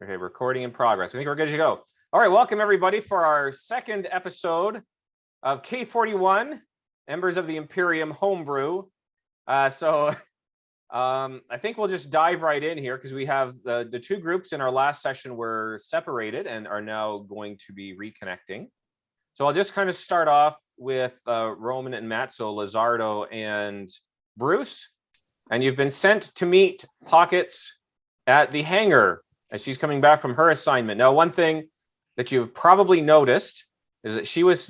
Okay, recording in progress. I think we're good to go. All right, welcome everybody for our second episode of K41, Embers of the Imperium Homebrew. I think we'll just dive right in here because we have the two groups in our last session were separated and are now going to be reconnecting. So I'll just kind of start off with Roman and Matt, so Lazardo and Bruce. And you've been sent to meet Pockets at the hangar as she's coming back from her assignment. Now, one thing that you've probably noticed is that she was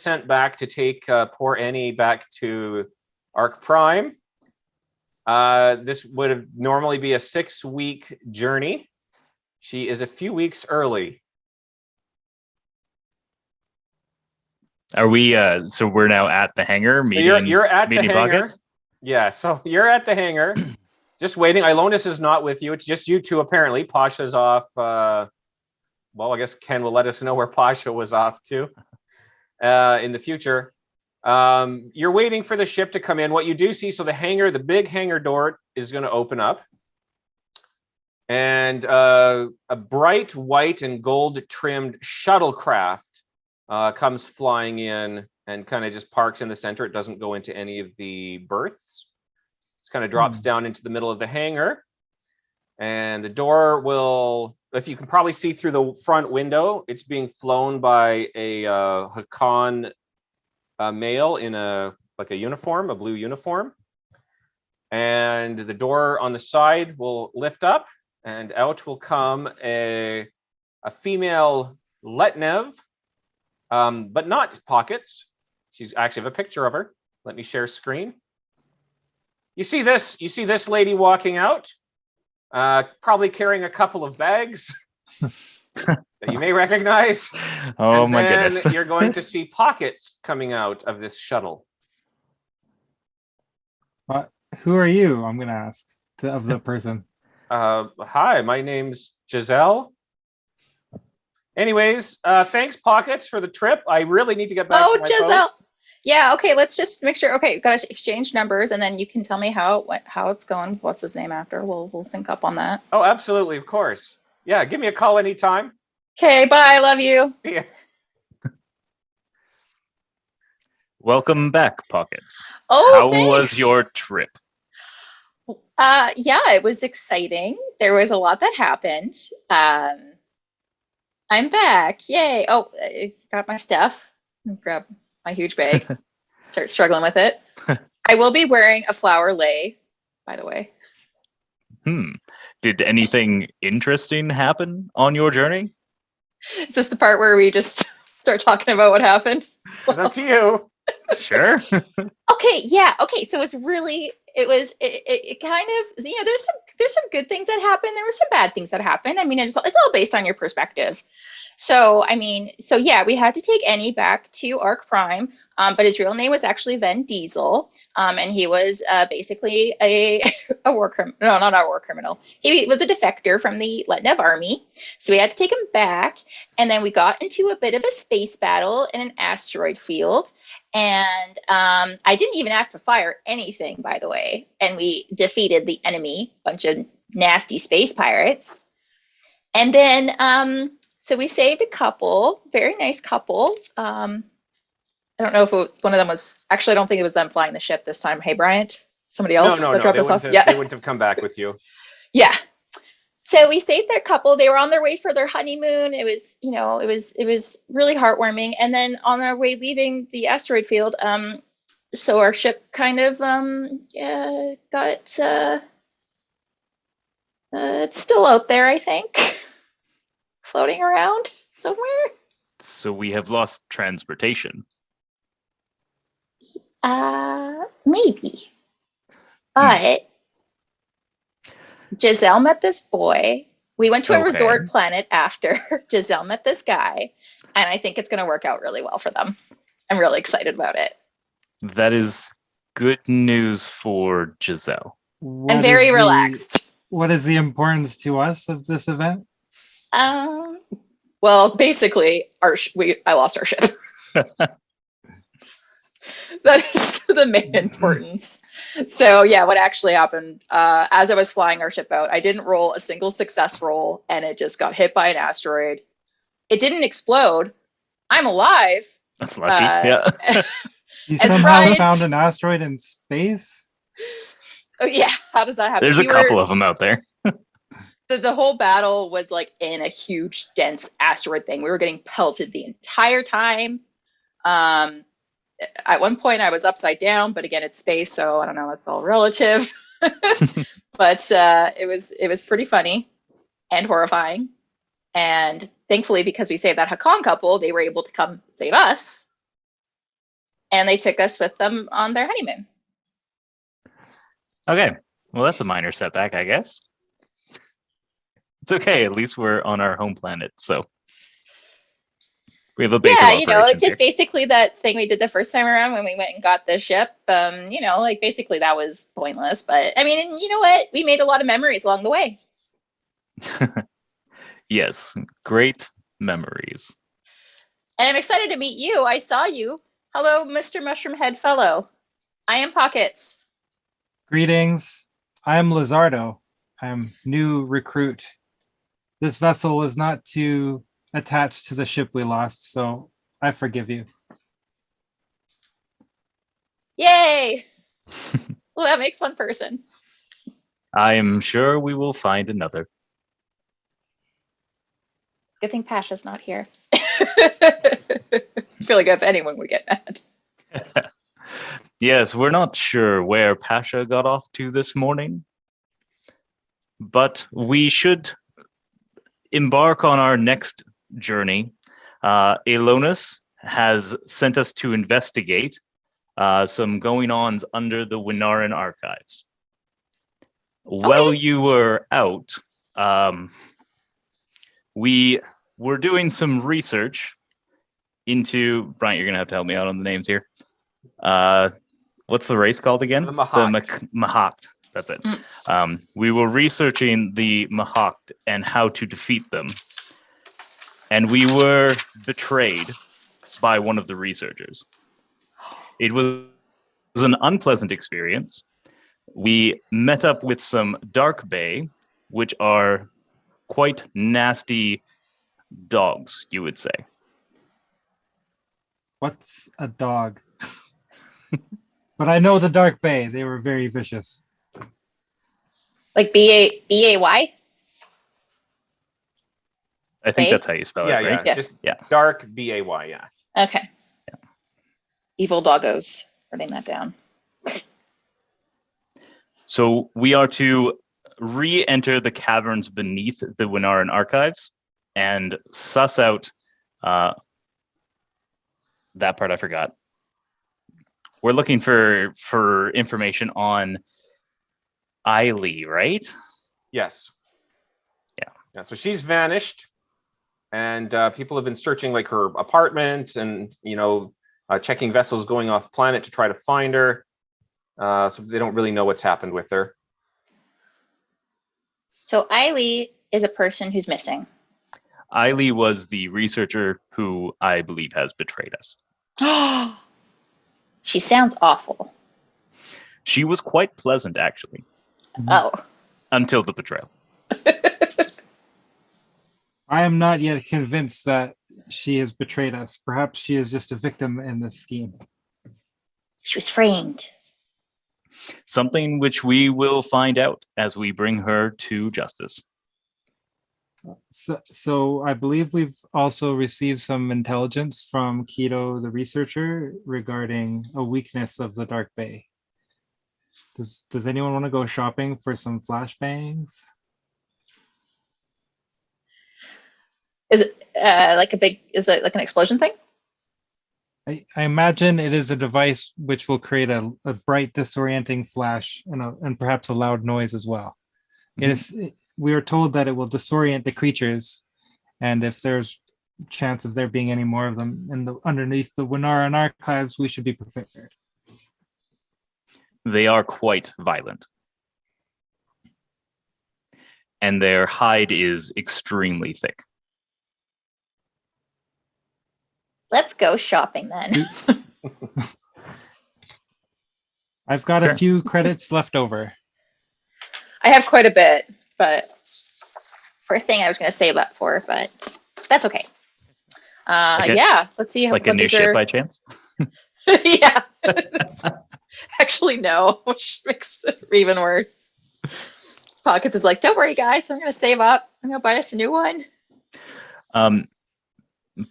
sent back to take poor Annie back to Arc Prime. This would normally be a 6-week journey. She is a few weeks early. Are we, so we're now at the hangar meeting? You're at the hangar. Pockets? Yeah, so you're at the hangar. Just waiting. Ilonus is not with you. It's just you two, apparently. Pasha's off. Well, I guess Ken will let us know where Pasha was off to in the future. You're waiting for the ship to come in. What you do see, so the hangar, the big hangar door is going to open up. And a bright white and gold trimmed shuttlecraft comes flying in and kind of just parks in the center. It doesn't go into any of the berths. Kind of drops down into the middle of the hangar, and the door will, if you can probably see through the front window, it's being flown by a Hakan male in a uniform, a blue uniform, and the door on the side will lift up and out will come a female Letnev, but not Pockets. She's actually have a picture of her. Let me share screen. You see this lady walking out, probably carrying a couple of bags that you may recognize. Oh, and my then goodness. You're going to see Pockets coming out of this shuttle. Who are you? I'm going to ask of the person. Hi, my name's Giselle. Anyways, thanks, Pockets, for the trip. I really need to get back to my Giselle. post. Yeah, okay, let's just make sure. Okay, got to exchange numbers, and then you can tell me how it's going. What's his name after? We'll sync up on that. Oh, absolutely, of course. Yeah, give me a call anytime. Okay, bye. Love you. See ya. Welcome back, Pockets. Oh, How thanks. was your trip? Yeah, it was exciting. There was a lot that happened. I'm back. Yay. Oh, I got my stuff. Grab my huge bag. Start struggling with it. I will be wearing a flower lei, by the way. Did anything interesting happen on your journey? Is this the part where we just start talking about what happened? It's up to you. Sure. Okay, yeah. Okay, so it kind of, there's some good things that happen. There were some bad things that happened. I mean, it's all based on your perspective. So yeah, we had to take Annie back to Arc Prime, but his real name was actually Ven Diesel, and he was basically a war criminal. No, not a war criminal. He was a defector from the Letnev army, so we had to take him back, and then we got into a bit of a space battle in an asteroid field, and I didn't even have to fire anything, by the way, and we defeated the enemy, bunch of nasty space pirates, and then so we saved a couple, very nice couple. I don't know if one of them was, actually, I don't think it was them flying the ship this time. Hey, Bryant, somebody else No, dropped us off? they Yeah. wouldn't have come back with you. Yeah. So we saved their couple. They were on their way for their honeymoon. It was, it was really heartwarming. And then on our way leaving the asteroid field, so our ship kind of got, it's still out there, I think. Floating around somewhere. So we have lost transportation. Maybe. But Giselle met this boy. We went to a resort planet after. Giselle met this guy, and I think it's going to work out really well for them. I'm really excited about it. That is good news for Giselle. I'm very relaxed. What is the importance to us of this event? Well, basically, I lost our ship. That is the main importance. So yeah, what actually happened, as I was flying our ship out, I didn't roll a single success roll, and it just got hit by an asteroid. It didn't explode. I'm alive. That's lucky. Uh, Yeah. You As somehow Bryant- found an asteroid in space? Oh yeah, how does that happen? There's a couple of them out there. The whole battle was like in a huge, dense asteroid thing. We were getting pelted the entire time. At one point, I was upside down, but again, it's space, so I don't know. That's all relative. But it was pretty funny and horrifying. And thankfully, because we saved that Hakan couple, they were able to come save us, and they took us with them on their honeymoon. Okay. Well, that's a minor setback, I guess. It's okay. At least we're on our home planet, so we have a base Yeah, of you know, operations just here. basically that thing we did the first time around when we went and got the ship. You know, like basically that was pointless. But I mean, you know what? We made a lot of memories along the way. Yes, great memories. And I'm excited to meet you. I saw you. Hello, Mr. Mushroom Head Fellow. I am Pockets. Greetings. I'm Lazardo. I'm new recruit. This vessel was not too attached to the ship we lost, so I forgive you. Yay! Well, that makes one person. I am sure we will find another. It's a good thing Pasha's not here. I feel like if anyone would get mad. Yes, we're not sure where Pasha got off to this morning, but we should embark on our next journey. Elonis has sent us to investigate some going-ons under the Winnaran archives. While you were out, we were doing some research into, Bryant, you're going to have to help me out on the names here. What's the race called again? The Mahakt. Mahakt. That's it. We were researching the Mahakt and how to defeat them. And we were betrayed by one of the researchers. It was an unpleasant experience. We met up with some Dark Bay, which are quite nasty dogs, you would say. What's a dog? But I know the Dark Bay. They were very vicious. Like B-A-Y? I think Bay? that's how you spell Yeah, it, right? yeah, Yeah. just Yeah. dark B-A-Y, yeah. Okay. Evil doggos. Writing that down. So we are to re-enter the caverns beneath the Winnaran archives and suss out that part I forgot. We're looking for information on Kaili, right? Yes. Yeah. Yeah. So she's vanished, and people have been searching like her apartment, and checking vessels going off planet to try to find her. So they don't really know what's happened with her. So Kaili is a person who's missing. Kaili was the researcher who I believe has betrayed us. She sounds awful. She was quite pleasant, actually, Oh. until the betrayal. I am not yet convinced that she has betrayed us. Perhaps she is just a victim in this scheme. She was framed. Something which we will find out as we bring her to justice. So I believe we've also received some intelligence from Keto, the researcher, regarding a weakness of the Dark Bay. Does anyone want to go shopping for some flashbangs? Is it is it like an explosion thing? I imagine it is a device which will create a bright, disorienting flash and perhaps a loud noise as well. We are told that it will disorient the creatures, and if there's chance of there being any more of them underneath the Winnaran archives, we should be prepared. They are quite violent. And their hide is extremely thick. Let's go shopping then. I've got Sure. a few credits left over. I have quite a bit, but for a thing I was going to save that for, but that's okay. Like a- Yeah, let's see Like a what new these ship are. by chance? Yeah. Actually, no, which makes it even worse. Pockets is like, don't worry, guys. I'm going to save up. I'm going to buy us a new one.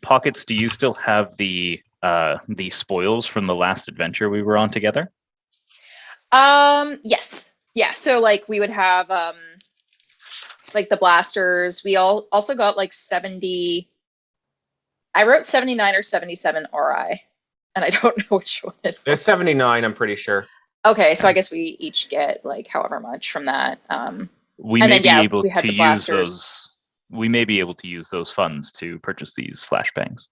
Pockets, do you still have the spoils from the last adventure we were on together? Yes. Yeah. So like we would have like the blasters. We also got like 70. I wrote 79 or 77 Ori, and I don't know which one it It's was. 79, I'm pretty sure. Okay, so I guess we each get like however much from that. We And may then, be yeah, able we had to the use blasters. those. We may be able to use those funds to purchase these flashbangs.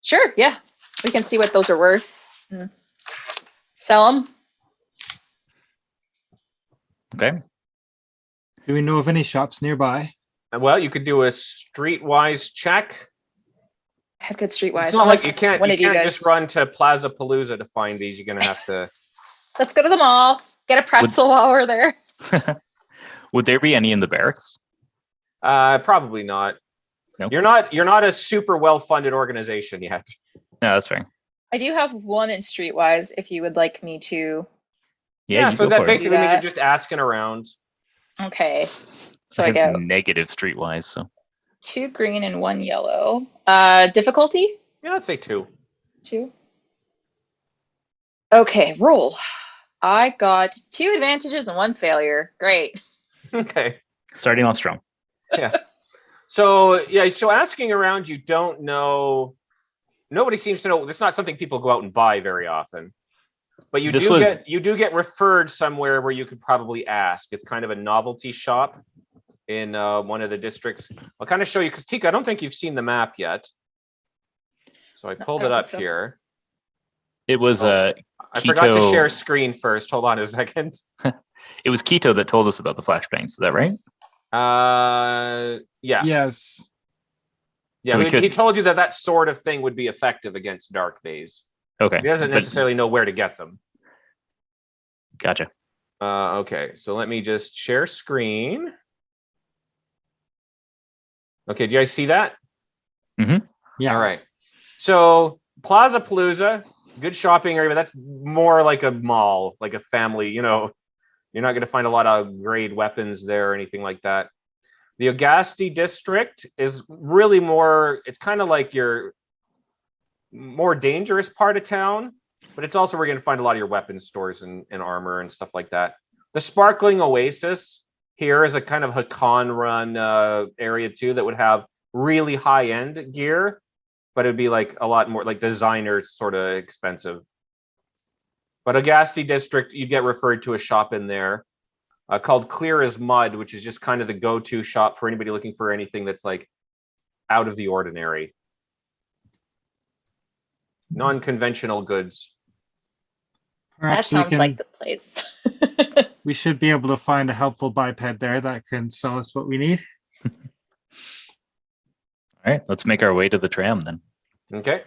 Sure, yeah. We can see what those are worth. And sell them. Okay. Do we know of any shops nearby? Well, you could do a streetwise check. I have good streetwise. It's not like Unless you one of you can't guys just run to Plaza Palooza to find these. You're gonna have to. Let's go to the mall. Get a pretzel while we're there. Would there be any in the barracks? Probably not. Nope. You're not a super well-funded organization yet. No, that's fair. I do have one in streetwise if you would like me to. Yeah, you so go that for basically Do means you're that. just asking around. Okay. So I have go negative streetwise. So 2 green and 1 yellow. Difficulty? Yeah, let's say 2. 2. Okay, roll. I got 2 advantages and 1 failure. Great. Okay. starting off strong. Yeah. So asking around, you don't know. Nobody seems to know. It's not something people go out and buy very often. But you do get referred somewhere where you could probably ask. It's kind of a novelty shop in one of the districts. I'll kind of show you because Tika, I don't think you've seen the map yet. So I pulled don't it think up so. here. It was I forgot to Keto- share screen first. Hold on a second. It was Keto that told us about the flashbangs. Is that right? Yeah. Yes. Yeah, So we he could- told you that sort of thing would be effective against dark days. Okay. He doesn't but- necessarily know where to get them. Gotcha. Okay, so let me just share screen. Okay, do you guys see that? Yes. All right. So Plaza Palooza, good shopping area, but that's more like a mall, like a family, you're not going to find a lot of grade weapons there or anything like that. The Agasti district is really it's kind of like your more dangerous part of town, but it's also where you're going to find a lot of your weapons stores and armor and stuff like that. The Sparkling Oasis here is a kind of Hakan run area too that would have really high end gear, but it'd be like a lot more like designer sort of expensive. But Agasti district, you get referred to a shop in there called Clear as Mud, which is just kind of the go-to shop for anybody looking for anything that's like out of the ordinary. Non-conventional goods. Perhaps That sounds like the place. we should be able to find a helpful biped there that can sell us what we need. All right. Let's make our way to the tram then. Okay.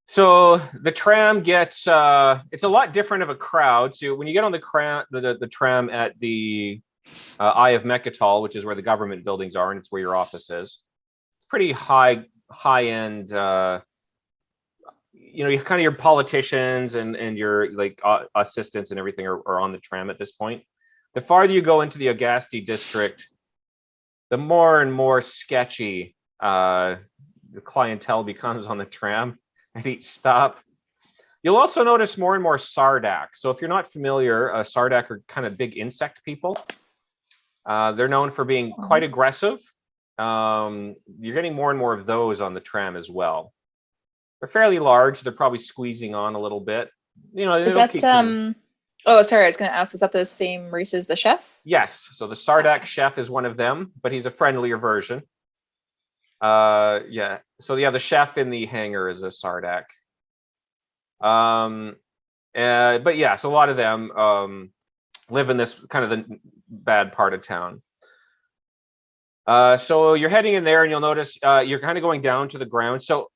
So the tram gets it's a lot different of a crowd. So when you get on the tram at the Eye of Mecatol, which is where the government buildings are, and it's where your office is, it's pretty high end. Kind of your politicians and your like assistants and everything are on the tram at this point. The farther you go into the Agasti district, the more and more sketchy the clientele becomes on the tram at each stop. You'll also notice more and more Sardak. So if you're not familiar, Sardak are kind of big insect people. They're known for being quite aggressive. You're getting more and more of those on the tram as well. They're fairly large. They're probably squeezing on a little bit. Is that oh, sorry, I was going to ask, is that the same race as the chef? Yes. So the Sardak chef is one of them, but he's a friendlier version. Yeah. So yeah, the chef in the hangar is a Sardak. But yeah, so a lot of them live in this kind of the bad part of town. So you're heading in there, and you'll notice you're kind of going down to the ground. So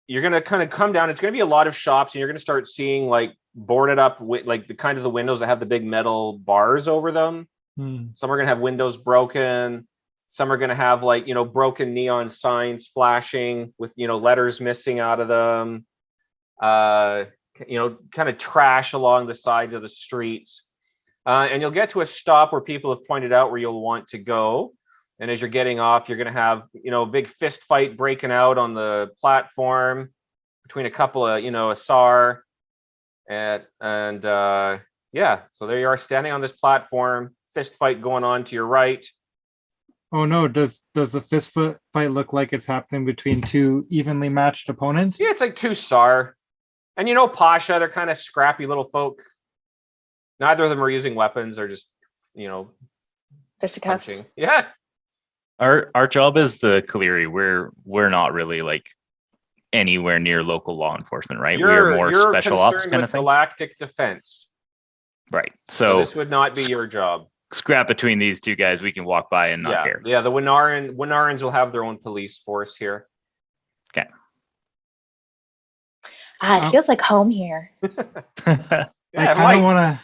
you're gonna kind of come down. It's gonna be a lot of shops, and you're gonna start seeing like boarded up like the kind of the windows that have the big metal bars over them. Some are gonna have windows broken. Some are gonna have like broken neon signs flashing with letters missing out of them. Kind of trash along the sides of the streets. And you'll get to a stop where people have pointed out where you'll want to go. And as you're getting off, you're going to have, a big fist fight breaking out on the platform between a couple of, a SAR. And yeah, so there you are standing on this platform, fist fight going on to your right. Oh no, does the fist fight look like it's happening between two evenly matched opponents? Yeah, it's like two SAR. And Pasha, they're kind of scrappy little folk. Neither of them are using weapons. They're just, Fisticuffs. punching. Yeah. Our job is the Kaili. We're not really like anywhere near local law enforcement, right? We're more special ops kind of thing. Galactic defense. Right. So this would not be your job. Scrap between these two guys, we can walk by and not care. Yeah, the Winnarans will have their own police force here. Okay. It feels like home here. I kind of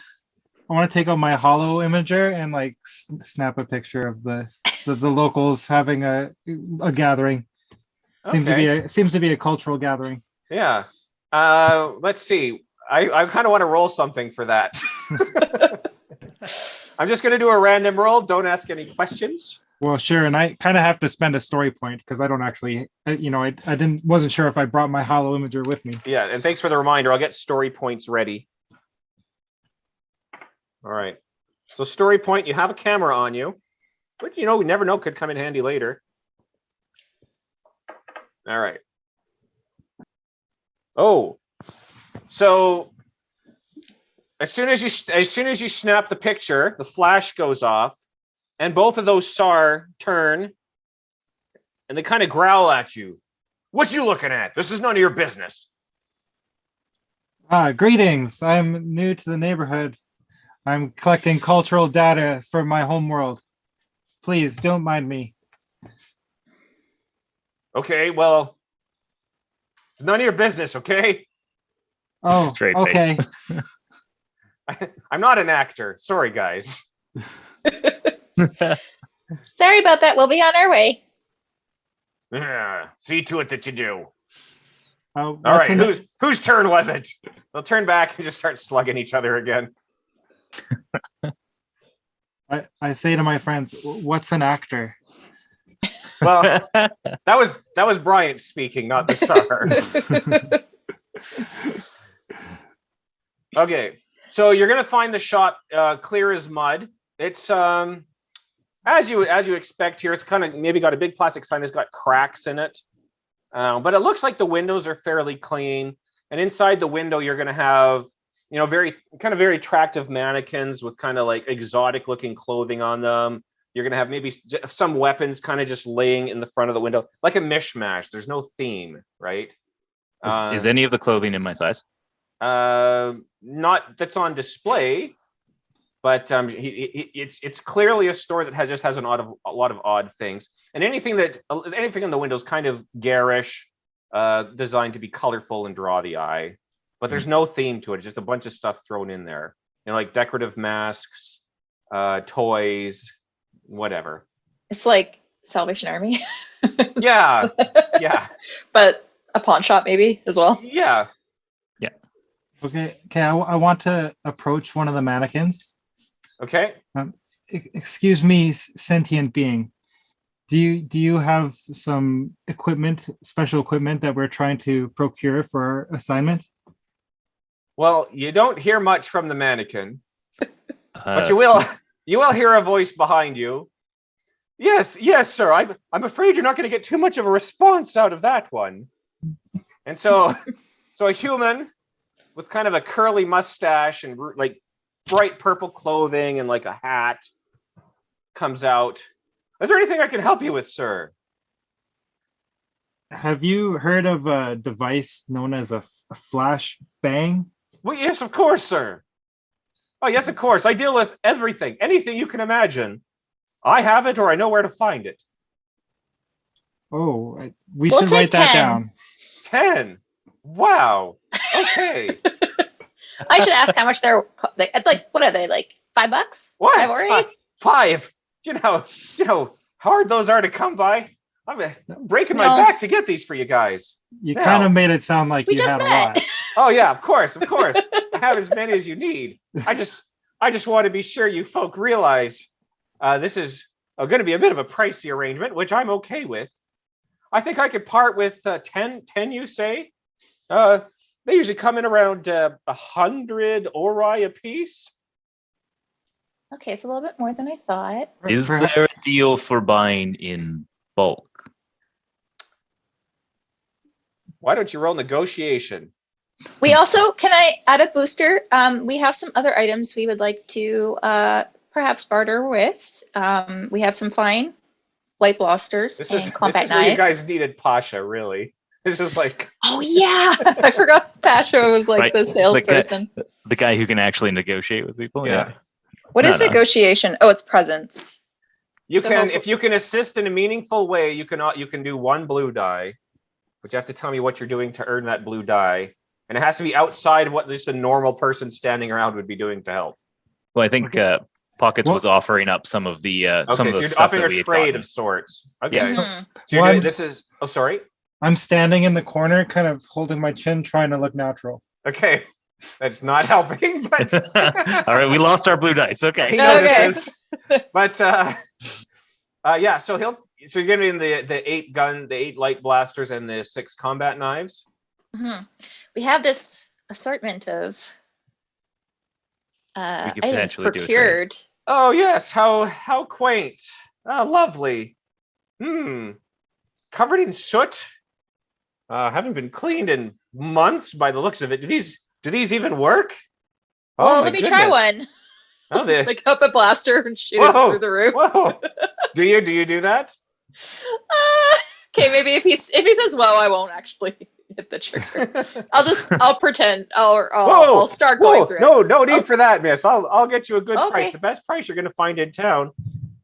want to take out my holo imager and like snap a picture of the locals having a gathering. Seems to be a cultural gathering. Yeah. Let's see. I kind of want to roll something for that. I'm just going to do a random roll. Don't ask any questions. Well, sure. And I kind of have to spend a story point because I don't actually, I wasn't sure if I brought my holo imager with me. Yeah. And thanks for the reminder. I'll get story points ready. All right. So story point, you have a camera on you, which, we never know, could come in handy later. All right. Oh, so as soon as you snap the picture, the flash goes off, and both of those SAR turn, and they kind of growl at you. What you looking at? This is none of your business. Greetings. I'm new to the neighborhood. I'm collecting cultural data for my homeworld. Please don't mind me. Okay, well, it's none of your business, okay? Oh, Straight okay. face. I'm not an actor. Sorry, guys. Sorry about that. We'll be on our way. Yeah, see to it that you do. All right, whose turn was it? They'll turn back and just start slugging each other again. I say to my friends, what's an actor? Well, that was Bryant speaking, not the SAR. Okay, so you're gonna find the shop clear as mud. It's as you expect here. It's kind of maybe got a big plastic sign that's got cracks in it, but it looks like the windows are fairly clean. And inside the window, you're gonna have very attractive mannequins with kind of like exotic looking clothing on them. You're going to have maybe some weapons kind of just laying in the front of the window, like a mishmash. There's no theme, right? Is any of the clothing in my size? Not that's on display, but it's clearly a store that has a lot of odd things. And anything in the window is kind of garish, designed to be colorful and draw the eye. But there's no theme to it. It's just a bunch of stuff thrown in there. Like decorative masks, toys, whatever. It's like Salvation Army. Yeah. But a pawn shop maybe as well. Yeah. Okay. I want to approach one of the mannequins. Okay. Excuse me, sentient being. Do you have some special equipment that we're trying to procure for our assignment? Well, you don't hear much from the mannequin, but you will hear a voice behind you. Yes, sir. I'm afraid you're not going to get too much of a response out of that one. And so a human with kind of a curly mustache and like bright purple clothing and like a hat comes out. Is there anything I can help you with, sir? Have you heard of a device known as a flash bang? Well, yes, of course, sir. Oh, yes, of course. I deal with everything, anything you can imagine. I have it, or I know where to find it. Oh, we should write that down. 10. Wow. Okay. I should ask how much they're like. What are they like? $5? What? 5 ori? 5. You know how hard those are to come by. I'm breaking my No. back to get these for you guys. You Yeah. kind of made it sound like We you just had a met. lot. Oh yeah, of course. I have as many as you need. I just want to be sure you folk realize this is going to be a bit of a pricey arrangement, which I'm okay with. I think I could part with 10, you say? They usually come in around 100 ori a piece. Okay, it's a little bit more than I thought. Is there a deal for buying in bulk? Why don't you roll negotiation? We also, can I add a booster? We have some other items we would like to perhaps barter with. We have some fine light blasters and combat this is where you knives. guys needed Pasha, really. This is like, Oh yeah, I forgot Pasha was like Right, the salesperson. The guy who can actually negotiate with people. yeah. What is No. negotiation? Oh, it's presence. You So can, hopefully- if you can assist in a meaningful way, you can do 1 blue die, but you have to tell me what you're doing to earn that blue die, and it has to be outside of what just a normal person standing around would be doing to help. Well, I think Pockets Well- was offering up some of the Okay, some of so the you're stuff offering that a we had trade gotten. of sorts. Okay, Mhm. so you're Well, doing, this is. Oh, sorry. I'm standing in the corner, kind of holding my chin, trying to look natural. Okay, that's not helping, but All right, we lost our blue dice. he Okay. Okay. notices. But yeah, so you're getting the 8 light blasters and the 6 combat knives. Mhm. We have this assortment of could items potentially do a trade. procured. Oh yes, how quaint. Lovely. Covered in soot. Haven't been cleaned in months by the looks of it. Do these even work? Well, my let me try goodness. one. Oh, Just pick up a blaster and shoot it Whoa, through the roof. whoa. Do you do that? Okay, maybe if he says whoa, I won't actually hit the trigger. I'll pretend. I'll start going through it. No need for that, miss. I'll get you a good price. Okay. The best price you're gonna find in town.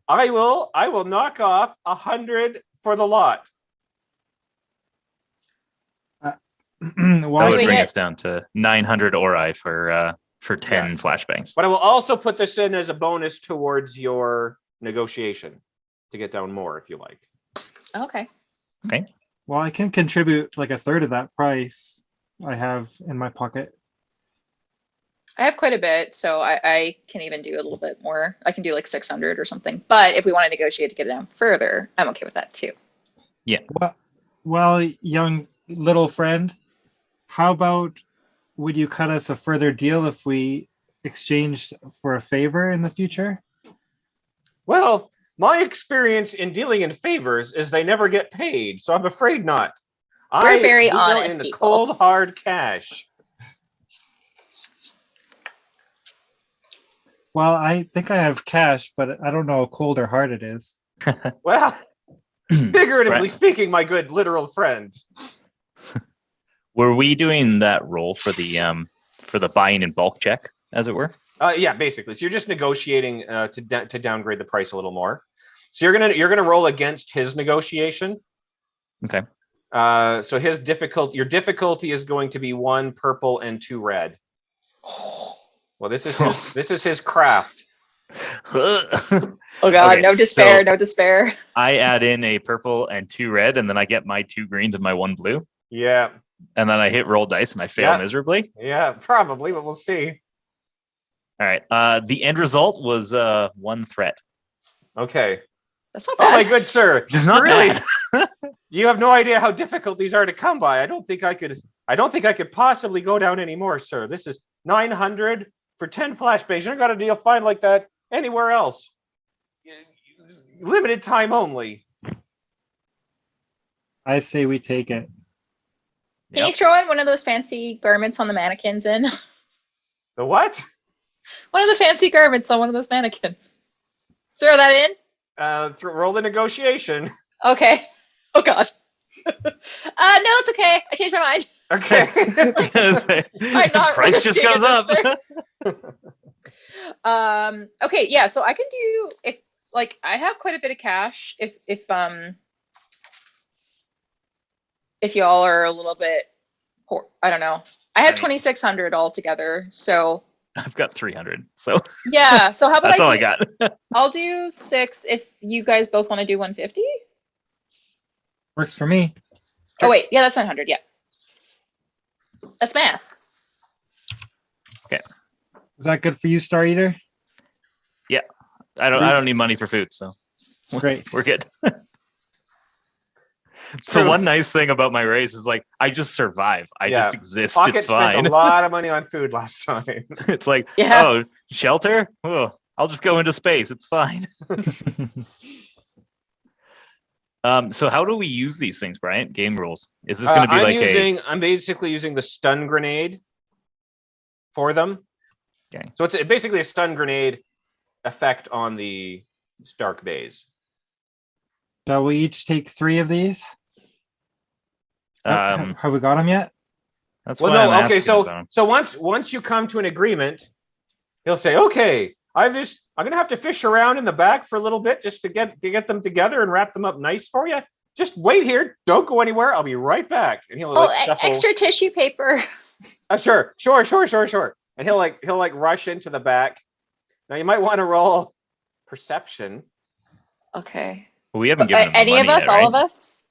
I will knock off 100 for the lot. That Why would we bring get- us down to 900 ori for 10 Yes. flashbangs. But I will also put this in as a bonus towards your negotiation to get down more if you like. Okay. Well, I can contribute like a third of that price I have in my pocket. I have quite a bit, so I can even do a little bit more. I can do like 600 or something. But if we want to negotiate to get it down further, I'm okay with that too. Well, young little friend, how about would you cut us a further deal if we exchanged for a favor in the future? Well, my experience in dealing in favors is they never get paid, so I'm afraid not. We're very deal honest in the people. cold hard cash. Well, I think I have cash, but I don't know how cold or hard it is. Well, figuratively Right. speaking, my good literal friend. Were we doing that roll for the buying in bulk check, as it were? Yeah, basically. So you're just negotiating to downgrade the price a little more. So you're gonna roll against his negotiation. Okay. So your difficulty is going to be 1 purple and 2 red. Well, this is his craft. Oh God, Okay, no despair, so- no despair. I add in a purple and 2 red, and then I get my 2 greens and my 1 blue, Yeah, and then I hit roll dice and I fail Yeah. miserably. yeah, probably, but we'll see. All right. The end result was 1 threat. Okay. That's not Oh my bad. good sir. Which is not really. bad. You have no idea how difficult these are to come by. I don't think I could possibly go down anymore, sir. This is 900 for 10 flashbangs. You don't got a deal fine like that anywhere else. Limited time only. I say we take it. Can you throw in one of those fancy garments on the mannequins in? The what? One of the fancy garments on one of those mannequins. Throw that in? Roll the negotiation. Okay. Oh God. No, it's okay. I changed my mind. Okay. I'm not Price just risking goes it up. this Okay, yeah, so I can do if like I have quite a bit of cash if if y'all are a little bit poor. I don't know. I have I mean- 2,600 altogether. So I've got 300, so yeah. So how about that's all I do, got. I'll do 6 if you guys both want to do 150. Works for me. Oh wait, yeah, that's 900. Yeah, that's math. Is that good for you, Star Eater? I don't need money for food, so Great. we're good. True. The one nice thing about my race is like I just survive. I Yeah. just exist. Pocket It's spent fine. a lot of money on food last time. It's like, Yeah. oh, shelter? Oh, I'll just go into space. It's fine. So how do we use these things, Bryant? Game rules. Is this going to be I'm basically using the stun grenade for them. Okay. So it's basically a stun grenade effect on the Stark Bays. Shall we each take 3 of these? Have we got them yet? That's Well, why I'm no, okay. asking about 'em. So once you come to an agreement, he'll say, "Okay, I'm gonna have to fish around in the back for a little bit just to get them together and wrap them up nice for you. Just wait here. Don't go anywhere. I'll be right back." And he'll Oh, like shuffle. extra tissue paper. Sure. And he'll like rush into the back. Now you might want to roll perception. Okay. We haven't given him the Any money of us? yet, All right? of us?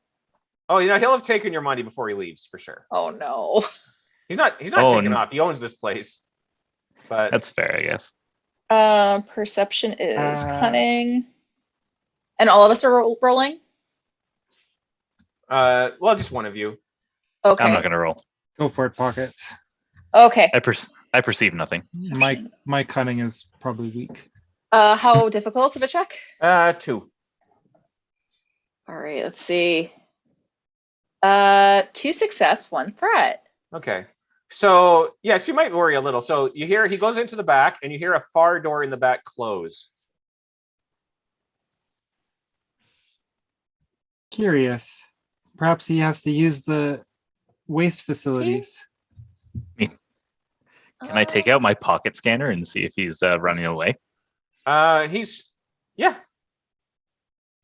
Oh, he'll have taken your money before he leaves for sure. Oh no. He's not Oh, taking off. He owns this place. But That's fair, I guess. Perception is cunning, and all of us are rolling. well, just one of you. Okay. I'm not going to roll. Go for it, Pockets. Okay. I perceive nothing. My cunning is probably weak. How difficult of a check? 2. All right. Let's see. 2 success, 1 threat. Okay. So yes, you might worry a little. So you hear he goes into the back, and you hear a far door in the back close. Curious. Perhaps he has to use the waste facilities. Can I take out my pocket scanner and see if he's running away? He's yeah.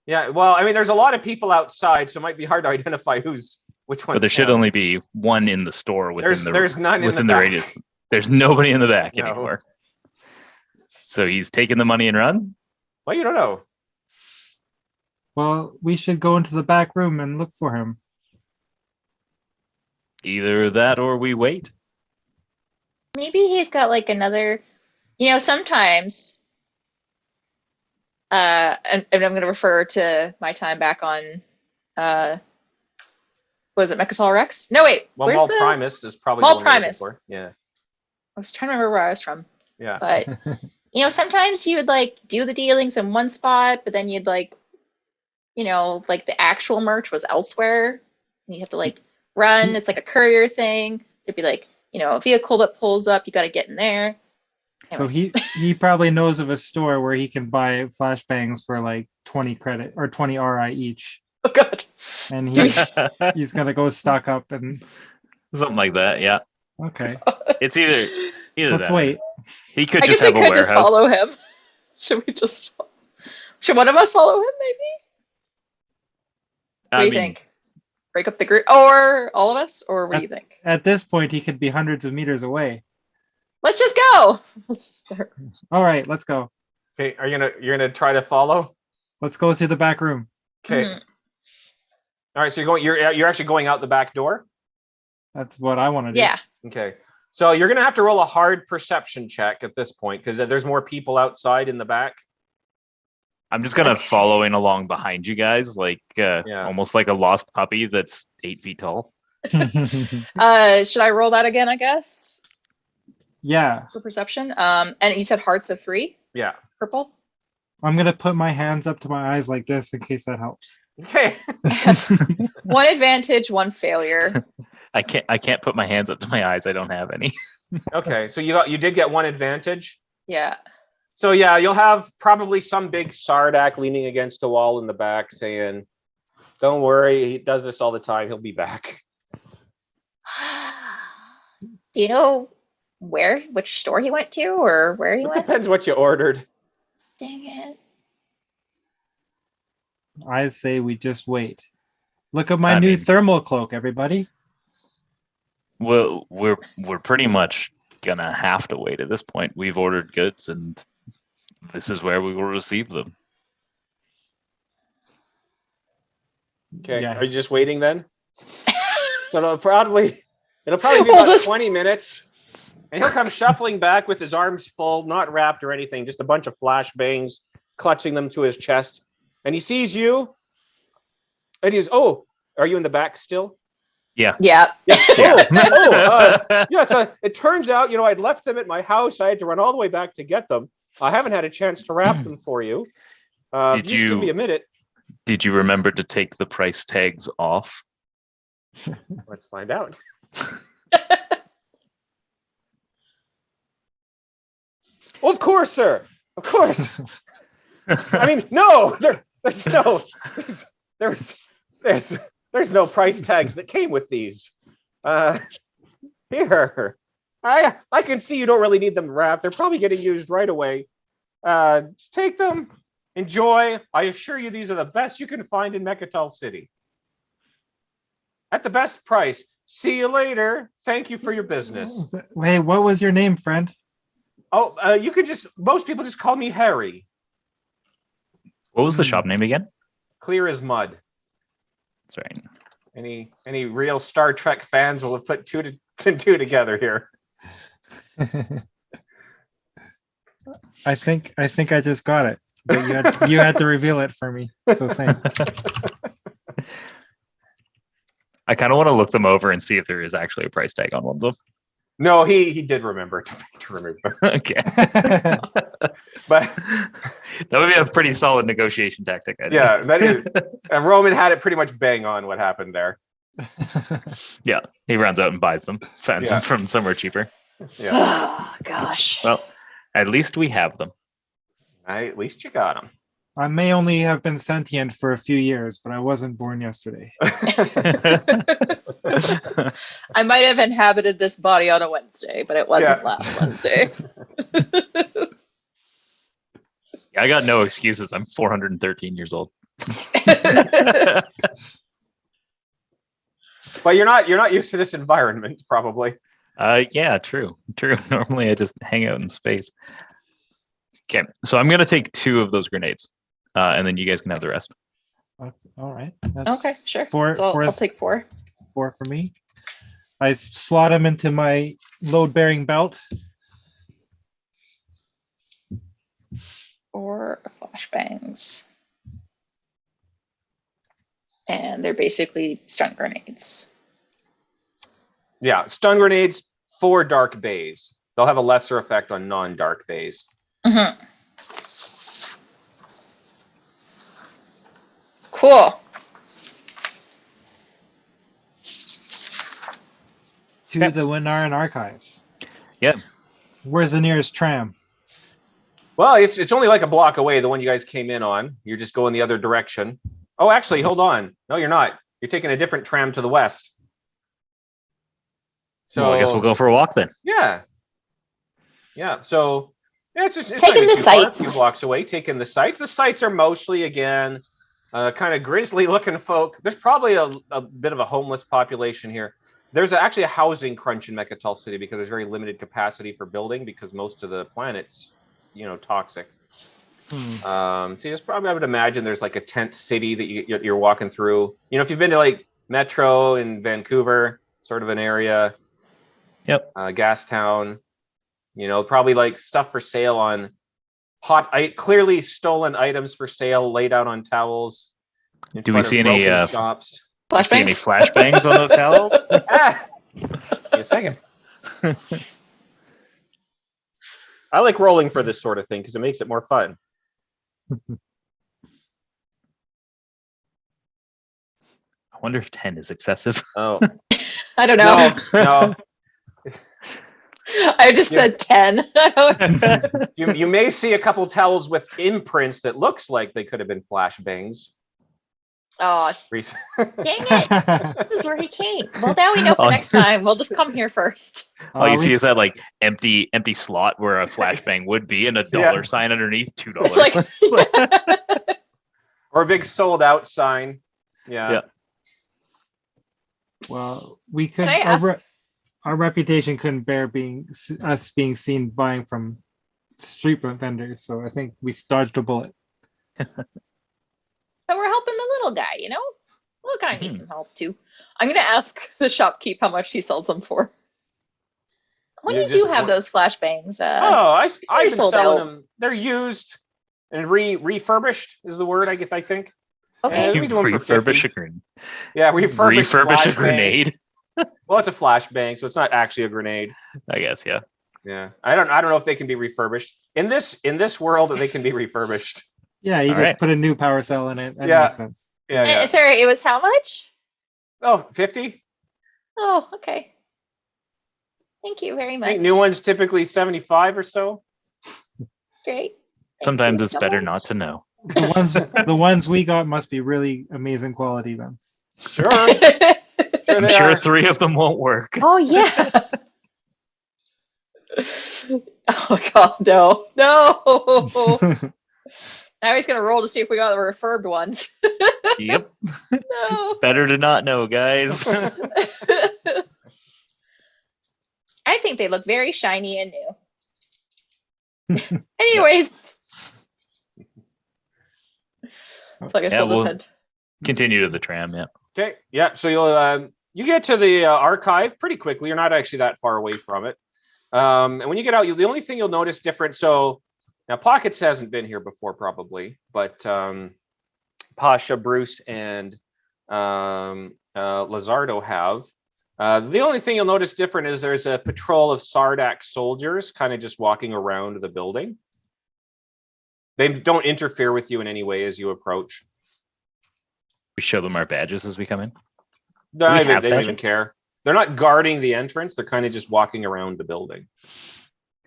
Well, I mean, there's a lot of people outside, so it might be hard to identify which one. But there should only be one in the store within there's none within in the the back. radius. There's nobody in the back No. anymore. So he's taking the money and run? Well, you don't know. Well, we should go into the back room and look for him. Either that or we wait. Maybe he's got like another. Sometimes. And I'm going to refer to my time back on. Was it Mecatol Rex? No, wait. Well, where's Maul the Primus is probably Maul the one we're looking Primus? for. Yeah. I was trying to remember where I was from, Yeah. but sometimes you would like do the dealings in one spot, but then you'd like, like the actual merch was elsewhere, and you have to like run. It's like a courier thing. It'd be like, a vehicle that pulls up, you got to get in there. So Anyways. he probably knows of a store where he can buy flashbangs for like 20 credit or 20 RI each. Oh god. And he's gonna go stock up and Something like that, yeah. okay. It's either Let's that. wait. He could I just guess we have a could warehouse. just follow him. Should one of us follow him? Maybe. What do you think? Break up the group, or all of us, or what do you think? At this point, he could be hundreds of meters away. Let's just go. Let's just start. All right, let's go. Okay. You're gonna try to follow? Let's go through the back room. Okay. Mhm. All right. So you're actually going out the back door. That's what I want to do. Yeah. Okay. So you're gonna have to roll a hard perception check at this point because there's more people outside in the back. I'm just kind of Okay. following along behind you guys, like almost like a lost puppy that's 8 feet tall. Should I roll that again? I guess Yeah. for perception. And you said hearts of 3, Yeah. purple. I'm gonna put my hands up to my eyes like this in case that helps. Okay. 1 advantage, 1 failure. I can't put my hands up to my eyes. I don't have any. Okay. So you did get 1 advantage. Yeah. So yeah, you'll have probably some big Sardak leaning against a wall in the back saying, "Don't worry, he does this all the time. He'll be back." Do you know which store he went to, or where he It went? depends what you ordered. Dang it. I say we just wait. Look at my I new mean- thermal cloak, everybody. Well, we're pretty much gonna have to wait at this point. We've ordered goods, and this is where we will receive them. Okay. Yeah. Are you just waiting then? So it'll probably be We'll about just- 20 minutes. And he'll come shuffling back with his arms full, not wrapped or anything, just a bunch of flashbangs, clutching them to his chest. And he sees you. And he's, oh, are you in the back still? Yeah. Yeah. Yes. It turns out, I'd left them at my house. I had to run all the way back to get them. I haven't had a chance to wrap them for you. Did Just give me a minute. Did you remember to take the price tags off? Let's find out. Of course, sir. Of course. I mean, no. There's no price tags that came with these. Here. I can see you don't really need them wrapped. They're probably getting used right away. Take them. Enjoy. I assure you these are the best you can find in Mecatol City. At the best price. See you later. Thank you for your business. Hey, what was your name, friend? Oh, most people just call me Harry. What was the shop name again? Clear as mud. That's right. Any real Star Trek fans will have put two together here. I think I just got it. But you had to reveal it for me. So thanks. I kind of want to look them over and see if there is actually a price tag on one of them. No, he did remember to remember. Okay. But That would be a pretty solid negotiation tactic. I think. yeah, that is. Roman had it pretty much bang on what happened there. Yeah, he runs out and buys them, finds Yeah. them from somewhere cheaper. Yeah, Oh, gosh. Well, at least we have them. at least you got him. I may only have been sentient for a few years, but I wasn't born yesterday. I might have inhabited this body on a Wednesday, but it wasn't Yeah. last Wednesday. I got no excuses. I'm 413 years old. But you're not used to this environment, probably. Yeah, true. Normally I just hang out in space. Okay, so I'm gonna take 2 of those grenades, and then you guys can have the rest. Okay, all right. That's Okay, sure. Four, So four, I'll take 4. 4 for me. I slot them into my load-bearing belt. 4 flashbangs. And they're basically stun grenades. Yeah, stun grenades, 4 dark bays. They'll have a lesser effect on non-dark bays. Mm-hmm. Cool. To Okay. the Winnaran archives. Yeah. Where's the nearest tram? Well, it's only like a block away, the one you guys came in on. You're just going the other direction. Oh, actually, hold on. No, you're not. You're taking a different tram to the west. So Well, I guess we'll go for a walk then. Yeah. Yeah. So yeah, it's not Taking even the too far, a sights. few blocks away. Taking the sights. The sights are mostly again kind of grisly looking folk. There's probably a bit of a homeless population here. There's actually a housing crunch in Mecatol City because there's very limited capacity for building because most of the planet's toxic. So you just probably, I would imagine there's like a tent city that you're walking through. If you've been to like Metro in Vancouver, sort of an area. Yep. Gastown, probably like stuff for sale on clearly stolen items for sale laid out on towels. in Do we front of see any, broken shops? See any Flashbangs? flashbangs on those towels? Give me a second. I like rolling for this sort of thing because it makes it more fun. I wonder if 10 is excessive. Oh I don't know. no. I just said 10. You may see a couple towels with imprints that looks like they could have been flashbangs. Oh, Recent. dang it. This is where he came. Well, now we know for Oh. next time. We'll just come here first. All you at see least- is that like empty slot where a flashbang would be and a dollar sign underneath, $2. It's like, Or a big sold out sign. Yeah. Yeah. Well, we could. Can I ask? Our reputation couldn't bear us being seen buying from street vendors, so I think we dodged a bullet. But we're helping the little guy, you know? Little guy needs some help too. I'm gonna ask the shopkeep how much he sells them for. When You you do just have want- those flashbangs, I've been sold selling out. them. They're used and refurbished is the word, I think. Okay. we You do 'em for refurbish 50. a grenade. Yeah, refurbished Refurbish a flashbang. grenade. Well, it's a flashbang, so it's not actually a grenade. I guess, yeah. Yeah, I don't know if they can be refurbished in this world. They can be refurbished. Yeah, you All just right. put a new power cell in it. That Yeah. makes sense. Yeah. Sorry, it was how much? Oh, 50. Oh, okay. Thank you very I much. think new ones typically 75 or so. Great. Thank Sometimes you it's so better much. not to know. The ones we got must be really amazing quality then. Sure, sure I'm they sure are. 3 of them won't work. Oh yeah. Oh god, no. Now he's gonna roll to see if we got the refurbed ones. Yep. No. Better to not know, guys. I think they look very shiny and new. Anyways. So I guess Yeah, we'll just we'll- head. Continue to the tram, yeah. Okay, yeah. So you get to the archive pretty quickly. You're not actually that far away from it. And when you get out, the only thing you'll notice different. So now Pockets hasn't been here before, probably, but Pasha, Bruce, and Lazardo have. The only thing you'll notice different is there's a patrol of Sardak soldiers kind of just walking around the building. They don't interfere with you in any way as you approach. We show them our badges as we come in. No, we they have don't even badges? care. They're not guarding the entrance. They're kind of just walking around the building.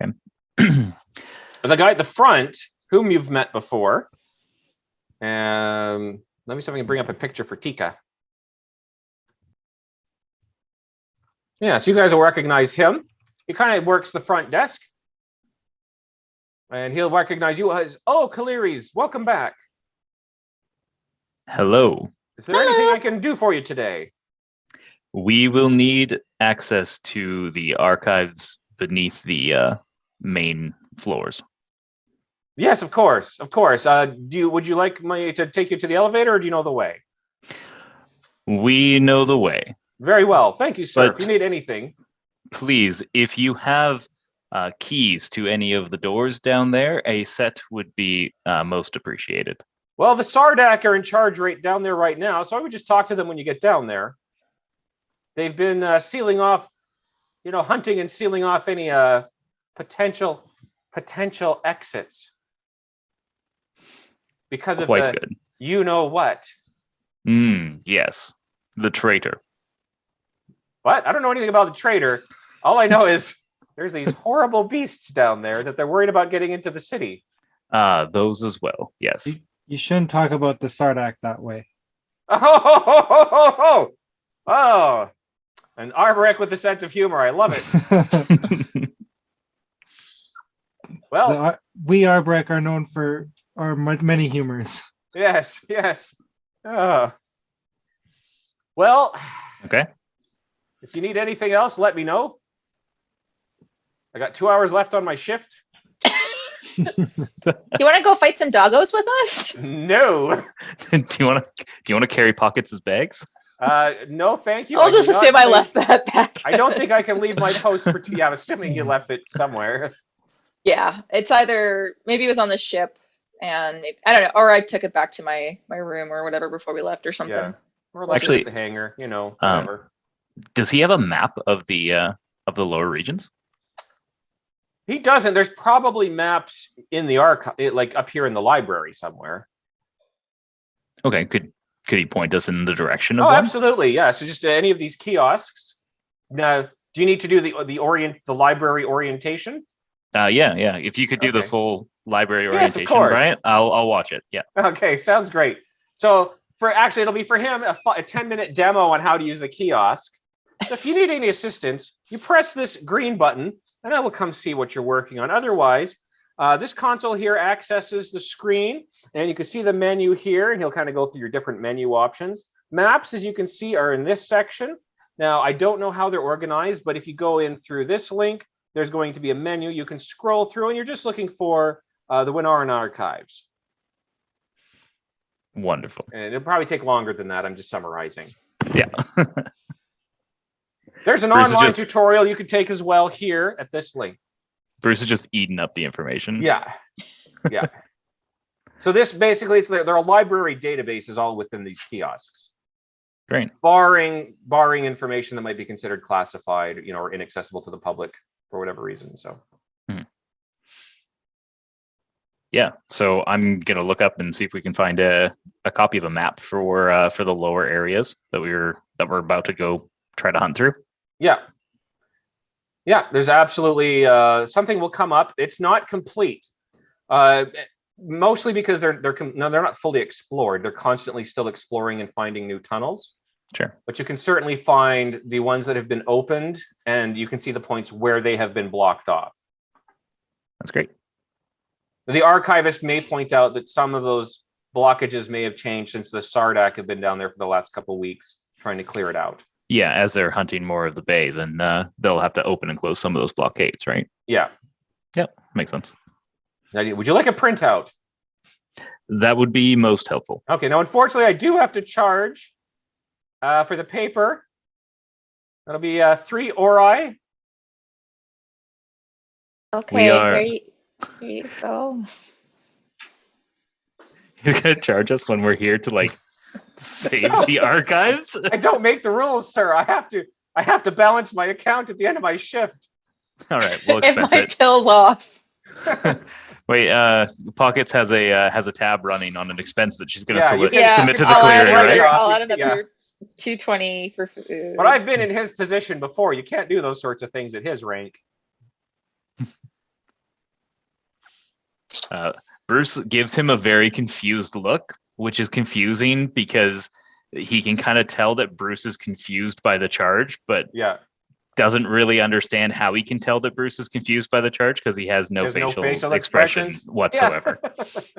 Okay. The guy at the front, whom you've met before, let me see if I can bring up a picture for Tika. Yeah, so you guys will recognize him. He kind of works the front desk. And he'll recognize you as, oh, Kaliris, welcome back. Hello. Is there anything I can do for you today? We will need access to the archives beneath the main floors. Yes, of course, of course. Would you like me to take you to the elevator, or do you know the way? We know the way. Very well, thank you, sir. But- If you need anything, Please, if you have keys to any of the doors down there, a set would be most appreciated. well, the Sardak are in charge right down there right now, so I would just talk to them when you get down there. They've been sealing off, hunting and sealing off any potential exits because of Quite the good. you know what. Yes, the traitor. What? I don't know anything about the traitor. All I know is there's these horrible beasts down there that they're worried about getting into the city. Those as well. Yes. You shouldn't talk about the Sardak that way. Oh, an Arborek with a sense of humor. I love it. Well, We Arbrek are known for our many humors. yes. Well, Okay. if you need anything else, let me know. I got 2 hours left on my shift. Do you want to go fight some doggos with us? No. do you want to carry Pockets as bags? No, thank you. I'll I do just not assume I think- left that back. I don't think I can leave my post for I'm assuming you left it somewhere. Yeah, it's either maybe it was on the ship, and I don't know, or I took it back to my room or whatever before we left or something. Yeah. Or like Actually, the hangar, whatever. Does he have a map of the lower regions? He doesn't. There's probably maps in the archive, like up here in the library somewhere. Okay. Could he point us in the direction of Oh, one? absolutely. Yeah. So just any of these kiosks. Now, do you need to do the library orientation? Yeah. If you could do the Okay. full library Yes, of orientation, course. Brian, I'll watch it. Yeah. Okay, sounds great. So it'll be for him a 10-minute demo on how to use the kiosk. So if you need any assistance, you press this green button, and I will come see what you're working on. Otherwise, this console here accesses the screen, and you can see the menu here, and he'll kind of go through your different menu options. Maps, as you can see, are in this section. Now, I don't know how they're organized, but if you go in through this link, there's going to be a menu. You can scroll through, and you're just looking for the Winnaran archives. Wonderful. And it'll probably take longer than that. I'm just summarizing. Yeah. There's an Bruce is online just- tutorial you could take as well here at this link. Bruce is just eating up the information. Yeah. Yeah. So this basically, there are library databases all within these kiosks. Great. Barring information that might be considered classified, or inaccessible to the public for whatever reason. So. Yeah. So I'm gonna look up and see if we can find a copy of a map for the lower areas that we're about to go try to hunt through. Yeah. Yeah, there's absolutely something will come up. It's not complete, mostly because they're not fully explored. They're constantly still exploring and finding new tunnels. Sure. But you can certainly find the ones that have been opened, and you can see the points where they have been blocked off. That's great. The archivist may point out that some of those blockages may have changed since the Sardak have been down there for the last couple of weeks trying to clear it out. Yeah, as they're hunting more of the bay, then they'll have to open and close some of those blockades, right? Yeah. Yep, makes sense. Now, would you like a printout? That would be most helpful. Okay, now unfortunately I do have to charge for the paper. That'll be 3 ori. Okay, are- here you go. You're gonna charge us when we're here to like save the archives? I don't make the rules, sir. I have to balance my account at the end of my shift. All right, we'll If expense my it. till's off. Wait, Pockets has a tab running on an expense that she's gonna Yeah, you can submit to the I'll add clearing, another, right? I'll add Yeah. another 220 for food. But I've been in his position before. You can't do those sorts of things at his rank. Bruce gives him a very confused look, which is confusing because he can kind of tell that Bruce is confused by the charge, but Yeah. doesn't really understand how he can tell that Bruce is confused by the charge because he has no There's no facial, facial expression expressions. whatsoever.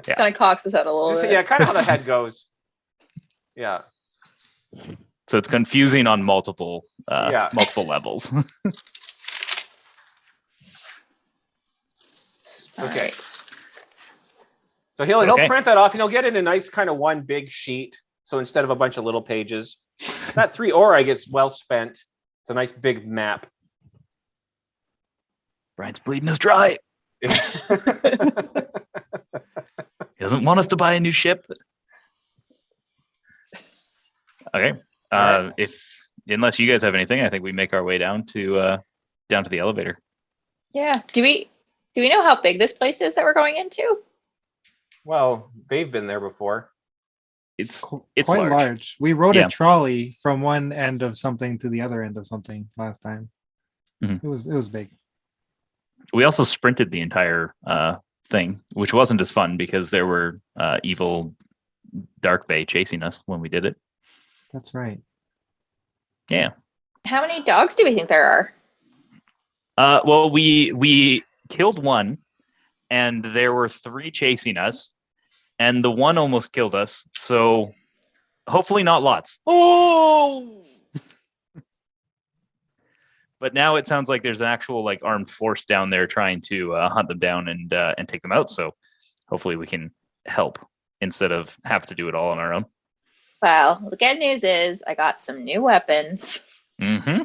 Just kind of cocks his head a little Just, bit. yeah, kind of how the head goes. Yeah. So it's confusing on multiple Yeah. multiple levels. All Okay. right. So he'll Okay. print that off and he'll get it in a nice kind of one big sheet. So instead of a bunch of little pages, that 3 ori gets well spent. It's a nice big map. Brian's bleeding us dry. He doesn't want us to buy a new ship. Okay. All right. Unless you guys have anything, I think we make our way down to the elevator. Yeah. Do we know how big this place is that we're going into? Well, they've been there before. It's Quite large. large. We rode Yeah. a trolley from one end of something to the other end of something last time. Mhm. It was big. We also sprinted the entire thing, which wasn't as fun because there were evil Dark Bay chasing us when we did it. That's right. Yeah. How many dogs do we think there are? Well, we killed one, and there were 3 chasing us, and the one almost killed us. So hopefully not lots. Oh! But now it sounds like there's an actual like armed force down there trying to hunt them down and take them out. So hopefully we can help instead of have to do it all on our own. Well, the good news is I got some new weapons. Mm-hmm.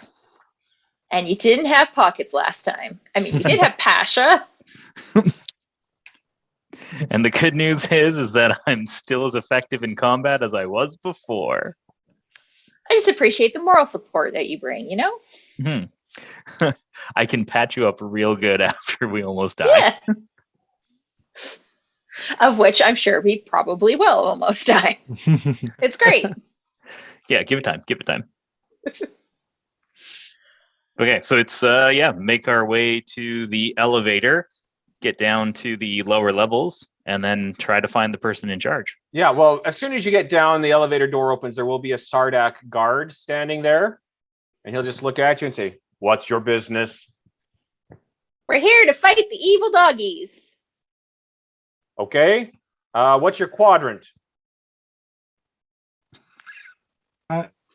And you didn't have pockets last time. I mean, you did have Pasha. And the good news is that I'm still as effective in combat as I was before. I just appreciate the moral support that you bring, you know? Hmm. I can patch you up real good after we almost die. Yeah. Of which I'm sure we probably will almost die. It's great. Yeah, give it time. Give it time. Okay, so it's make our way to the elevator, get down to the lower levels, and then try to find the person in charge. Yeah, well, as soon as you get down, the elevator door opens. There will be a Sardak guard standing there, and he'll just look at you and say, "What's your business?" We're here to fight the evil doggies. Okay. What's your quadrant?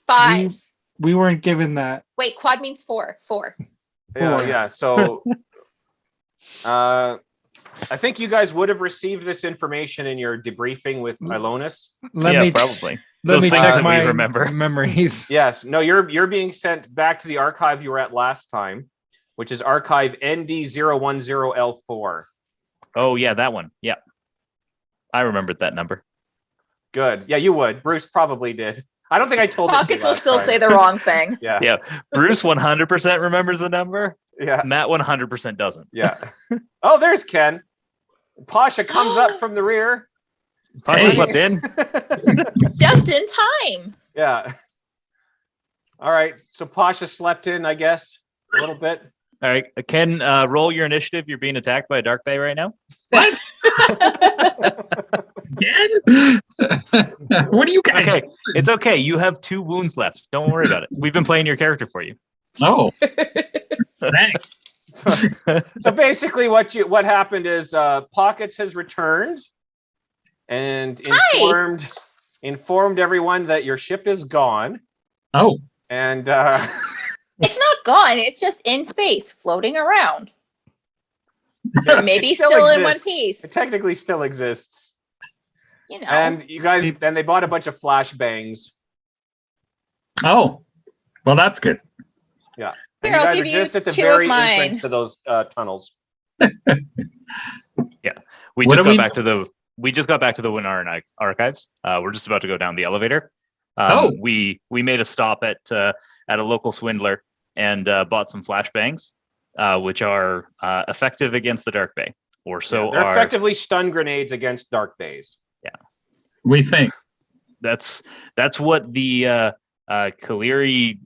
5. We weren't given that. Wait, quad means 4. 4. Yeah, 4. yeah. So, I think you guys would have received this information in your debriefing with Ilonis. Let me probably. let Those me things check that we my remember. memories. Yes. No, you're being sent back to the archive you were at last time, which is archive ND010L4. Oh yeah, that one. Yeah, I remembered that number. Good. Yeah, you would. Bruce probably did. I don't think I told it to you Pockets will last still time. say the wrong thing. Yeah. Yeah, Bruce 100% remembers the number. Yeah. Matt 100% doesn't. Yeah. Oh, there's Ken. Pasha comes up from the rear. Pasha Hey. slept in. Just in time. Yeah. All right. So Pasha slept in, I guess, a little bit. All right, Ken, roll your initiative. You're being attacked by a dark bay right now. Again? What are you guys? Okay, it's okay. You have 2 wounds left. Don't worry about it. We've been playing your character for you. Oh, thanks. So basically what happened is Pockets has returned and informed everyone that your ship is gone. Oh, And It's not gone. It's just in space, floating around. it Maybe still in one exists. piece. It technically still exists. You know. And you guys they bought a bunch of flashbangs. oh, well, that's good. Yeah. Here, And you I'll guys give are you just at the 2 very of mine. entrance to those tunnels. We What just do got we- back to the Winnaran archives. We're just about to go down the elevator. Oh. We made a stop at a local swindler and bought some flashbangs, which are effective against the dark bay, or so They're are. effectively stun grenades against dark bays. We think. That's what the Kaili,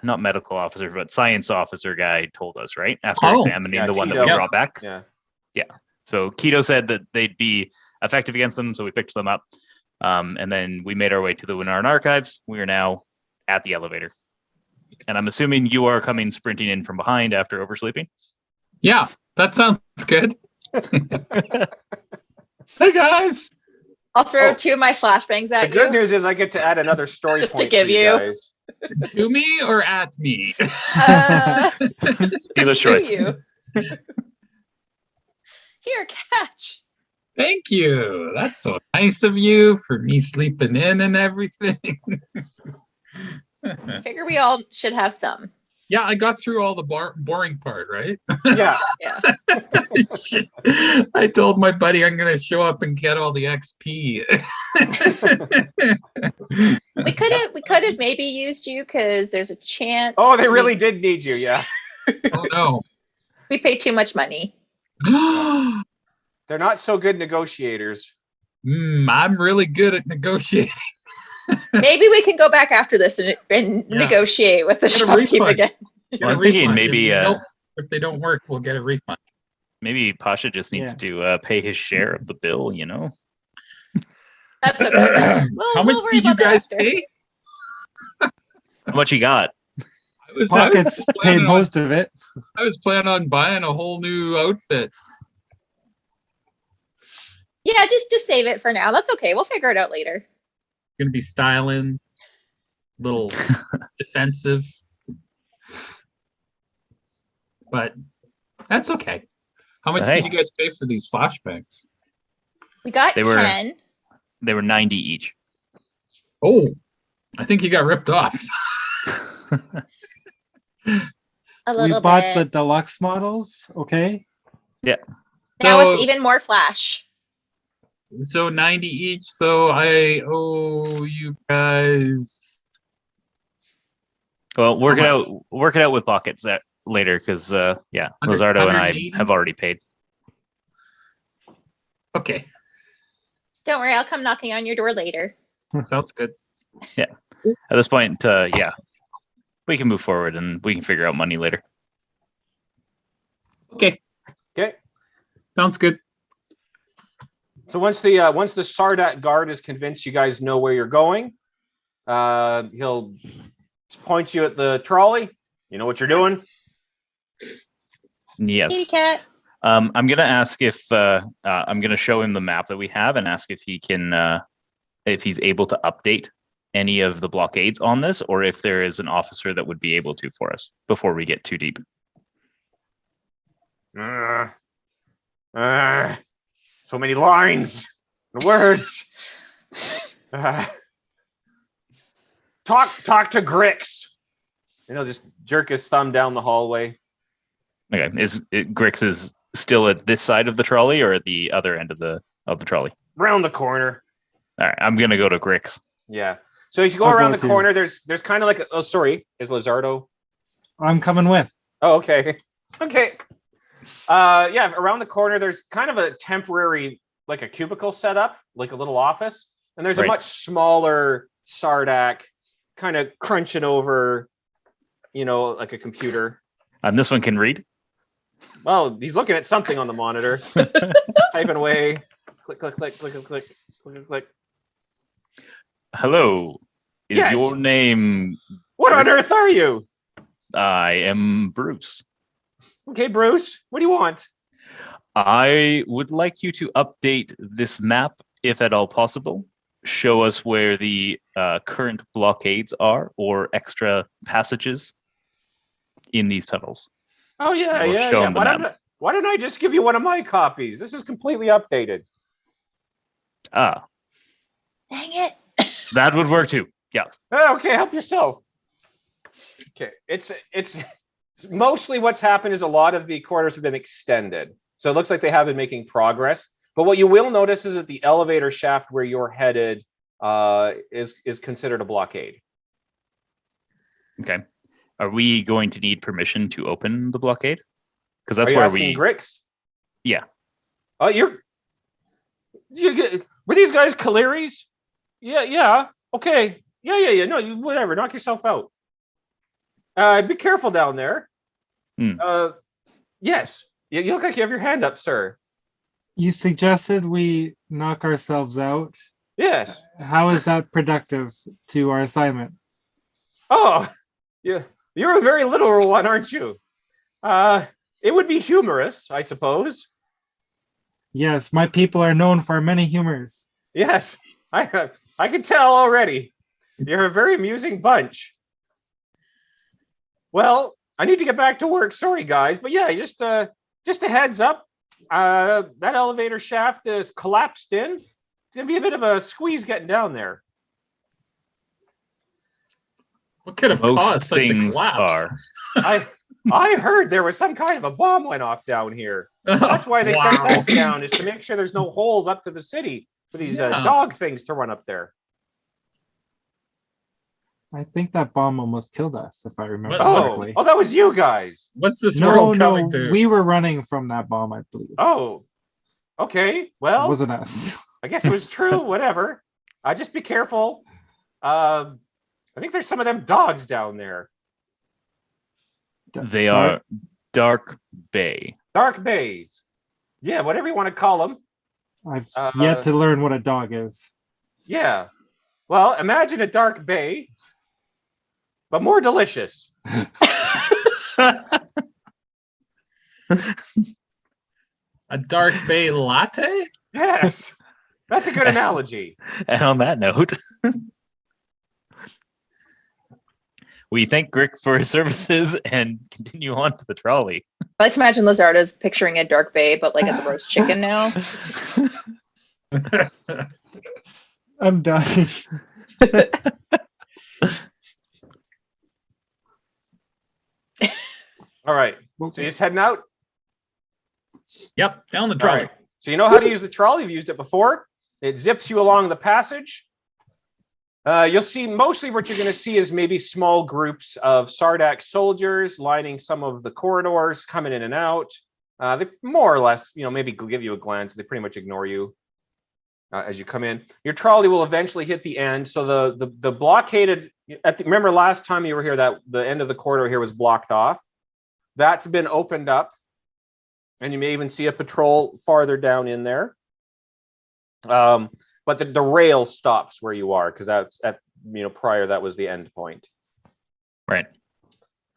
not medical officer, but science officer guy told us, right? After Oh. examining Yeah, the one that Keto. we brought back. Yeah. So Keto said that they'd be effective against them, so we picked them up. And then we made our way to the Winnaran archives. We are now at the elevator. And I'm assuming you are coming sprinting in from behind after oversleeping. Yeah, that sounds good. Hey, guys. I'll throw Oh. 2 of my flashbangs The at good you. news is I get to add another story Just to point give for you you. guys. To me or at me? Dealer's to choice. you. Here, catch. Thank you. That's so nice of you for me sleeping in and everything. Figure we all should have some. Yeah, I got through all the boring part, right? Yeah. Yeah. I told my buddy I'm gonna show up and get all the XP. We could have maybe used you because there's a chance. Oh, they really did need you. Yeah. Oh no. We paid too much money. They're not so good negotiators. I'm really good at negotiating. Maybe we can go back after this and Yeah. negotiate with the Get a shopkeep refund. again. Get Well, a I'm thinking refund. maybe, If they don't work, we'll get a refund. Maybe Pasha just needs to pay his share of the bill, you know? That's okay. How much we'll worry did you about that guys after. pay? How much you got? Pockets paid planning most of it. I was planning on buying a whole new outfit. Yeah, just save it for now. That's okay. We'll figure it out later. Gonna be styling, little defensive, but that's okay. How much Hey. did you guys pay for these flashbacks? We got They were- 10. They were 90 each. Oh, I think you got ripped off. A We little bought bit. the deluxe models. Okay. Now So- with even more flash. So 90 each. So I owe you guys. Well, work it How out. Work it out with pockets later, because yeah, 100 Lazardo and I 180? have already paid. Okay, Don't worry, I'll come knocking on your door later. sounds good. At this point, yeah, we can move forward and we can figure out money later. Okay, Okay. sounds good. So once the Sardat guard is convinced you guys know where you're going, he'll point you at the trolley. You know what you're doing? Yes. Kitty cat. I'm gonna ask if I'm gonna show him the map that we have and ask if he can if he's able to update any of the blockades on this, or if there is an officer that would be able to for us before we get too deep. So many lines, and words. Talk to Grix. And he'll just jerk his thumb down the hallway. Okay, Grix is still at this side of the trolley or at the other end of the trolley? Round the corner. All right, I'm gonna go to Grix. Yeah. So as you go I'll around go the too. corner, there's kind of like is Lazardo? I'm coming with. Oh, okay. Okay. Yeah, around the corner, there's kind of a temporary, like a cubicle setup, like a little office. And there's a Right. much smaller Sardak kind of crunching over, like a computer. And this one can read. Well, he's looking at something on the monitor, typing away. Click, click, click, click, click, click, click, click. Hello. Is Yes. your name? What on earth are you? I am Bruce. Okay, Bruce, what do you want? I would like you to update this map, if at all possible. Show us where the current blockades are or extra passages in these tunnels. Oh, yeah, We'll yeah, show yeah. him the Why don't I just give you one of my copies? This is completely updated. Ah, Dang it. that would work too. Yeah. Okay, help yourself. Okay, it's mostly what's happened is a lot of the corridors have been extended. So it looks like they have been making progress. But what you will notice is that the elevator shaft where you're headed is considered a blockade. Okay. Are we going to need permission to open the blockade? Because Are that's you where asking we. Grix? Yeah. Oh, were these guys Kaliris? Yeah. Okay. Yeah. No, whatever. Knock yourself out. Be careful down there. Yes. You look like you have your hand up, sir. You suggested we knock ourselves out. Yes. How is that productive to our assignment? Oh, yeah. You're a very literal one, aren't you? It would be humorous, I suppose. Yes, my people are known for many humors. Yes, I can tell already. You're a very amusing bunch. Well, I need to get back to work. Sorry, guys, but yeah, just a heads up. That elevator shaft is collapsed in. It's gonna be a bit of a squeeze getting down there. What could have Most caused such a things collapse? are. I heard there was some kind of a bomb went off down here. That's why they sent Wow. this down, is to make sure there's no holes up to the city for these Yeah. dog things to run up there. I think that bomb almost killed us, if I remember What- correctly. Oh, that was you guys. What's this No, world coming to? we were running from that bomb, I believe. Oh, okay. It Well, wasn't us. I guess it was true. Whatever. Just be careful. I think there's some of them dogs down there. They are Dark Bay. Dark bays. Yeah, whatever you want to call them. I've Uh, yet to learn what a dog is. Yeah. Well, imagine a dark bay, but more delicious. A dark bay latte? Yes. That's a good analogy. And on that note, we thank Grick for his services and continue on to the trolley. I like to imagine Lazardo's picturing a dark bay, but like as a roast chicken now. I'm done. All right. So you're just heading out? Yep, down the All trolley. right. So you know how to use the trolley. You've used it before. It zips you along the passage. You'll see mostly what you're going to see is maybe small groups of Sardak soldiers lining some of the corridors, coming in and out. They more or less, maybe give you a glance. They pretty much ignore you as you come in. Your trolley will eventually hit the end. So the blockaded, remember last time you were here that the end of the corridor here was blocked off. That's been opened up. And you may even see a patrol farther down in there. But the rail stops where you are because that's prior that was the end point. Right.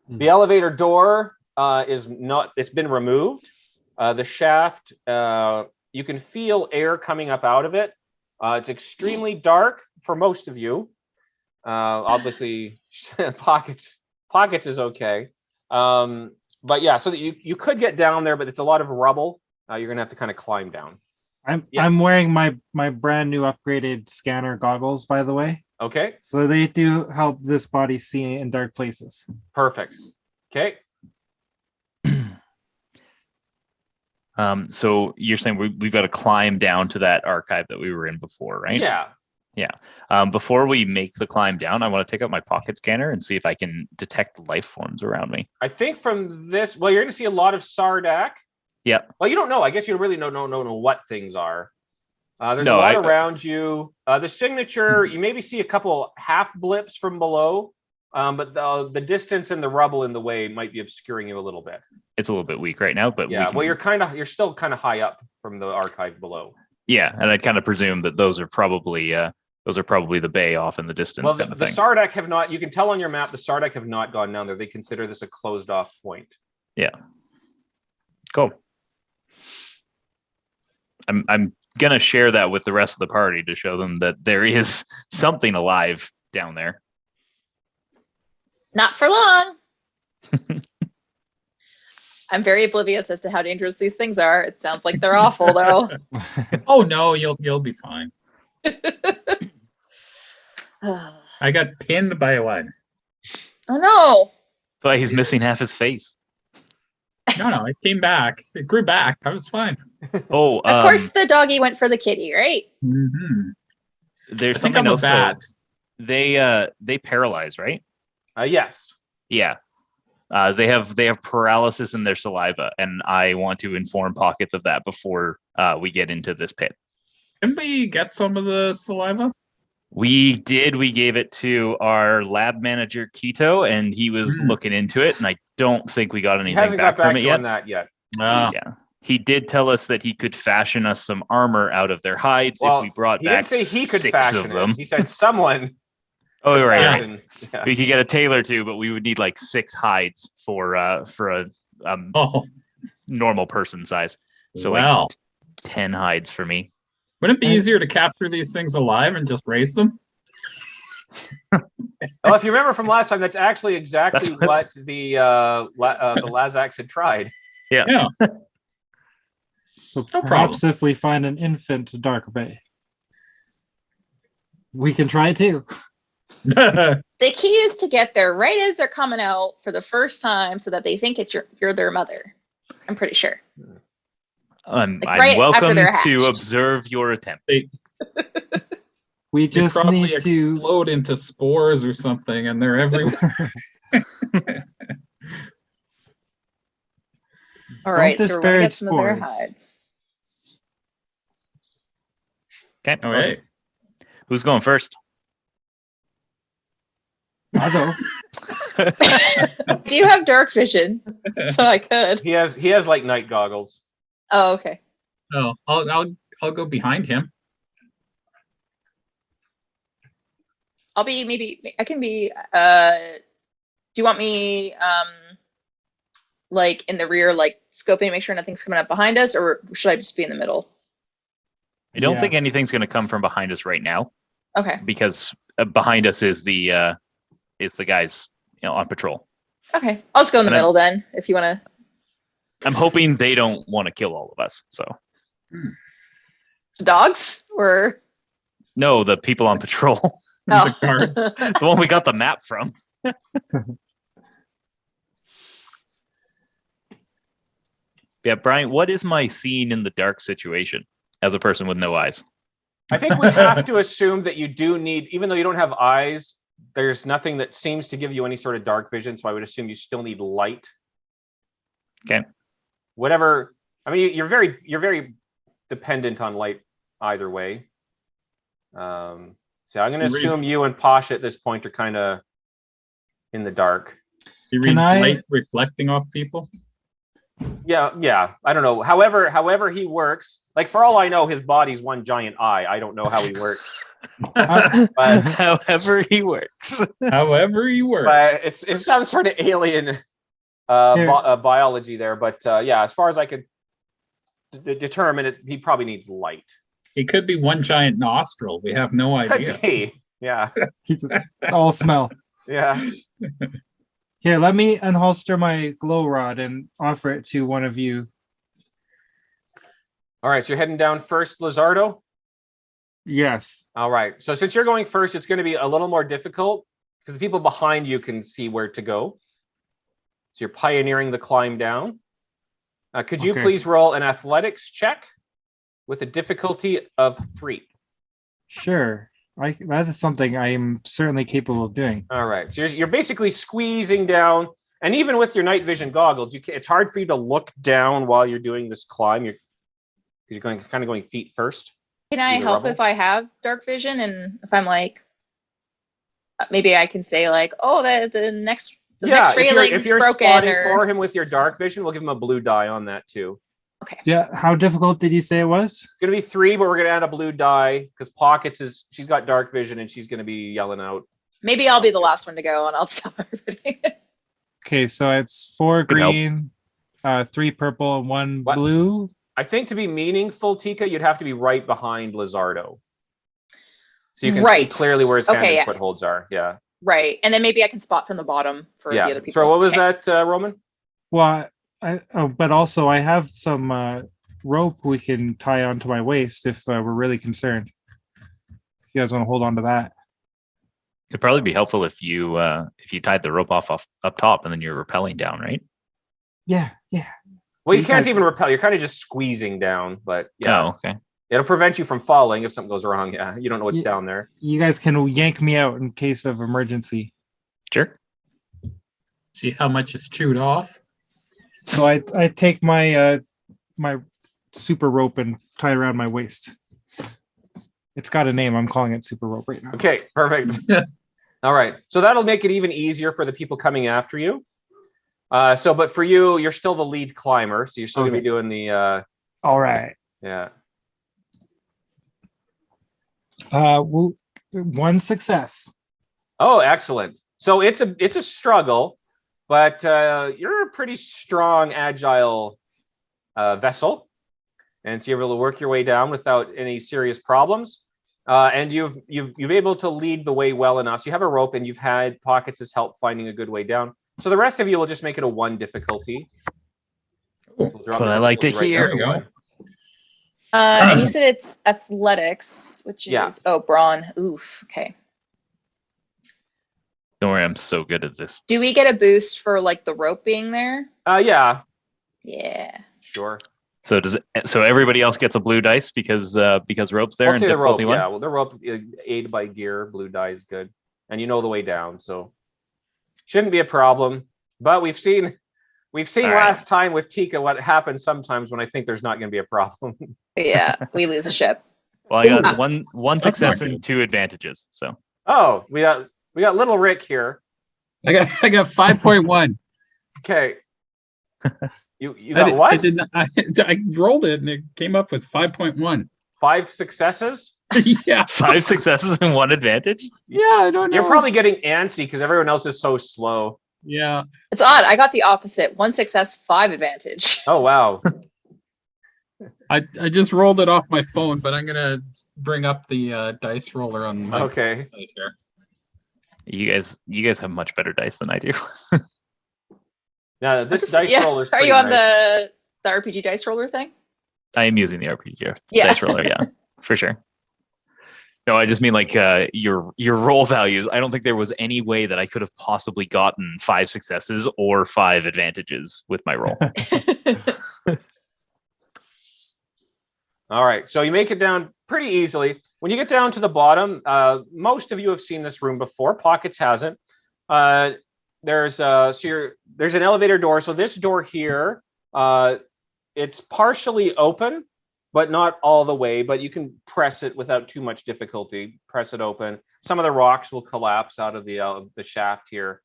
The elevator door it's been removed. The shaft, you can feel air coming up out of it. It's extremely dark for most of you. Obviously, pockets is okay. But yeah, so that you could get down there, but it's a lot of rubble. You're gonna have to kind of climb down. I'm wearing my brand new upgraded scanner goggles, by the way. Okay, So they do help this body see in dark places. perfect. Okay. So you're saying we've got to climb down to that archive that we were in before, right? Yeah. Before we make the climb down, I want to take out my pocket scanner and see if I can detect life forms around me. I think from this, well, you're going to see a lot of Sardak. Yeah. Well, you don't know. I guess you really don't know what things are. There's No, a lot around you. The signature, you maybe see a couple half blips from below, but the distance and the rubble in the way might be obscuring you a little bit. It's a little bit weak right now, but Yeah. we can, Well, you're still kind of high up from the archive below. yeah, and I'd kind of presume that those are probably the bay off in the distance Well, kind of the thing. Sardak have not. You can tell on your map the Sardak have not gone down there. They consider this a closed off point. Yeah. Cool. I'm gonna share that with the rest of the party to show them that there is something alive down there. Not for long. I'm very oblivious as to how dangerous these things are. It sounds like they're awful, though. Oh no, you'll be fine. I got pinned by one. Oh no! That's why he's missing half his face. No, it came back. It grew back. I was fine. Oh, Of course, the doggy went for the kitty, right? Mm-hmm. there's I think something I'm a else. though. bat. They paralyze, right? Yes. Yeah. They have paralysis in their saliva, and I want to inform pockets of that before we get into this pit. Can we get some of the saliva? We did. We gave it to our lab manager Keto, and he was Mm. looking into it. And I don't think we got He anything hasn't back got from back it to you yet. on that yet. Yeah, he did tell us that he could fashion us some armor out of their hides Well, if we brought he back didn't say he could 6 fashion of them. it. He said someone. Oh, could right. fashion- Yeah. We could get a tailor too, but we would need like 6 hides for a Oh, normal person size. So well. like 10 hides for me. Wouldn't it be easier to capture these things alive and just raise them? Well, if you remember from last time, that's actually exactly That's what the Lazax had tried. Yeah. So No perhaps if we find an infant Dark Bay, we can try it too. The key is to get there right as they're coming out for the first time, so that they think it's you're their mother. I'm pretty sure. I'm Like right after welcome they're to hatched. observe your attempt. We They just probably need to. explode into spores or something, and they're everywhere. All right, so we're gonna get disparage some of their spores. hides. Okay. Okay. Who's going first? I'll go. I do have dark vision, so I could. He has like night goggles. Oh, okay. Oh, I'll go behind him. I'll be maybe I can be. Do you want me like in the rear, like scoping, make sure nothing's coming up behind us, or should I just be in the middle? I don't think Yes. anything's going to come from behind us right now Okay. because behind us is the guys on patrol. Okay. I'll just go in the And I'm- middle then, if you want to. I'm hoping they don't want to kill all of us. So Dogs or no, the people on patrol, The guards. the one we got the map from. Yeah, Brian, what is my seeing in the dark situation as a person with no eyes? I think we have to assume that you do need, even though you don't have eyes, there's nothing that seems to give you any sort of dark vision. So I would assume you still need light. Okay. Whatever. I mean, you're very dependent on light either way. So I'm going to Reads- assume you and Pasha at this point are kind of in the dark. He Can reads I- light reflecting off people. Yeah. I don't know. However he works. Like for all I know, his body's one giant eye. I don't know how he works. But However he works. However you work. but it's some sort of alien biology there. But yeah, as far as I could determine it, he probably needs light. He could be one giant nostril. We have no idea. Could be. Yeah. It's all smell. Yeah. Here, let me unholster my glow rod and offer it to one of you. All right. So you're heading down first, Lazardo. Yes. All right. So since you're going first, it's going to be a little more difficult because the people behind you can see where to go. So you're pioneering the climb down. Could you Okay. please roll an athletics check with a difficulty of 3? Sure. That is something I am certainly capable of doing. All right. So you're basically squeezing down, and even with your night vision goggles, it's hard for you to look down while you're doing this climb. Because you're going feet first. Can I Through the help rubble? if I have dark vision? And if I'm like, maybe I can say like, oh, the next If railing's you're broken. spotting Or for him with your dark vision, we'll give him a blue die on that too. okay. Yeah. How difficult did you say it was? It's going to be 3, but we're going to add a blue die because Pockets she's got dark vision and she's going to be yelling out. Maybe I'll be the last one to go, and I'll just tell everybody. Okay, so it's 4 Could help. green, 3 purple, and 1 What? blue. I think to be meaningful, Tika, you'd have to be right behind Lazardo. So you can see Right. clearly where his hand Okay, and yeah. footholds are. Yeah. Right, and then maybe I can spot from the bottom for the Yeah. other people. So what was Okay. that, Roman? Well, but also I have some rope we can tie onto my waist if we're really concerned. If you guys want to hold on to that. It'd probably be helpful if you tied the rope off up top and then you're rappelling down, right? Yeah. Well, you You can't guys- even rappel. You're kind of just squeezing down, but yeah. Oh, okay. It'll prevent you from falling if something goes wrong. Yeah. You don't know what's Yeah. down there. You guys can yank me out in case of emergency. Sure. See how much is chewed off? So I take my my super rope and tie it around my waist. It's got a name. I'm calling it super rope right now. Okay, perfect. All right. So that'll make it even easier for the people coming after you. But for you, you're still the lead climber. So you're still going to be doing the, All right. yeah. Well, 1 success. Oh, excellent. So it's a struggle, but you're a pretty strong, agile vessel. And so you're able to work your way down without any serious problems. And you've able to lead the way well enough. So you have a rope and you've had Pockets' help finding a good way down. So the rest of you will just make it a 1 difficulty. Cool. So we'll drop What the I like to difficulty hear. down to There we 1. go. And you said it's athletics, which is Yeah. brawn. Oof. Okay. Don't worry, I'm so good at this. Do we get a boost for like the rope being there? Yeah, Yeah. sure. So everybody else gets a blue dice because rope's there We'll and say the rope, difficulty 1? yeah. Well, the rope aid by gear, blue die is good. And you know the way down, so shouldn't be a problem. But we've seen All last time with Tika what happens sometimes when I think there's not going to be a problem. Yeah. We lose a ship. Well, I got Ooh. one That's not success and good. 2 advantages. So Oh, we got little Rick here. I got 5.1. Okay. You got what? I rolled it and it came up with 5.1. 5 successes? Yeah. 5 successes and 1 advantage. Yeah, I don't know. You're probably getting antsy because everyone else is so slow. Yeah. It's odd. I got the opposite. 1 success, 5 advantage. Oh wow. I just rolled it off my phone, but I'm gonna bring up the dice roller on my Okay. plate here. You guys have much better dice than I do. Now this dice roller's Are pretty you on nice. the RPG dice roller thing? I am using the RPG Yeah. dice roller, yeah, for sure. No, I just mean like your roll values. I don't think there was any way that I could have possibly gotten 5 successes or 5 advantages with my roll. All right, so you make it down pretty easily. When you get down to the bottom, most of you have seen this room before. Pockets hasn't. There's an elevator door. So this door here, it's partially open, but not all the way. But you can press it without too much difficulty. Press it open. Some of the rocks will collapse out of the shaft here.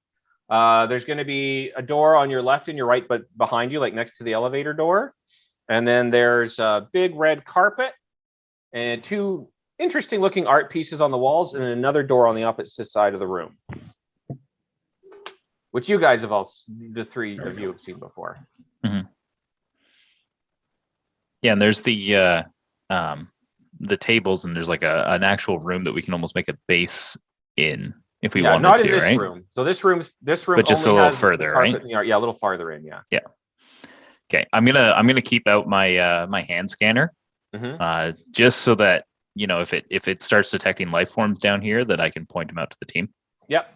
There's going to be a door on your left and your right, but behind you, like next to the elevator door. And then there's a big red carpet and 2 interesting looking art pieces on the walls and another door on the opposite side of the room, which you guys have all, the 3 of you have seen before. Mm-hmm. Yeah, and there's the tables, and there's like an actual room that we can almost make a base in if we Yeah, wanted not to, in this right? room. So this room But just only a little has the further, right? carpet, yeah, a little farther in, yeah. Okay, I'm gonna keep out my my hand scanner, Hmm. just so that if it starts detecting life forms down here, that I can point them out to the team. Yep.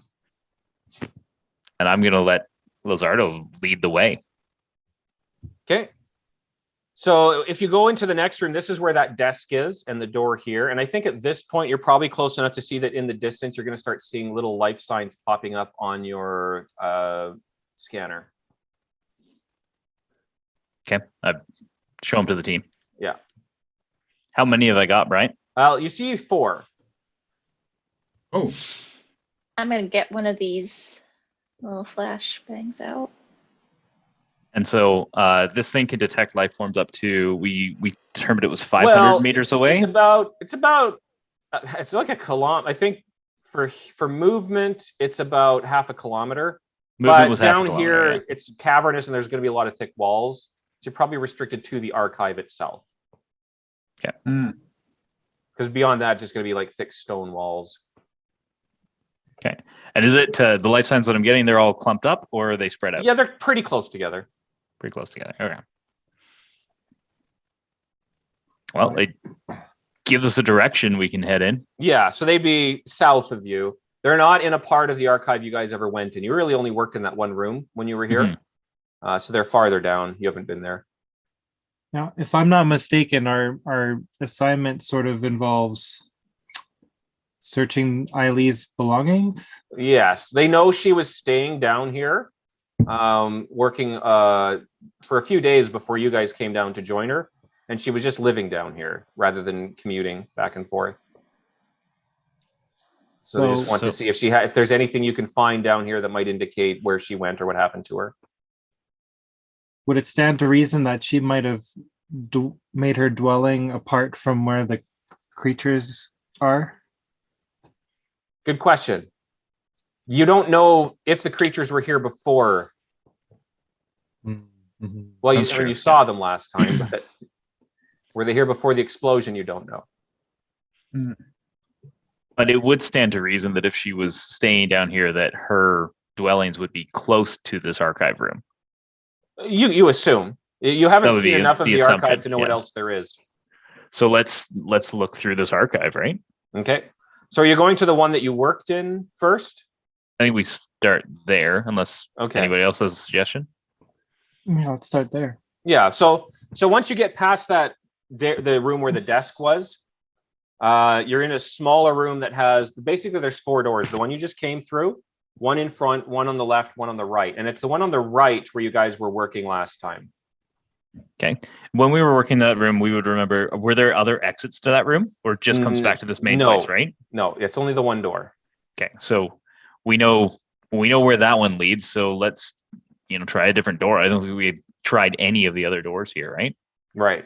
And I'm gonna let Lazardo lead the way. Okay. So if you go into the next room, this is where that desk is and the door here. And I think at this point, you're probably close enough to see that in the distance, you're going to start seeing little life signs popping up on your scanner. Okay, show them to the team. Yeah. How many have I got, Brian? Well, you see 4. Oh, I'm gonna get one of these little flash bangs out. And so this thing can detect life forms up to we determined it was 500 Well, meters away. It's like a kilometer. I think for movement, it's about half a kilometer. Movement But was half a down kilometer, here, it's cavernous and there's going to be a lot of thick walls. So you're probably restricted to the archive itself. Because beyond that, just going to be like thick stone walls. Okay. And is it the life signs that I'm getting? They're all clumped up, or are they spread out? Yeah, they're pretty close together. Pretty close together. Okay. Well, it gives us a direction we can head in. Yeah, so they'd be south of you. They're not in a part of the archive you guys ever went in. You really only worked in that one room when you were here. So they're farther down. You haven't been there. Now, if I'm not mistaken, our assignment sort of involves searching Eileen's belongings. Yes, they know she was staying down here, working for a few days before you guys came down to join her. And she was just living down here rather than commuting back and forth. So they just want to see if there's anything you can find down here that might indicate where she went or what happened to her. Would it stand to reason that she might have made her dwelling apart from where the creatures are? Good question. You don't know if the creatures were here before. Mm-hmm. Well, you saw them last time, but were they here before the explosion? You don't know. But it would stand to reason that if she was staying down here, that her dwellings would be close to this archive room. You assume. You haven't seen enough of the archive to know what else there is. So let's look through this archive, right? Okay. So are you going to the one that you worked in first? I think we start there, unless anybody else has a suggestion. Yeah, let's start there. Yeah. So once you get past that, the room where the desk was, you're in a smaller room that has basically there's 4 doors. The one you just came through, one in front, one on the left, one on the right, and it's the one on the right where you guys were working last time. Okay. When we were working that room, we would remember, were there other exits to that room, or it just comes back to this main place, right? No, it's only the one door. Okay. So we know where that one leads. So let's try a different door. I don't think we had tried any of the other doors here, right? Right.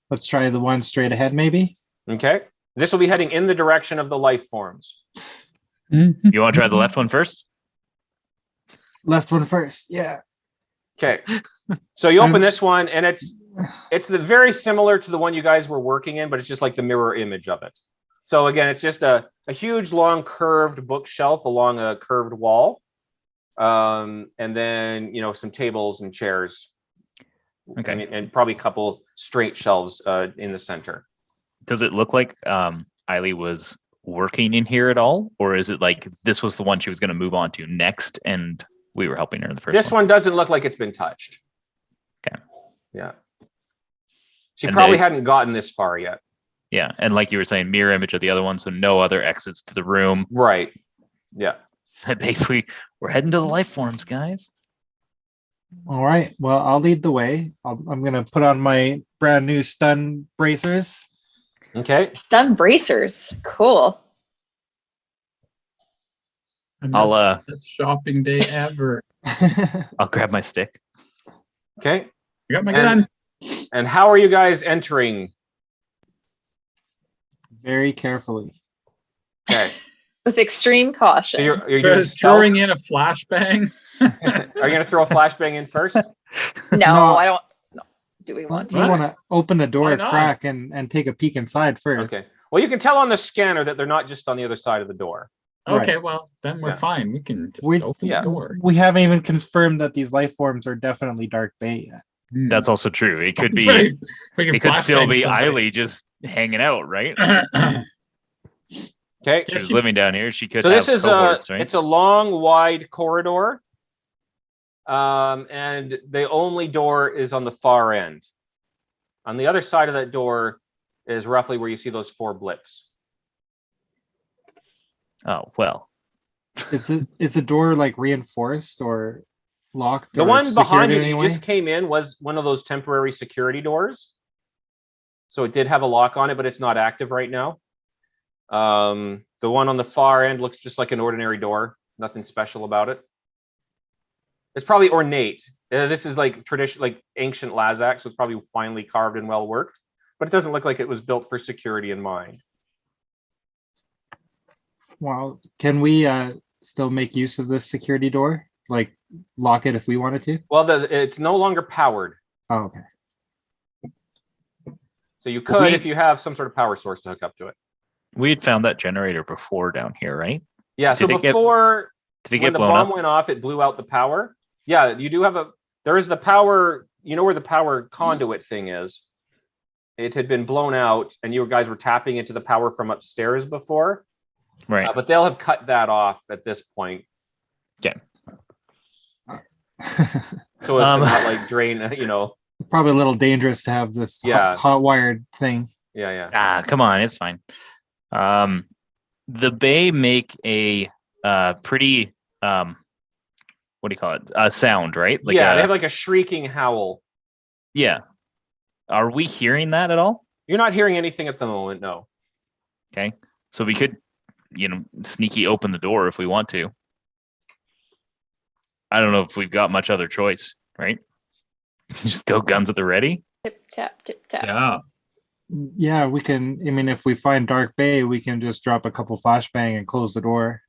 Let's try the one straight ahead, maybe. Okay. This will be heading in the direction of the life forms. You want to try the left one first? Left one first. Yeah. Okay. So you open this one, and it's very similar to the one you guys were working in, but it's just like the mirror image of it. So again, it's just a huge, long, curved bookshelf along a curved wall, and then some tables and chairs. Okay. And probably a couple straight shelves in the center. Does it look like Eileen was working in here at all? Or is it like this was the one she was going to move on to next and we were helping her in the first This one doesn't look like it's been touched. Okay. Yeah. She probably hadn't gotten this far yet. Yeah. And like you were saying, mirror image of the other one. So no other exits to the room. Right. Yeah. Basically, we're heading to the life forms, guys. All right. Well, I'll lead the way. I'm going to put on my brand new stun bracers. Okay. Stun bracers. Cool. Best shopping day ever. I'll grab my stick. Okay. I got my gun. And how are you guys entering? Very carefully. Okay. With extreme caution. You're doing throwing in a flashbang. Are you going to throw a flashbang in first? No, I don't. No. Do we want I to? want to open the door Why a not? crack and take a peek inside first. Okay. Well, you can tell on the scanner that they're not just on the other side of the door. Okay, Right. well, then we're Yeah. fine. We can just We- open yeah. the door. We haven't even confirmed that these life forms are definitely Dark Bay yet. That's also true. It could That's be. right. We can It could still flashbang be somebody. Eiley just hanging out, right? Okay. She Yeah, was she- living down here. She could So have this is cohorts, right? it's a long, wide corridor. And the only door is on the far end. On the other side of that door is roughly where you see those 4 blips. Oh well. Is the door like reinforced or locked? The or one behind secured you in that any you way? just came in was one of those temporary security doors. So it did have a lock on it, but it's not active right now. The one on the far end looks just like an ordinary door. Nothing special about it. It's probably ornate. This is like tradition, like ancient Lazak, so it's probably finely carved and well worked. But it doesn't look like it was built for security in mind. Well, can we still make use of this security door? Like lock it if we wanted to? Well, it's no longer powered. Oh, okay. So you could We- if you have some sort of power source to hook up to it. We had found that generator before down here, right? Yeah, so Did it get- before Did it when get the blown bomb up? went off, it blew out the power. Yeah, you do have there is the power, you know where the power conduit thing is. It had been blown out and you guys were tapping into the power from upstairs before. Right. But they'll have cut that off at this point. Okay. So it's Um, not like drain, you know. Probably a little dangerous to have this Yeah. hot wired thing. Yeah, yeah. Ah, come on, it's fine. The Bay make a pretty what do you call it? A sound, right? Like yeah, a, they have like a shrieking howl. yeah. Are we hearing that at all? You're not hearing anything at the moment, no. Okay, so we could, sneaky open the door if we want to. I don't know if we've got much other choice, right? Just go guns at the ready. Tip tap, tip tap. Yeah. Yeah, we can. I mean, if we find Dark Bay, we can just drop a couple flashbang and close the door.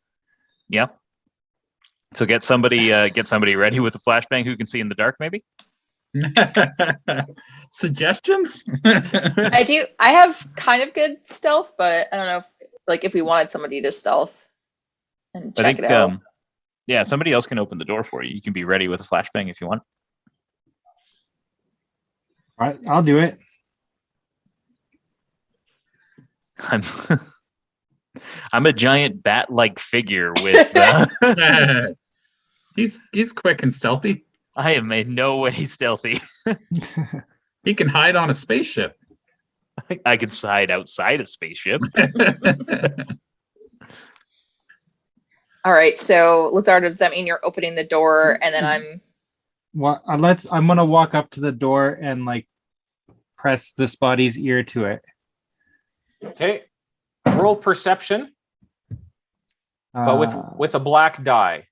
Yeah. So get somebody ready with a flashbang who can see in the dark, maybe. Suggestions? I have kind of good stealth, but I don't know if we wanted somebody to stealth and I check think it out. yeah, somebody else can open the door for you. You can be ready with a flashbang if you want. All right, I'll do it. I'm a giant bat-like figure with. He's quick and stealthy. I am in no way stealthy. He can hide on a spaceship. I can hide outside a spaceship. All right, so Lazardo, does that mean you're opening the door and then I'm Well, I'm gonna walk up to the door and like press this body's ear to it. Okay. Roll perception, but with a black die.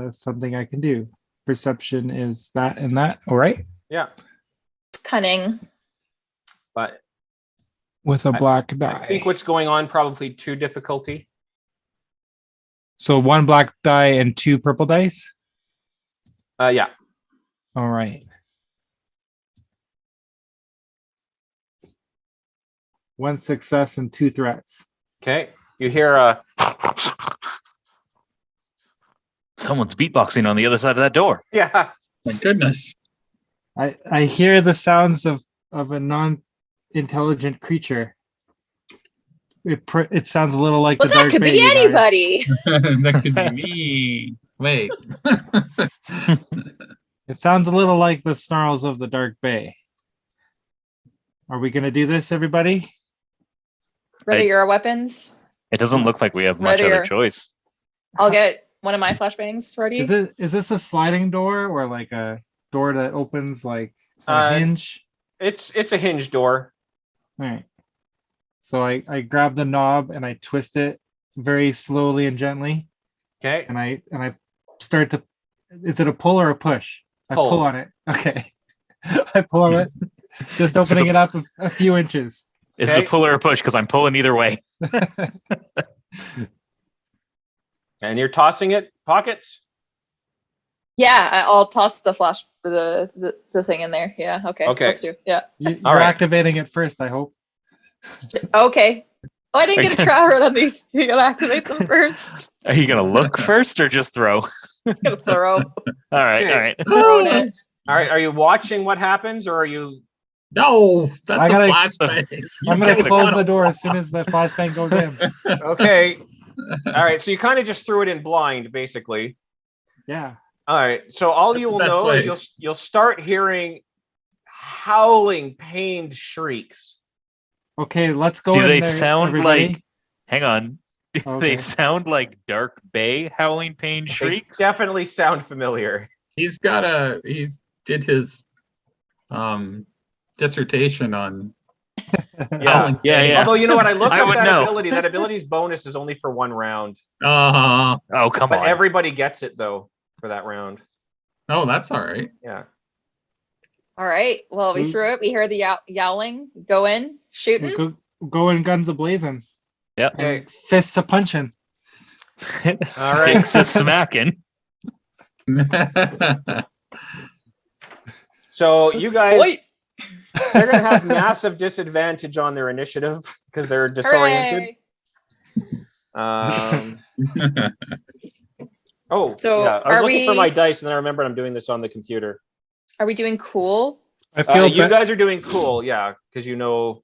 Something I can do. Perception is that and that. All right. Yeah. cunning? But With a black die. I think what's going on probably 2 difficulty. So 1 black die and 2 purple dice. Yeah. All right. 1 success and 2 threats. Okay. You hear a Someone's beatboxing on the other side of that door. yeah. My goodness. I hear the sounds of a non-intelligent creature. It sounds a little like Well, the that Dark could Bay, be you guys. anybody. That could be me. Wait. It sounds a little like the snarls of the Dark Bay. Are we going to do this, everybody? Ready your weapons. It doesn't look like we have much Ready other or- choice. I'll get one of my flashbangs ready. Is this a sliding door or like a door that opens like a Uh, hinge? It's a hinge door. All right. So I grab the knob and I twist it very slowly and gently, Okay. and I start to. Is it a pull or a push? I Pull. pull on it. Okay. I pull on it, just opening it up a few inches. Is Okay. the pull or a push? Because I'm pulling either way. And you're tossing it pockets? Yeah, I'll toss the flash the thing in there. Yeah, okay. Okay. Let's do. Yeah. You're All right. activating it first, I hope. Okay. Oh, I didn't get a tracker on these. You gotta activate them first. Are you gonna look first or just throw? All Gonna throw. right, Okay. all right. Throwing it. All right, are you watching what happens, or are you? No, that's I gotta- a flashbang. I'm gonna Take the close gun. the door as soon as the flashbang goes in. Okay. All right, so you kind of just threw it in blind, basically. Yeah. All right, so all That's you the will best know is way. you'll start hearing howling, pained shrieks. Okay, let's go Do in they there, sound everybody. like? Hang on. Do Okay. they sound like Dark Bay howling pain They shrieks? definitely sound familiar. He did his dissertation on howling Yeah, pain. yeah. Although you know what, I looked I up would that know. ability. That ability's bonus is only for 1 round, Uh, Oh, come but on. everybody gets it though for that round. oh, that's all right. Yeah. All right. Well, we threw it. We heard the yowling. Go in, shooting. Go in guns a blazing Yep. Okay. and fists a punching. All right. Sticks a smacking. So you guys, Oi! they're gonna have massive disadvantage on their initiative because they're disoriented. Hooray! Oh, So, yeah. I was are looking for we- my dice, and then I remembered I'm doing this on the computer. Are we doing cool? I feel You ba- guys are doing cool, yeah, because you know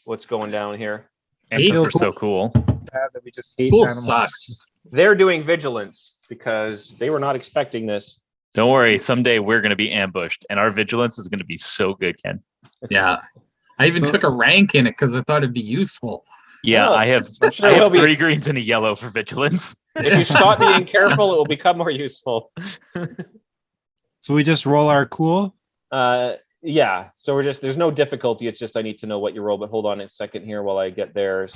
what's going down here. Embers Cool. were so cool. bad that we just hate Cool animals. sucks. They're doing vigilance because they were not expecting this. Don't worry. Someday we're going to be ambushed, and our vigilance is going to be so good, Ken. Yeah. I even So- took a rank in it because I thought it'd be useful. Yeah, Oh, I have. I'm sure I it will have be. 3 greens and a yellow for vigilance. If you stop being careful, it will become more useful. So we just roll our cool. Yeah. So there's no difficulty. It's just I need to know what you roll. But hold on a second here while I get theirs.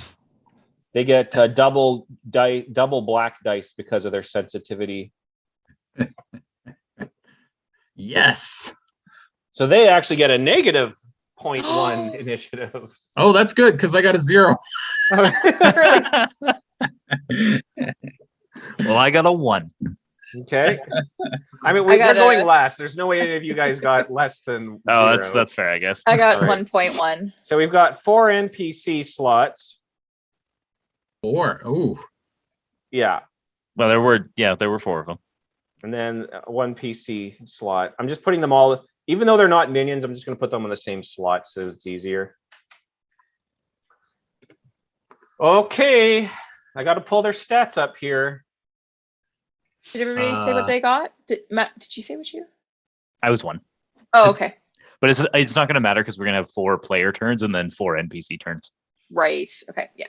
They get double black dice because of their sensitivity. Yes. So they actually get a negative 0.1 initiative. Oh, that's good because I got a 0. Well, I got a 1. Okay. I mean, I we're got going a- last. There's no way any of you guys got less than Oh, 0. that's fair, I guess. I got All right. 1.1. So we've got 4 NPC slots. 4. Ooh. Yeah. Well, there were 4 of them. And then 1 PC slot. I'm just putting them all, even though they're not minions, I'm just going to put them on the same slot so it's easier. Okay. I got to pull their stats up here. Did everybody say what they got? Matt, did you say what you? I was 1, Oh, okay. but it's not going to matter because we're going to have 4 player turns and then 4 NPC turns. Right. Okay. Yeah.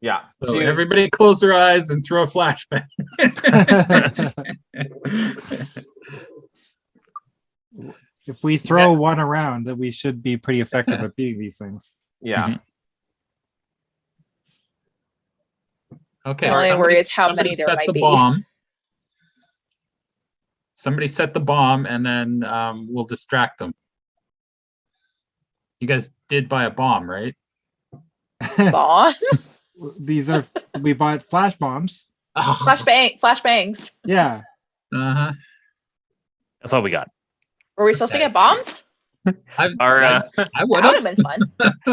Yeah. So everybody close their eyes and throw a flashbang. If we throw one around, that we should be pretty effective at beating these things. Yeah. Mhm. Okay. The only somebody- worry is how somebody many there set might the be. bomb. Somebody set the bomb, and then we'll distract them. You guys did buy a bomb, right? Bomb. We bought flash bombs. Flashbangs. Yeah. Uh-huh. That's all we got. Were we supposed to Okay. get bombs? Our I would That would have. have been fun.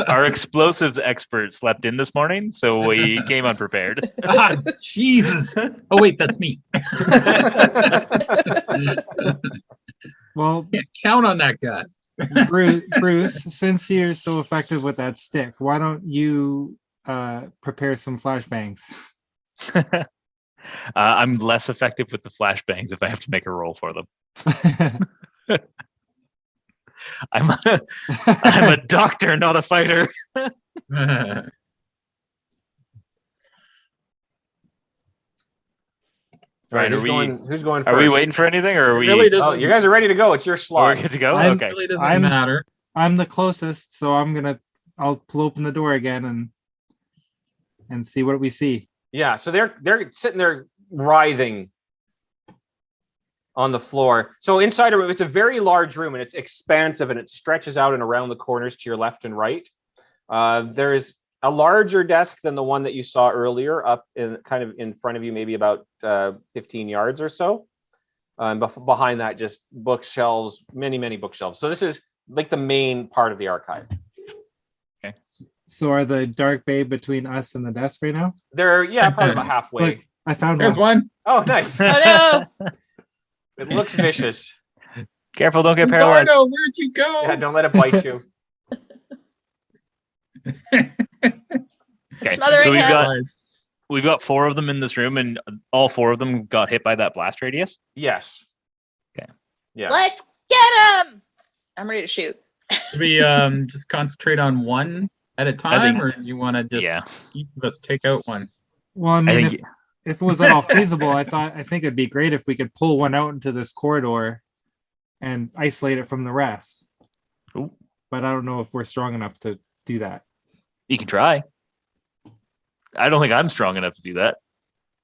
our explosives expert slept in this morning, so we came unprepared. Ah, Jesus. Oh, wait, that's me. Well, Can't count on that guy. Bruce, since you're so effective with that stick, why don't you prepare some flashbangs? I'm less effective with the flashbangs if I have to make a roll for them. I'm a doctor, not a fighter. All right, Right, who's going first? Are we waiting for anything, or are we? Really Oh, doesn't. you guys are ready to go. It's your Are slot. we good to go? I'm- Okay. Really doesn't I'm- matter. I'm the closest, so I'll pull open the door again and see what we see. Yeah, so they're sitting there writhing on the floor. So inside a room, it's a very large room and it's expansive and it stretches out and around the corners to your left and right. There's a larger desk than the one that you saw earlier, up in kind of in front of you, maybe about 15 yards or so. Behind that, just bookshelves, many bookshelves. So this is like the main part of the archive. So are the Dark Bay between us and the desk right now? They're probably about halfway. Look, I found There's one. Oh, nice. Oh no! It looks vicious. Careful, don't get paralyzed. Lazardo, where'd you go? Yeah, don't let it bite you. Okay, Smothering so him. we've got 4 of them in this room, and all 4 of them got hit by that blast radius. Yes. Okay. Yeah. Let's get him! I'm ready to shoot. Should we just concentrate on one at a time, or you want to just each of us take out one? Well, I mean, if it was at all feasible, I think it'd be great if we could pull one out into this corridor and isolate it from the rest. Ooh. But I don't know if we're strong enough to do that. You can try. I don't think I'm strong enough to do that.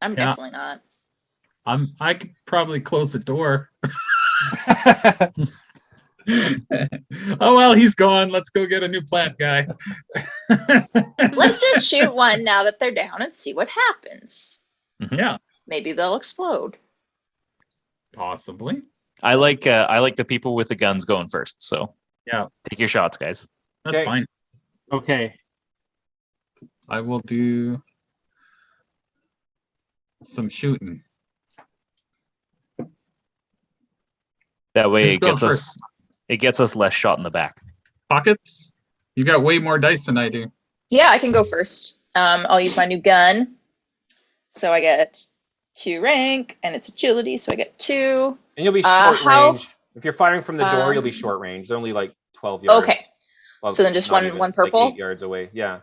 I'm definitely not. I could probably close the door. Oh well, he's gone. Let's go get a new plant guy. Let's just shoot one now that they're down and see what happens. Yeah, Maybe they'll explode. possibly. I like the people with the guns going first. So Yeah, take your shots, guys. that's Okay. fine. Okay. I will do some shooting. That way Who's it going gets us less shot in the back. Pockets? You got way more dice than I do. Yeah, I can go first. I'll use my new gun. So I get 2 rank, and it's agility, so I get 2. And you'll be short how- range. If you're firing from the door, you'll be short range. They're only like 12 yards. Okay. Well, So then just not one even, purple? Like 8 yards away. Yeah.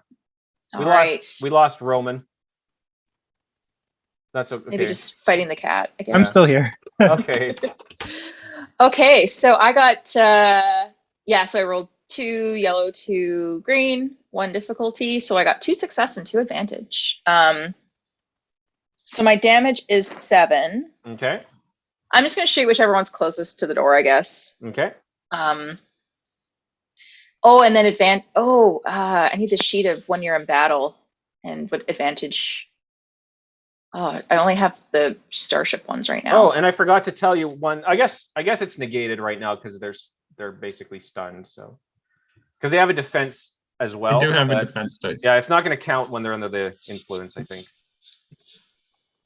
All right. We lost Roman. That's okay. Maybe just fighting the cat again. I'm still here. Okay. Okay, so I got so I rolled 2 yellow, 2 green, 1 difficulty. So I got 2 success and 2 advantage. So my damage is 7. Okay. I'm just gonna shoot whichever one's closest to the door, I guess. Okay. Oh, and then I need the sheet of when you're in battle and what advantage. Oh, I only have the starship ones right now. Oh, and I forgot to tell you one. I guess it's negated right now because they're basically stunned. So because they have a defense as well. I do have a but defense dice. Yeah, it's not going to count when they're under the influence, I think.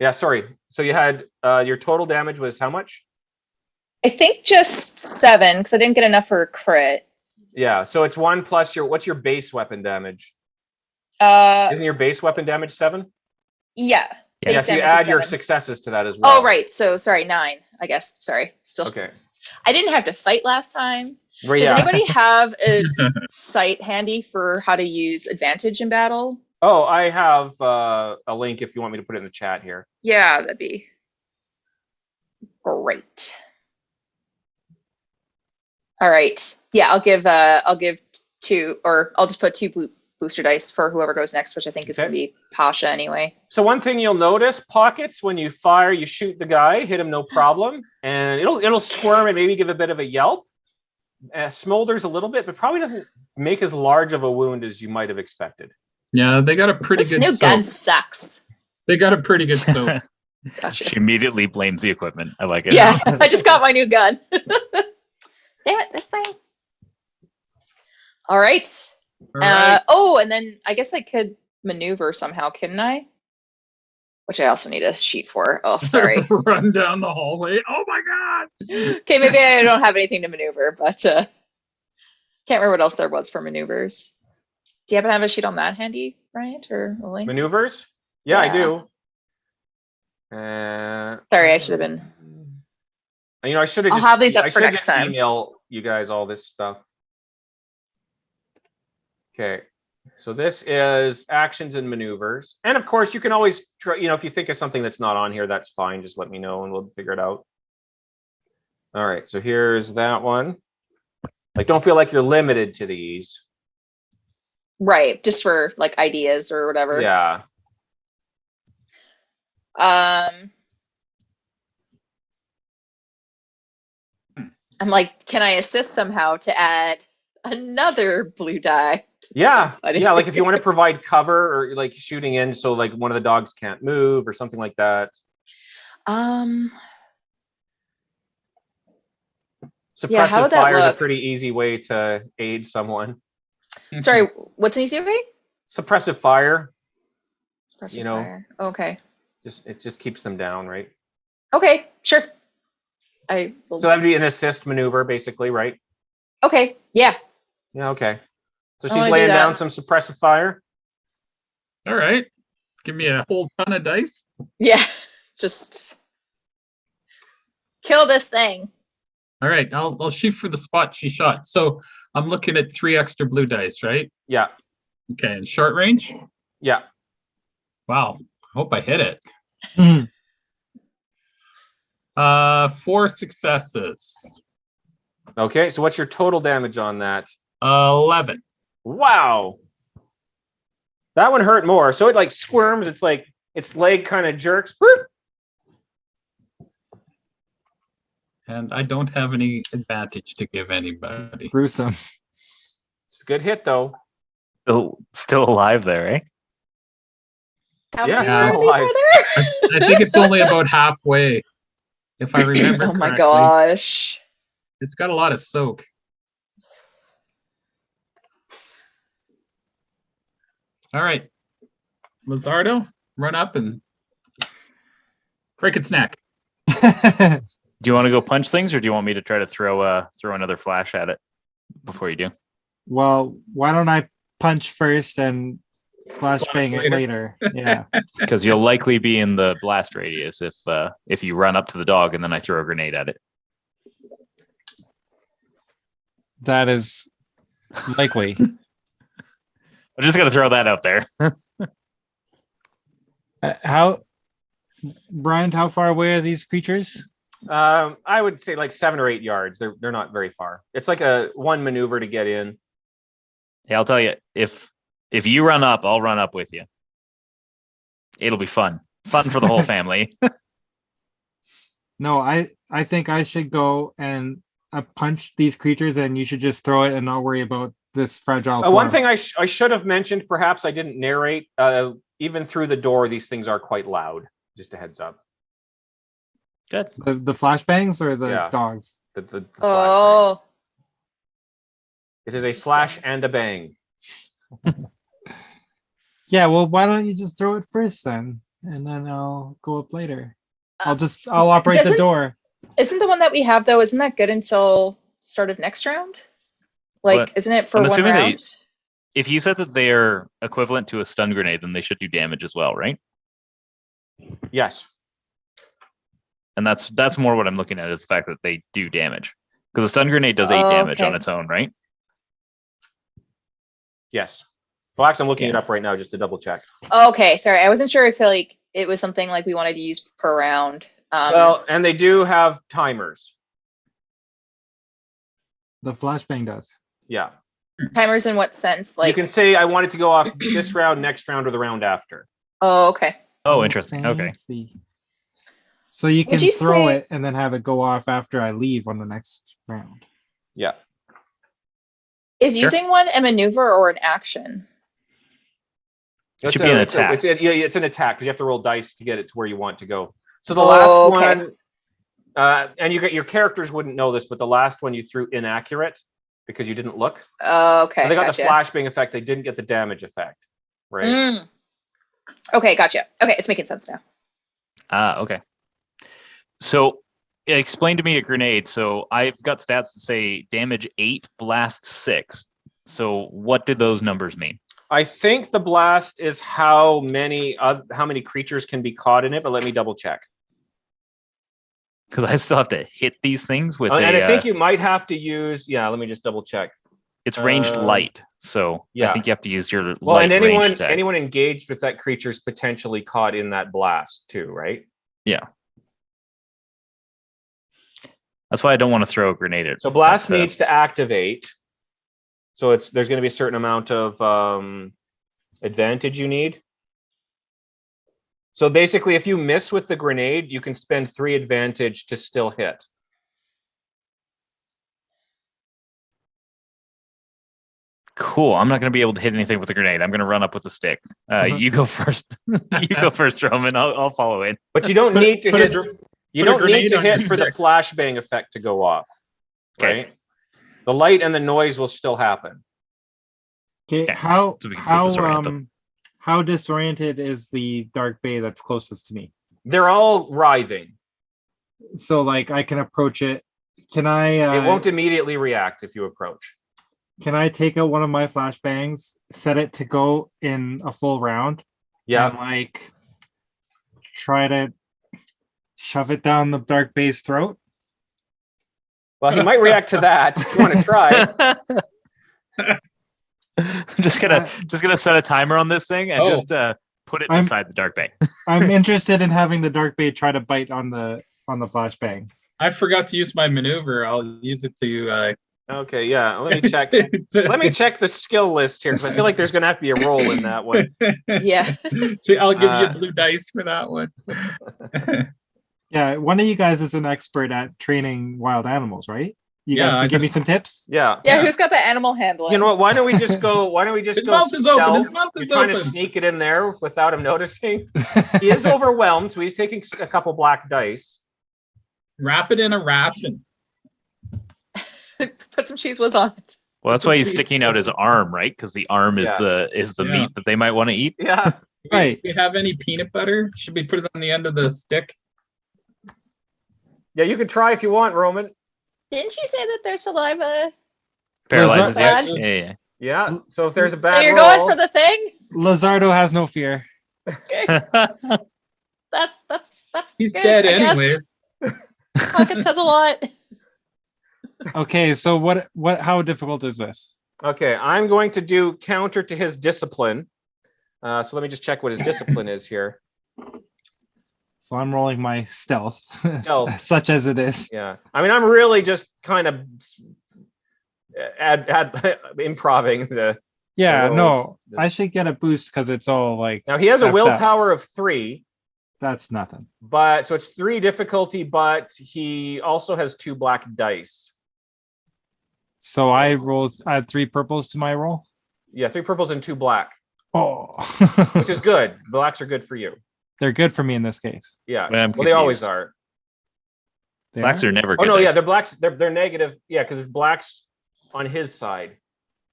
Yeah, sorry. So you had your total damage was how much? I think just 7 because I didn't get enough for a crit. Yeah, so it's 1 plus what's your base weapon damage? Isn't your base weapon damage 7? Yeah. Yeah, Yeah, so you damage is add your 7. successes to that as well. Oh, right. So sorry, 9. I guess. Sorry. Still. Okay. I didn't have to fight last time. Well, Does yeah. anybody have a site handy for how to use advantage in battle? Oh, I have a link if you want me to put it in the chat here. Yeah, that'd be great. All right. Yeah, I'll give 2, or I'll just put 2 booster dice for whoever goes next, which I think is Okay. gonna be Pasha anyway. So one thing you'll notice, pockets, when you fire, you shoot the guy, hit him no problem, and it'll squirm and maybe give a bit of a yelp. Smolders a little bit, but probably doesn't make as large of a wound as you might have expected. Yeah, they got a pretty This good new soap. gun sucks. They got a pretty good soap. Gotcha. She immediately blames the equipment. I like it. Yeah, I just got my new gun. Damn it, this thing. All right. All right. And then I guess I could maneuver somehow, couldn't I? Which I also need a sheet for. Oh, sorry. Run down the hallway. Oh my god. Okay, maybe I don't have anything to maneuver, but can't remember what else there was for maneuvers. Do you happen to have a sheet on that handy, Bryant or Oli? Maneuvers? Yeah, I Yeah. do. Sorry, I should have been. I should have I'll just. have these up I for should next just time. email you guys all this stuff. Okay, so this is actions and maneuvers, and of course you can always try. If you think of something that's not on here, that's fine. Just let me know and we'll figure it out. All right, so here's that one. Like, don't feel like you're limited to these. Right, just for like ideas or whatever. Yeah. I'm like, can I assist somehow to add another blue die? Yeah, Somebody? yeah. Like if you want to provide cover or like shooting in, so like one of the dogs can't move or something like that. Yeah, how Suppressive would that fire is a look? pretty easy way to aid someone. Sorry, what's an easy way? Suppressive fire. Suppressive You know. fire. Okay. It just keeps them down, right? Okay, sure. I will. So that'd be an assist maneuver, basically, right? Okay, yeah. Yeah, okay. So I she's wanna do laying that. down some suppressive fire. All right. Give me a whole ton of dice. Yeah. Just kill this thing. All right. I'll shoot for the spot she shot. So I'm looking at 3 extra blue dice, right? Yeah, Okay. And short range. yeah. Wow. Hope I hit it. Mhm. 4 successes. Okay, so what's your total damage on that? 11. Wow. That one hurt more. So it like squirms. It's like its leg kind of jerks. Whoop. And I don't have any advantage to give anybody. Gruesome. It's a good hit though. Still alive there, eh? How Yeah, many still of these alive. are there? I think it's only about halfway, if I remember Oh my correctly. gosh. It's got a lot of soak. All right. Lazardo, run up and break its neck. Do you want to go punch things, or do you want me to try to throw another flash at it before you do? Well, why don't I punch first and flashbang it later. later? Yeah. Because you'll likely be in the blast radius if you run up to the dog and then I throw a grenade at it. That is likely. I'm just gonna throw that out there. How, Brian, how far away are these creatures? I would say like 7 or 8 yards. They're not very far. It's like a one maneuver to get in. Hey, I'll tell you, if you run up, I'll run up with you. It'll be fun. Fun for the whole family. No, I think I should go and punch these creatures, and you should just throw it and not worry about this fragile. One form. thing I should have mentioned, perhaps I didn't narrate. Even through the door, these things are quite loud. Just a heads up. Good. The flashbangs or the Yeah. dogs? The flashbang. Oh. It is a Interesting. flash and a bang. Yeah, well, why don't you just throw it first then, and then I'll go up later. I'll operate the Doesn't- door. Isn't the one that we have though, isn't that good until start of next round? Like, What? isn't it for I'm one assuming they- round? If you said that they're equivalent to a stun grenade, then they should do damage as well, right? Yes. And that's more what I'm looking at is the fact that they do damage. Because a stun grenade does 8 Oh, damage on okay. its own, right? Yes. Well, actually, I'm looking it Yeah. up right now just to double check. Okay, sorry. I wasn't sure if like it was something like we wanted to use per round. Well, and they do have timers. The flashbang does. Yeah. timers in what sense? You Like, can say I want it to go off this round, next round, or the round after. oh, okay. Oh, interesting. Okay. Fancy. So you can Would you throw say- it and then have it go off after I leave on the next round. Yeah. Is Sure. using one a maneuver or an action? It should be an attack. It's an attack because you have to roll dice to get it to where you want to go. So the Oh, last okay. one, and your characters wouldn't know this, but the last one you threw inaccurate because you didn't look. Oh, okay. So they got Gotcha. the flashbang effect. They didn't get the damage effect. Right. Mm. Okay, gotcha. Okay, it's making sense now. Okay. So explain to me a grenade. So I've got stats that say damage 8, blast 6. So what did those numbers mean? I think the blast is how many creatures can be caught in it, but let me double check. Because I still have to hit these things with And I think you might have to use. Yeah, let me just double check. it's ranged light. So yeah. I think you have to use your Well, light and range attack. anyone engaged with that creature is potentially caught in that blast too, right? Yeah. That's why I don't want to throw a grenade at. So blast at, needs to activate. So there's going to be a certain amount of advantage you need. So basically, if you miss with the grenade, you can spend 3 advantage to still hit. Cool. I'm not going to be able to hit anything with a grenade. I'm going to run up with a stick. You go first. You go first, Roman. I'll follow in. But you don't need to hit. You put a don't need grenade to on your hit for the stick. flashbang effect to go off. Okay. Right. The light and the noise will still happen. Okay, Okay, how so we can still disorient them. how disoriented is the dark bay that's closest to me? They're all writhing. So like I can approach it. Can I It won't immediately react if you approach. can I take out one of my flashbangs, set it to go in a full round, Yeah. and like try to shove it down the dark bay's throat? Well, he might react to that if you want to try. just gonna set a timer on this thing and just put it beside the dark bay. I'm interested in having the dark bay try to bite on the flashbang. I forgot to use my maneuver. I'll use it to. Okay, yeah. Let me check. Let me check the skill list here because I feel like there's going to have to be a roll in that one. Yeah. See, I'll give you a blue dice for that one. Yeah, one of you guys is an expert at training wild animals, right? You guys can give me some tips. Yeah. Yeah. Who's got the animal handling? You know what? Why don't we just go? Why don't we just His go? mouth is open. stealth? His mouth is You're trying open. to sneak it in there without him noticing. He is overwhelmed, so he's taking a couple black dice. Wrap it in a ration. Put some cheese whiz on it. Well, that's why he's sticking out his arm, right? Because the arm is the meat that they might want to eat. Yeah. Right. Do you have any peanut butter? Should we put it on the end of the stick? Yeah, you can try if you want, Roman. Didn't you say that their saliva? Paralyzes you. Bad? Yeah. Yeah. So if there's a bad So you're roll, going for the thing? Lazardo has no fear. Okay. That's He's good, dead I guess. anyways. Pocket says a lot. Okay, so how difficult is this? Okay, I'm going to do counter to his discipline. So let me just check what his discipline is here. So I'm rolling my stealth, Stealth. such as it is. Yeah, I mean, I'm really just kind of improving the. Yeah, the no, rolls. I should get a boost because it's all like. Now he has a effed up. willpower of 3, That's nothing. but so it's 3 difficulty, but he also has 2 black dice. So I had 3 purples to my roll. Yeah, 3 purples and 2 black, Oh, which is good. Blacks are good for you. they're good for me in this case. Yeah, Well, I'm well, they always confused. are. They Blacks are never Oh good. no, yeah, dice. they're blacks. They're negative. Yeah, because it's blacks on his side.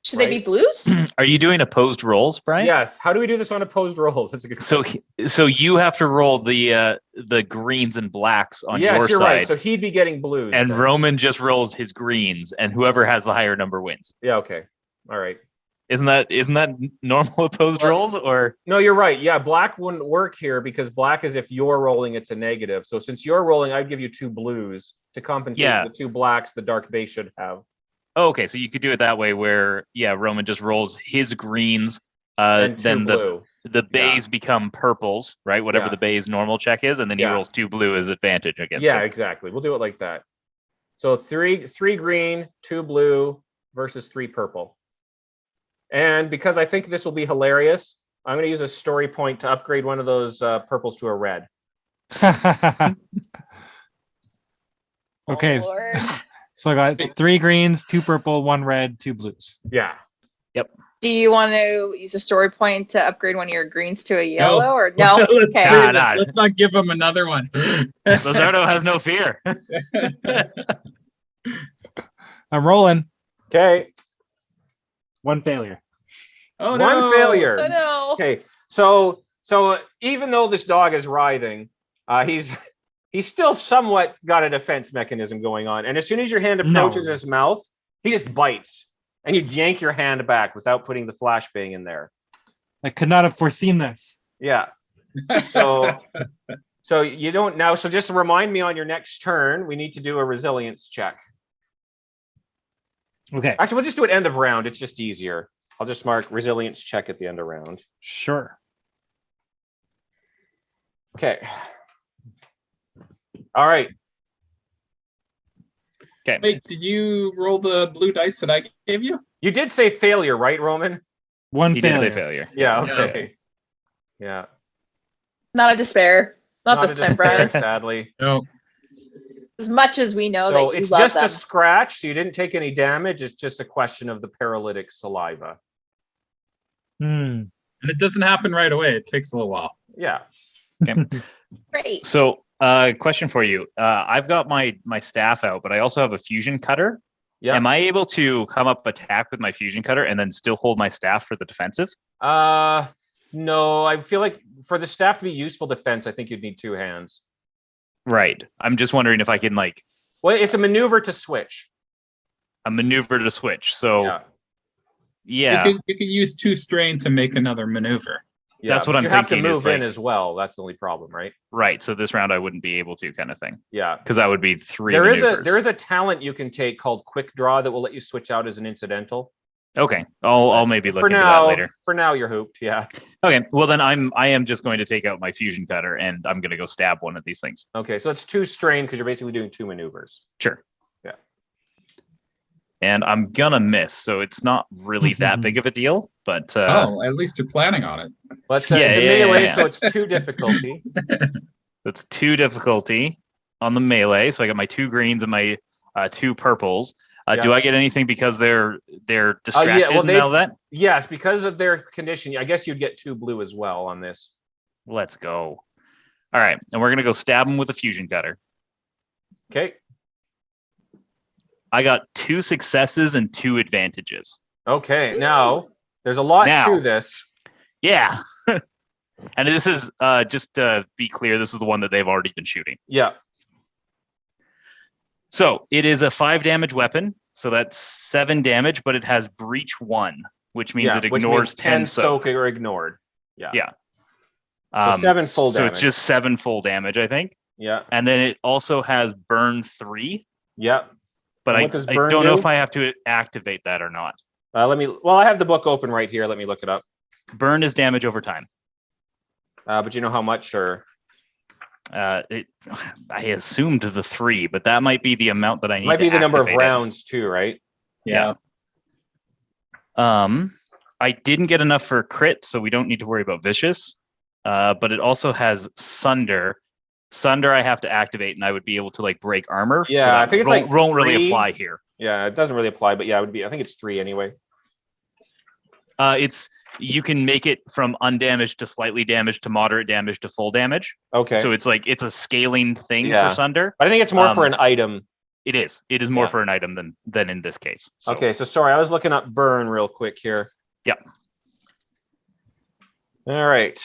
Should they be blues? Are you doing opposed rolls, Brian? Yes. How do we do this on opposed rolls? That's a good So question. so you have to roll the greens and blacks on Yes, your you're side, right. So he'd be getting blues. and then. Roman just rolls his greens, and whoever has the higher number wins. Yeah. Okay. All right. Isn't that normal opposed Well, rolls? Or No, you're right. Yeah, black wouldn't work here because black is if you're rolling, it's a negative. So since you're rolling, I'd give you 2 blues to compensate Yeah. for the 2 blacks the dark base should have. oh, okay, so you could do it that way, where Roman just rolls his greens, And 2 then blue. the bays become purples, right? Whatever Yeah. the bay's normal check is, and then he Yeah. rolls 2 blue as advantage against Yeah, it. exactly. We'll do it like that. So 3 green, 2 blue versus 3 purple. And because I think this will be hilarious, I'm going to use a story point to upgrade one of those purples to a red. Okay, Oh, Lord. so I got 3 greens, 2 purple, 1 red, 2 blues. Yeah. Do you want to use a story point to upgrade one of your greens to a yellow or no? let's, Okay. save it. Nah. Let's not give him another one. Lazardo has no fear. I'm rolling. Okay. 1 failure. Oh, One no. failure. Oh no. Okay. So even though this dog is writhing, he's still somewhat got a defense mechanism going on. And as soon as your hand approaches No. his mouth, he just bites. And you yank your hand back without putting the flashbang in there. I could not have foreseen this. Yeah. So you don't now. So just remind me on your next turn, we need to do a resilience check. Okay, Actually, we'll just do it end of round. It's just easier. I'll just mark resilience check at the end of round. sure. Okay. All right. Okay. Wait, did you roll the blue dice that I gave you? You did say failure, right, Roman? 1 He did failure. say failure. Yeah. Yeah. Okay. Yeah. Not a despair. Not a this time, despair, Brian. sadly. No. As much as we know So that you it's love just them. a scratch. So you didn't take any damage. It's just a question of the paralytic saliva. Hmm. And it doesn't happen right away. It takes a little while. Yeah. Great. So, question for you. I've got my staff out, but I also have a fusion cutter. Yeah. Am I able to come up attack with my fusion cutter and then still hold my staff for the defensive? No, I feel like for the staff to be useful defense, I think you'd need 2 hands. Right. I'm just wondering if I can Well, it's a maneuver to switch. a maneuver to switch. So yeah, You could use 2 strain to make another maneuver. That's what but I'm you have to thinking is, move in like- as well. That's the only problem, right? right. So this round I wouldn't be able to, kind of thing, Yeah. because that would be 3 There maneuvers. is a talent you can take called Quick Draw that will let you switch out as an incidental. Okay, I'll maybe look For into now, that later. For now, you're hooped. Yeah. Okay, well then I am just going to take out my fusion cutter and I'm going to go stab one of these things. Okay, so it's 2 strain because you're basically doing 2 maneuvers. Sure. Yeah. And I'm gonna miss, so it's not really that big of a deal. But At least you're planning on it. But it's Yeah, a yeah, melee, yeah. so it's 2 difficulty. that's 2 difficulty on the melee. So I got my 2 greens and my 2 purples. Do Yeah. I get anything because they're distracted yeah, well, and all that? Yes, because of their condition. I guess you'd get 2 blue as well on this. Let's go. All right, and we're gonna go stab him with a fusion cutter. Okay. I got 2 successes and 2 advantages. Okay. Now there's a lot Now. to this. Yeah. And this is just to be clear, this is the one that they've already been shooting. Yeah. So it is a 5 damage weapon. So that's 7 damage, but it has breach 1, which means it which ignores means 10 soak. or ignored. Yeah. Yeah. 7 full So damage. it's just 7 full damage, I think. Yeah. And then it also has burn 3, Yeah. but And I what does don't burn know do? if I have to activate that or not. Well, I have the book open right here. Let me look it up. Burn is damage over time. But you know how much or I assumed the 3, but that might be the amount that I need. might be to the number of activate it. rounds too, right? Yeah. I didn't get enough for crit, so we don't need to worry about vicious. But it also has sunder. Sunder I have to activate, and I would be able to like break armor. Yeah, so that I think it's won't, like won't really 3. apply here. Yeah, it doesn't really apply, but yeah, it would be. I think it's 3 anyway. It's you can make it from undamaged to slightly damaged to moderate damage to full damage. Okay. So it's like it's a scaling thing Yeah. for sunder. But I think it's more for an item. It is. It is more Yeah. for an item than in this case. So, Okay, so sorry, I was looking up burn real quick here. Yep. All right.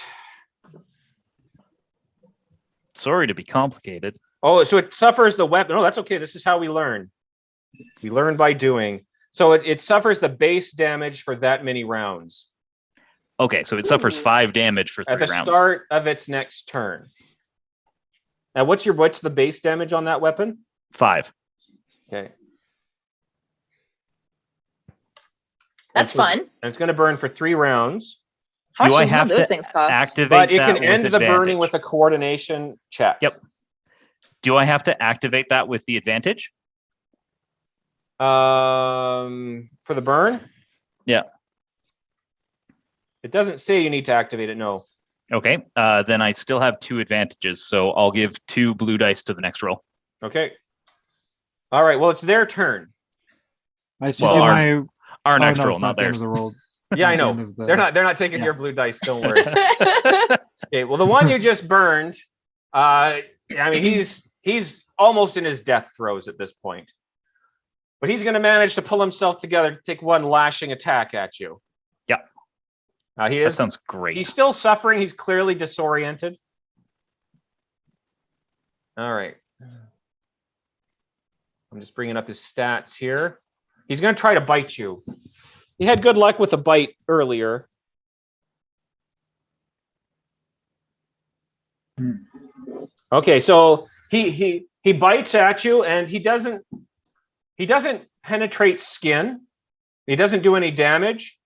Sorry to be complicated. Oh, so it suffers the weapon. Oh, that's okay. This is how we learn. We learn by doing. So it suffers the base damage for that many rounds Okay, so it suffers 5 damage for 3 at the rounds. start of its next turn. Now, what's the base damage on that weapon? 5. Okay. That's fun. And it's going to burn for 3 rounds, How Do much I does one have of those to things cost? Activate but it that can with end the burning advantage. with a coordination check. Yep. Do I have to activate that with the advantage? For the burn? Yeah. It doesn't say you need to activate it, no. Okay, then I still have 2 advantages, so I'll give 2 blue dice to the next roll. Okay. All right, well, it's their turn. I should Well, do our- my Our oh, next no, roll, it's not the end theirs. of the roll. Yeah, I At the know. end of the- They're not taking yeah. your blue dice, don't worry. Okay, well, the one you just burned, I mean, he's almost in his death throes at this point. But he's going to manage to pull himself together to take 1 lashing attack at you. Yep. He That is. sounds great. He's still suffering. He's clearly disoriented. All right. I'm just bringing up his stats here. He's going to try to bite you. He had good luck with a bite earlier. Okay, so he bites at you, and he doesn't penetrate skin. He doesn't do any damage,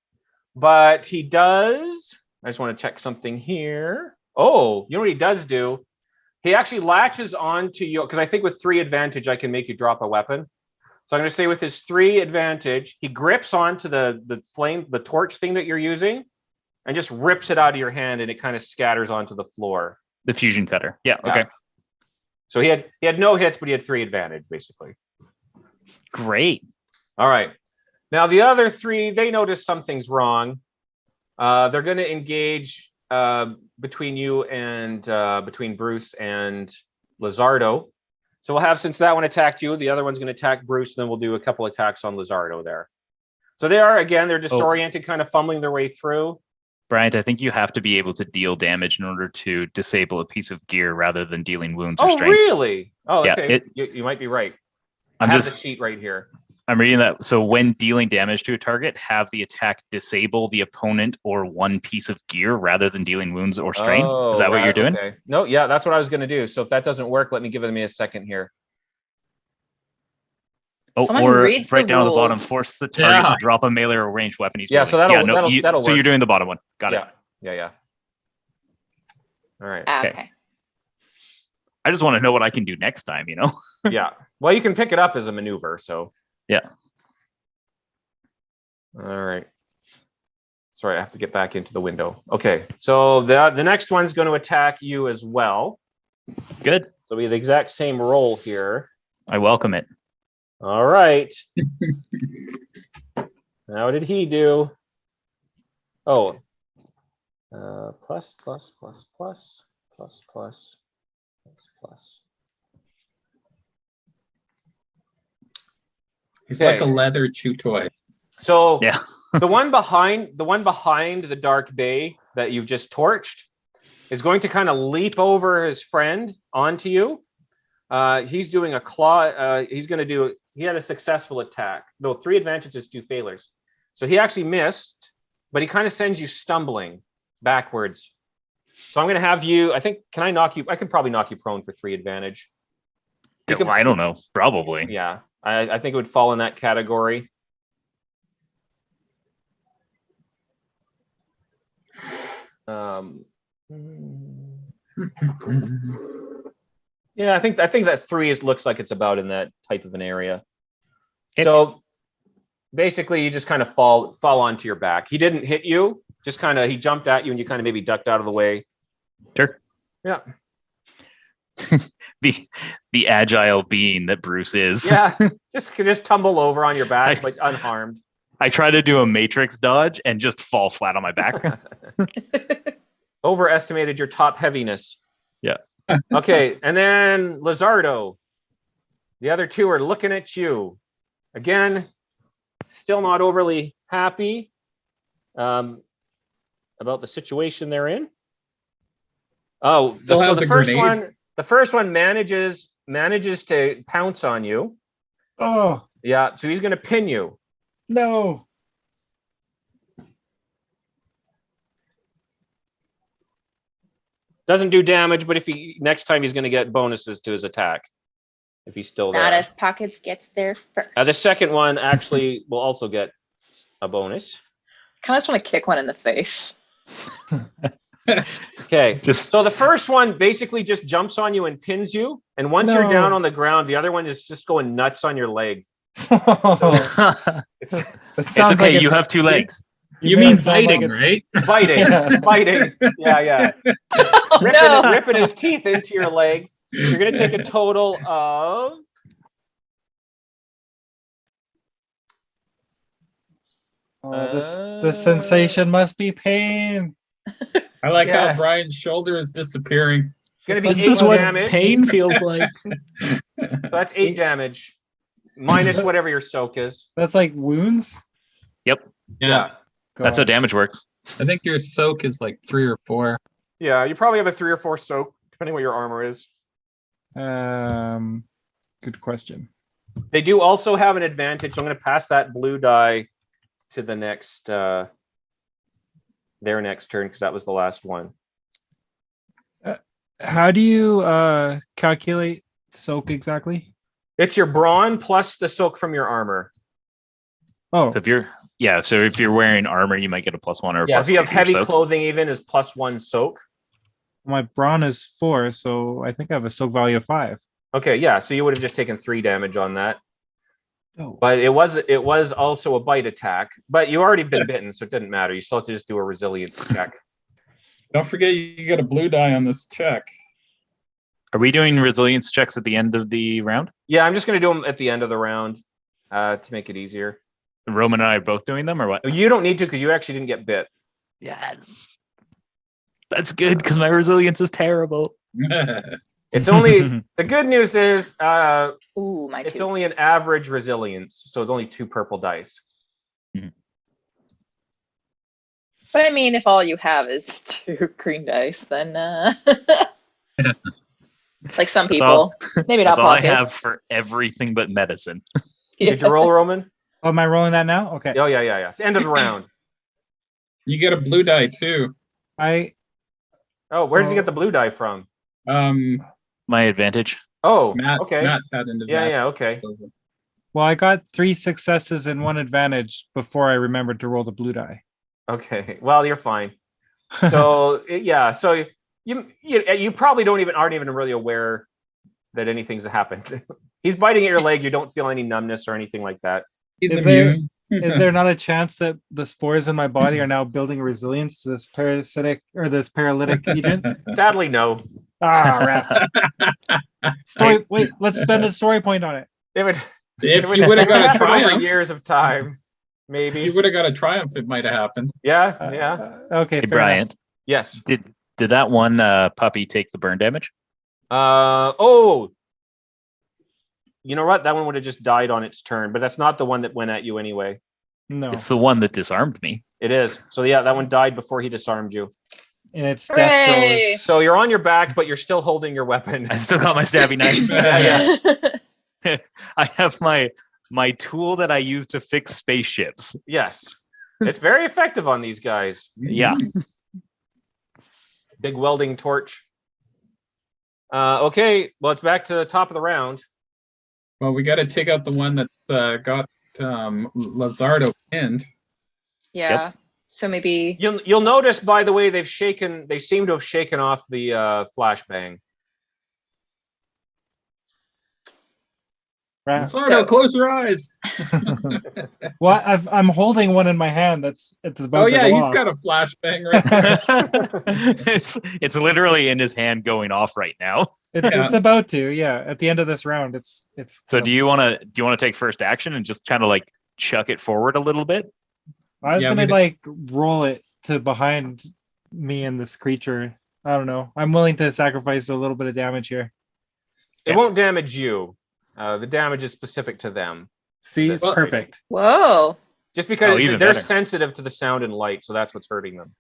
but he does. I just want to check something here. Oh, you know what he does do? He actually latches onto you, because I think with 3 advantage, I can make you drop a weapon. So I'm going to say with his 3 advantage, he grips onto the torch thing that you're using, and just rips it out of your hand, and it kind of scatters onto the floor. The fusion cutter. Yeah, Yeah. okay. So he had no hits, but he had 3 advantage, basically. Great. All right. Now the other 3, they notice something's wrong. They're going to engage between you and between Bruce and Lazardo. So we'll have, since that one attacked you, the other one's going to attack Bruce, and then we'll do a couple attacks on Lazardo there. So they are, again, they're disoriented, kind of fumbling their way through. Bryant, I think you have to be able to deal damage in order to disable a piece of gear rather than dealing wounds or Oh, strength. really? Oh, Yeah, okay. You might be right. I have the sheet right here. I'm reading that. So when dealing damage to a target, have the attack disable the opponent or one piece of gear rather than dealing wounds or strain. Is that what you're doing? Okay. No, yeah, that's what I was going to do. So if that doesn't work, let me give me a second here. Oh, Someone or reads right the down at the bottom, rules. force the target to drop a melee or ranged weapon he's Yeah, wielding. so that'll So work. you're doing the bottom one. Got it. Yeah. All right. Okay. I just want to know what I can do next time, you know? Yeah. Well, you can pick it up as a maneuver, so. Yeah. All right. Sorry, I have to get back into the window. Okay, so the next one's going to attack you as well. Good. So we have the exact same roll here. I welcome it. All right. How did he do? Oh. Plus. He's like a leather chew toy. So Yeah. the one behind the dark bay that you've just torched is going to kind of leap over his friend onto you. He's doing a claw. He had a successful attack. No, 3 advantages, 2 failures. So he actually missed, but he kind of sends you stumbling backwards. So I'm going to have you, I think, can I knock you? I could probably knock you prone for 3 advantage. I don't know. Probably. Yeah, I think it would fall in that category. Yeah, I think that 3 looks like it's about in that type of an area. So basically, you just kind of fall onto your back. He didn't hit you, just kind of he jumped at you, and you kind of maybe ducked out of the way. Sure. Yeah. the agile being that Bruce is. Yeah, just tumble over on your back, but unharmed. I try to do a matrix dodge and just fall flat on my back. Overestimated your top heaviness. Yeah. Okay, and then Lazardo. The other 2 are looking at you. Again, still not overly happy about the situation they're in. Oh, the first one manages to pounce on you. Oh, Yeah, so he's going to pin you. no. Doesn't do damage, but next time he's going to get bonuses to his attack if he's still there. Not if Pockets gets there first. The second one actually will also get a bonus. Kind of just want to kick one in the face. Okay, so the first one basically just jumps on you and pins you, and once you're down on the ground, the other one is just going nuts on your leg. It's okay. You have 2 legs. You mean biting, right? Biting. Yeah. Ripping his teeth into your leg. So you're going to take a total of... The sensation must be pain. I like how Brian's shoulder is disappearing. It's going to be 8 damage. Pain feels like. So that's 8 damage. Minus whatever your soak is. That's like wounds? Yep. Yeah. That's how damage works. I think your soak is like 3 or 4. Yeah, you probably have a 3 or 4 soak, depending what your armor is. Good question. They do also have an advantage. So I'm going to pass that blue die to the next, their next turn, because that was the last one. How do you calculate soak exactly? It's your brawn plus the soak from your armor. Oh, So if you're wearing armor, you might get a +1 or a If you have +2 heavy soak. clothing, even is +1 soak. my brawn is 4, so I think I have a soak value of 5. Okay, yeah. So you would have just taken 3 damage on that. Oh. But it was also a bite attack. But you already been bitten, so it didn't matter. You still have to just do a resilience check. Don't forget you get a blue die on this check. Are we doing resilience checks at the end of the round? Yeah, I'm just going to do them at the end of the round to make it easier. Roman and I are both doing them, or what? You don't need to because you actually didn't get bit. Yes. That's good because my resilience is terrible. It's only the good news is Ooh, my it's two. only an average resilience, so it's only 2 purple dice. But I mean, if all you have is 2 green dice, then like some That's all- people, maybe not That's all I pockets. have for everything but medicine. Did you roll, Roman? Oh, am I rolling that now? Okay. Oh yeah. It's the end of the round. You get a blue die too. Oh, where did you get the blue die from? My advantage. Oh, Matt okay. had an advantage. Yeah, okay. Well, I got 3 successes and 1 advantage before I remembered to roll the blue die. Okay. Well, you're fine. So yeah, so you probably aren't even really aware that anything's happened. He's biting at your leg. You don't feel any numbness or anything like that. He's Is there- immune. Is there not a chance that the spores in my body are now building resilience to this parasitic or this paralytic agent? Sadly, no. Ah, rats. Wait, let's spend a story point on it. It would. If it would you would have got a happen over triumph, years of time, if maybe. you would have got a triumph, it might have happened. Yeah. Okay, Hey, fair Bryant, Yes. did that one puppy take the burn damage? Oh. You know what? That one would have just died on its turn, but that's not the one that went at you anyway. enough. No, It's the one that disarmed me. It is. So yeah, that one died before he disarmed you. and its death throw Hooray! is So you're on your back, but you're still holding your weapon. I still got my stabby knife. Yeah. I have my tool that I use to fix spaceships. Yes. It's very effective on these guys. Yeah. Big welding torch. Okay, well, it's back to the top of the round. Well, we got to take out the one that got Lazardo pinned. Yeah. So maybe You'll notice, by the way, they seem to have shaken off the flashbang. rats. Lazardo, close your eyes. Well, I'm holding one in my hand. It's about. Oh to yeah, go he's off. got a flashbang right there. it's literally in his hand going off right now. It's about to. Yeah, at the end of this round, it's. So do you want to take first action and just kind of like chuck it forward a little bit? I was Yeah, gonna we like roll it to behind me and this creature. I don't know. I'm willing to sacrifice a little bit of damage here. It won't damage you. The damage is specific to them. See, That's perfect. whoa. Just because Oh, even they're better. sensitive to the sound and light, so that's what's hurting them.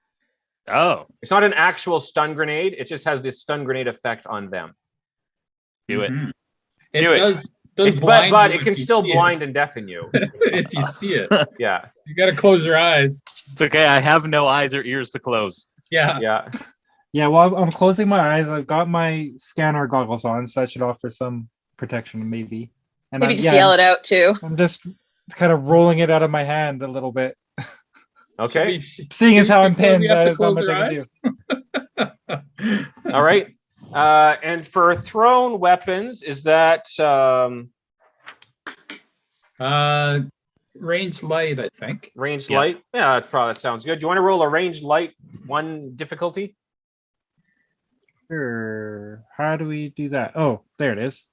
Oh, It's not an actual stun grenade. It just has this stun grenade effect on them. do it. Mhm. Do it. does But blind you it if can you still see blind it. and deafen you. If you see it. Yeah. You got to close your eyes. It's okay. I have no eyes or ears to close. Yeah. Yeah. Yeah, well, I'm closing my eyes. I've got my scanner goggles on, so that should offer some protection, maybe. And Maybe I'm, just yell it out too. I'm just kind of rolling it out of my hand a little bit. Okay. Seeing as how I'm Before we pinned, have to there's not close much our I can do. All right. And for thrown weapons, is that Range light, I think. ranged Yeah. light? Yeah, that sounds good. Do you want to roll a ranged light 1 difficulty? Sure. How do we do that? Oh, there it is.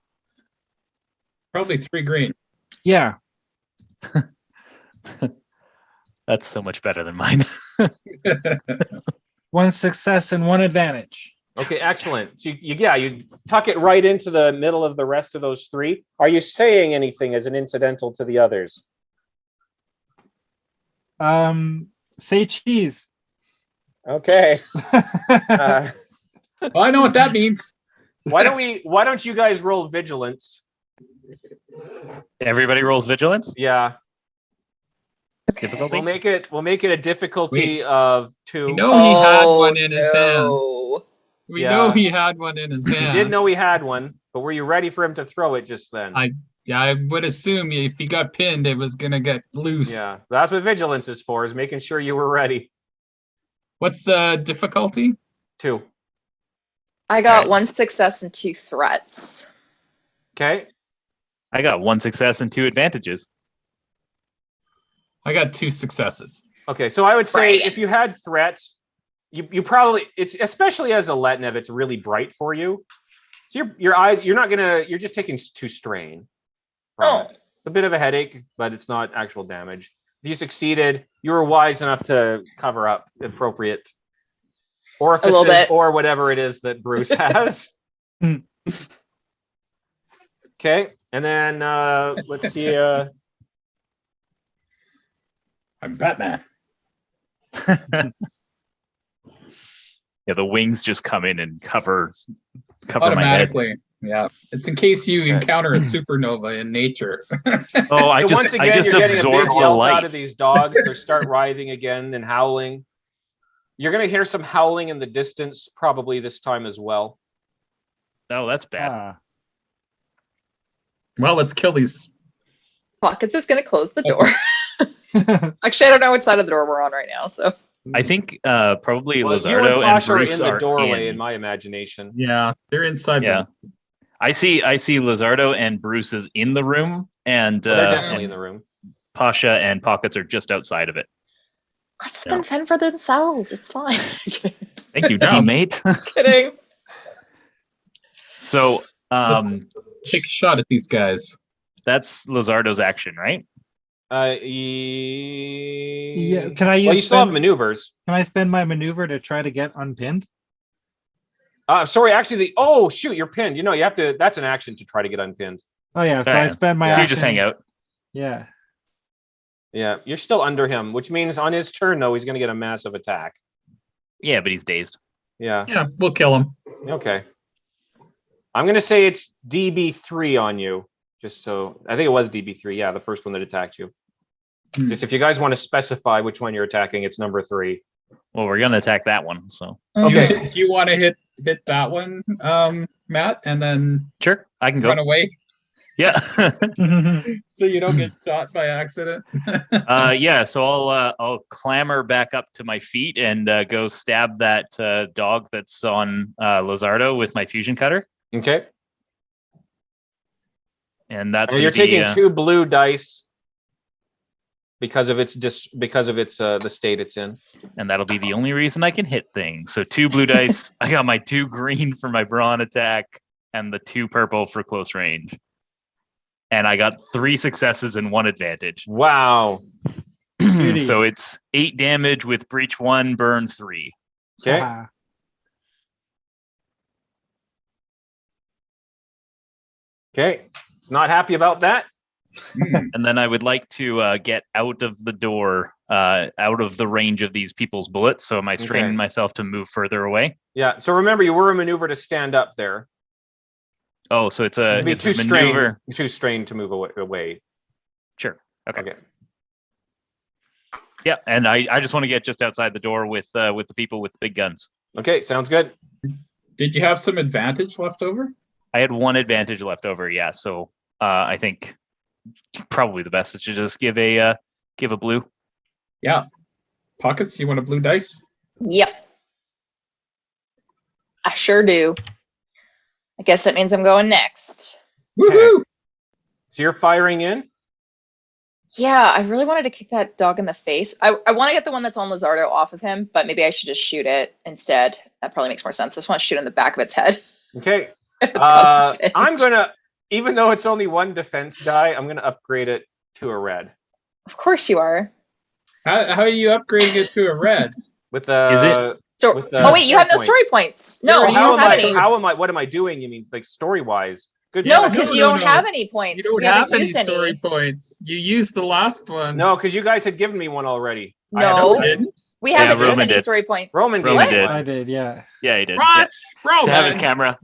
Probably 3 green. Yeah. That's so much better than mine. 1 success and 1 advantage. Okay, excellent. So you tuck it right into the middle of the rest of those 3. Are you saying anything as an incidental to the others? Say cheese. Okay. Uh, Well, I know what that means. why don't you guys roll vigilance? Everybody rolls vigilance. Yeah. Difficulty. We'll make it a difficulty of 2. We know he had one in his hand. no. We Yeah. know he had one in his You hand. did know he had one, but were you ready for him to throw it just then? Yeah, I would assume if he got pinned, it was gonna get loose. Yeah, that's what vigilance is for, is making sure you were ready. What's the difficulty? 2. I got Okay. 1 success and 2 threats. Okay. I got 1 success and 2 advantages. I got 2 successes. Okay, so I would say Right. if you had threats, you probably, it's especially as a Letnev, it's really bright for you. So your eyes, you're just taking 2 strain. from Oh. it. It's a bit of a headache, but it's not actual damage. If you succeeded, you were wise enough to cover up appropriate orifices bit. or whatever it is that Bruce has. Okay, and then let's see. I'm Batman. Yeah, the wings just come in and cover my head. Automatically. Yeah. It's in case you Okay. encounter a supernova in nature. Oh, I So just once again, I just you're getting a absorb big the yelp light. out of these dogs. They start writhing again and howling. You're gonna hear some howling in the distance, probably this time as well. Oh, that's bad. Ah. Well, let's kill these. Pockets is going to close the door. Actually, I don't know what side of the door we're on right now. So I think probably Well, you and Lazardo and Pasha are Bruce in the are doorway, in. in my imagination. Yeah, they're inside. Yeah. I see Lazardo and Bruce is in the room, and Well, they're definitely and in the room. Pasha and Pockets are just outside of it. let them fend for themselves. It's fine. Thank you, Yeah. teammate. Kidding. So Let's take a shot at these guys. that's Lazardo's action, right? Yeah. Yeah. Can I use? Well, you still have spend- maneuvers. Can I spend my maneuver to try to get unpinned? Sorry, actually, oh shoot, you're pinned. You know, you have to. That's an action to try to get unpinned. Oh yeah. So Yeah. I spend my Yeah. So you action. just hang out. Yeah. Yeah, you're still under him, which means on his turn though, he's going to get a massive attack. Yeah, but he's dazed. Yeah. Yeah, we'll kill them. Okay. I'm going to say it's DB3 on you, just so I think it was DB3. Yeah, the first one that attacked you. Hmm. Just if you guys want to specify which one you're attacking, it's number 3. Well, we're gonna attack that one. So Okay. Do you want to hit that one, Matt, and then sure, I can go. run away Yeah. so you don't get shot by accident? Yeah. So I'll clamber back up to my feet and go stab that dog that's on Lazardo with my fusion cutter, Okay. and that's And gonna you're be, taking 2 blue dice because of its the state it's in. and that'll be the only reason I can hit things. So 2 blue dice. I got my 2 green for my brawn attack and the 2 purple for close range. And I got 3 successes and 1 advantage. Wow. Beauty. So it's 8 damage with breach 1, burn 3. Okay. Ah. Okay. It's not happy about that. And then I would like to get out of the door, out of the range of these people's bullets. So am I straining Okay. myself to move further away? Yeah. So remember, you were a maneuver to stand up there. Oh, so it's a, It'd be it's too a maneuver. strained to move away. Sure. Okay. Okay. Yeah, and I just want to get just outside the door with the people with the big guns. Okay. Sounds good. Did you have some advantage left over? I had 1 advantage left over. Yeah, so I think probably the best is to just give a blue. Yeah. Pockets, you want a blue dice? Yep. I sure do. I guess that means I'm going next. Woohoo! So you're firing in. Yeah, I really wanted to kick that dog in the face. I want to get the one that's on Lazardo off of him, but maybe I should just shoot it instead. That probably makes more sense. I just want to shoot in the back of its head. Okay. It's on the I'm page. gonna, even though it's only 1 defense die, I'm gonna upgrade it to a red Of course you are. How are you upgrading it to a red? with the. Is it? So, With the oh wait, you have no point. story points. No, Yeah, you how don't am have I? any. How am I? What am I doing? You mean like story wise? Good. No, Yeah, because no, you no, don't no. have any points. You don't We haven't have any used story points. You used the last one. No, because you guys had given me one already. I No. had No, a- I didn't. We Yeah, haven't used Roman any did. story points. Roman Roman did. did. I did. Yeah. Yeah, he did. What? Yeah. To have his Roman. camera.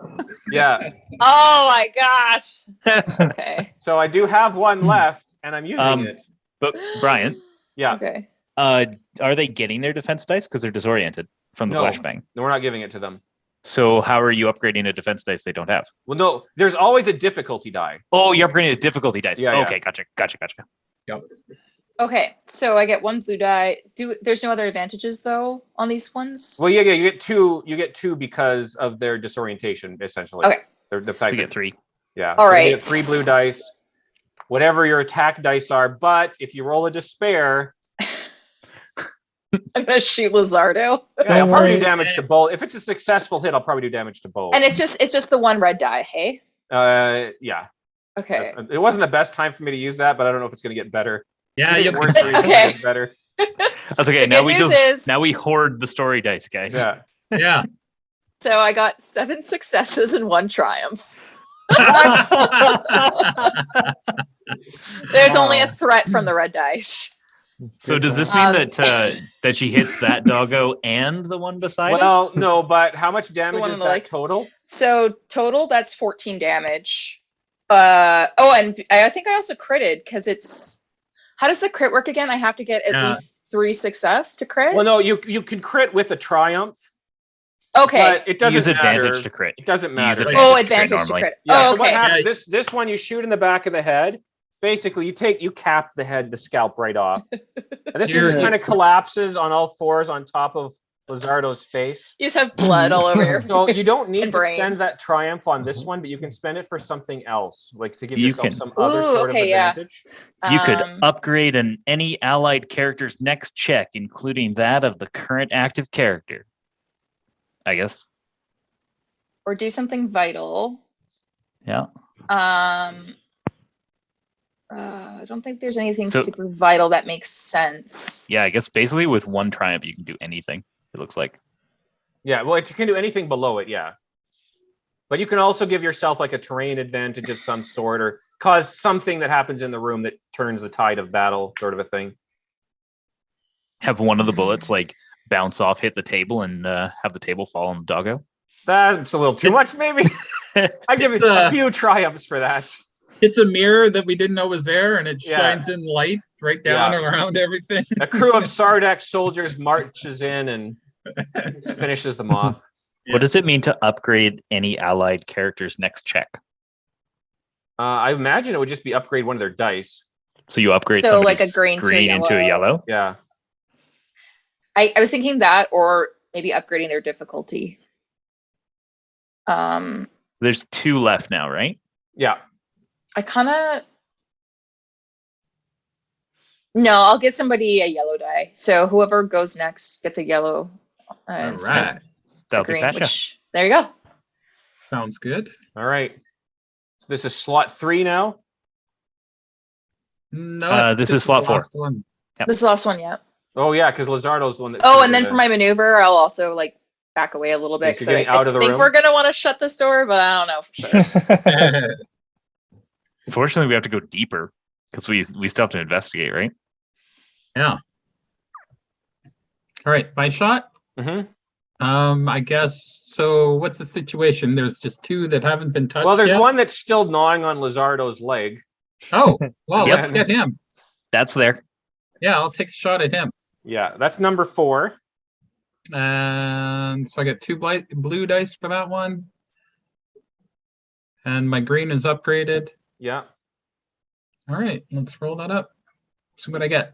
Yeah. Oh my gosh. Okay. So I do have one left, and I'm using it. But Brian, Yeah. Okay. are they getting their defense dice because they're disoriented from the No. flashbang? No, we're not giving it to them. So how are you upgrading a defense dice they don't have? Well, no. There's always a difficulty die. Oh, you're upgrading the difficulty dice. Yeah, yeah. Okay, gotcha. Okay. So I get 1 blue die. There's no other advantages though on these ones? Well, yeah. You get 2. You get 2 because of their disorientation, essentially. Okay. The fact We that get 3. Yeah. All so right. You get 3 blue dice, whatever your attack dice are. But if you roll a despair, I'm gonna shoot Lazardo. yeah, I'll Don't probably do worry. damage to both. If it's a successful hit, I'll probably do damage to both. And it's just the 1 red die, hey? Yeah. Okay. It wasn't the best time for me to use that, but I don't know if it's going to get better. Yeah, Maybe you it worse or it's Okay. gonna get better. That's okay. The Now good we news just is- now we hoard the story dice, guys. Yeah. yeah. So I got 7 successes and 1 triumph. There's only a Wow. threat from the red dice. So does this Um, mean that she hits that doggo and the one beside it? Well, no, but how much damage one is on the that leg. total? So total, that's 14 damage. And I think I also critted because it's. How does the crit work again? I have to get at least 3 success to crit. Well, no, you can crit with a triumph, Okay. but it doesn't Use advantage matter. to crit. It doesn't You use matter. advantage Advantage to normally. crit. Yeah. Oh, So what okay. happens? This one you shoot in the back of the head. Basically, you cap the scalp right off, and this one just kind of collapses on all fours on top of Lazardo's face. You just have blood all over your face. So you don't need and to spend brains. that triumph on this one, but you can spend it for something else, like to give You yourself can. some other sort of advantage. You could Um, upgrade any allied character's next check, including that of the current active character. I guess. or do something vital. Yeah. I don't think there's anything So- super vital that makes sense. Yeah, I guess basically with 1 triumph you can do anything, it looks like. Yeah, well, you can do anything below it, yeah. But you can also give yourself like a terrain advantage of some sort, or cause something that happens in the room that turns the tide of battle, sort of a thing. Have one of the bullets like bounce off, hit the table, and have the table fall on the doggo. That's a little too much, maybe. I give It's, it a few triumphs for that. It's a mirror that we didn't know was there, and it Yeah. shines in light right down Yeah. and around everything. A crew of Sardak soldiers marches in and finishes them off. What does it mean to upgrade any allied character's next check? I imagine it would just be upgrade one of their dice. So you upgrade So, like somebody's a green to a into a yellow. Yeah. I was thinking that, or maybe upgrading their difficulty. There's 2 left now, right? Yeah. I kind of. No, I'll give somebody a yellow die. So whoever goes next gets a yellow. All instead of right. a That'll be green, Pasha. which, there you go. Sounds good. All right. So this is slot 3 now. No, This is slot the 4. last one. Yep. This is the last one, yeah. Oh yeah, because Lazardo's the one that. Oh, and then for my maneuver, I'll also like back away a little Okay, bit. so So getting I out of the think room? we're gonna want to shut this door, but I don't know for sure. Fortunately, we have to go deeper because we still have to investigate, right? Yeah. All right, my shot. Mm-hmm. I guess so. What's the situation? There's just 2 that haven't been touched. Well, there's yet? one that's still gnawing on Lazardo's leg. Oh, well, Yeah. let's get him. That's there. Yeah, I'll take a shot at him. Yeah, that's number 4. And so I get 2 blue dice for that one. And my green is upgraded. Yeah. All right, let's roll that up. See what I get.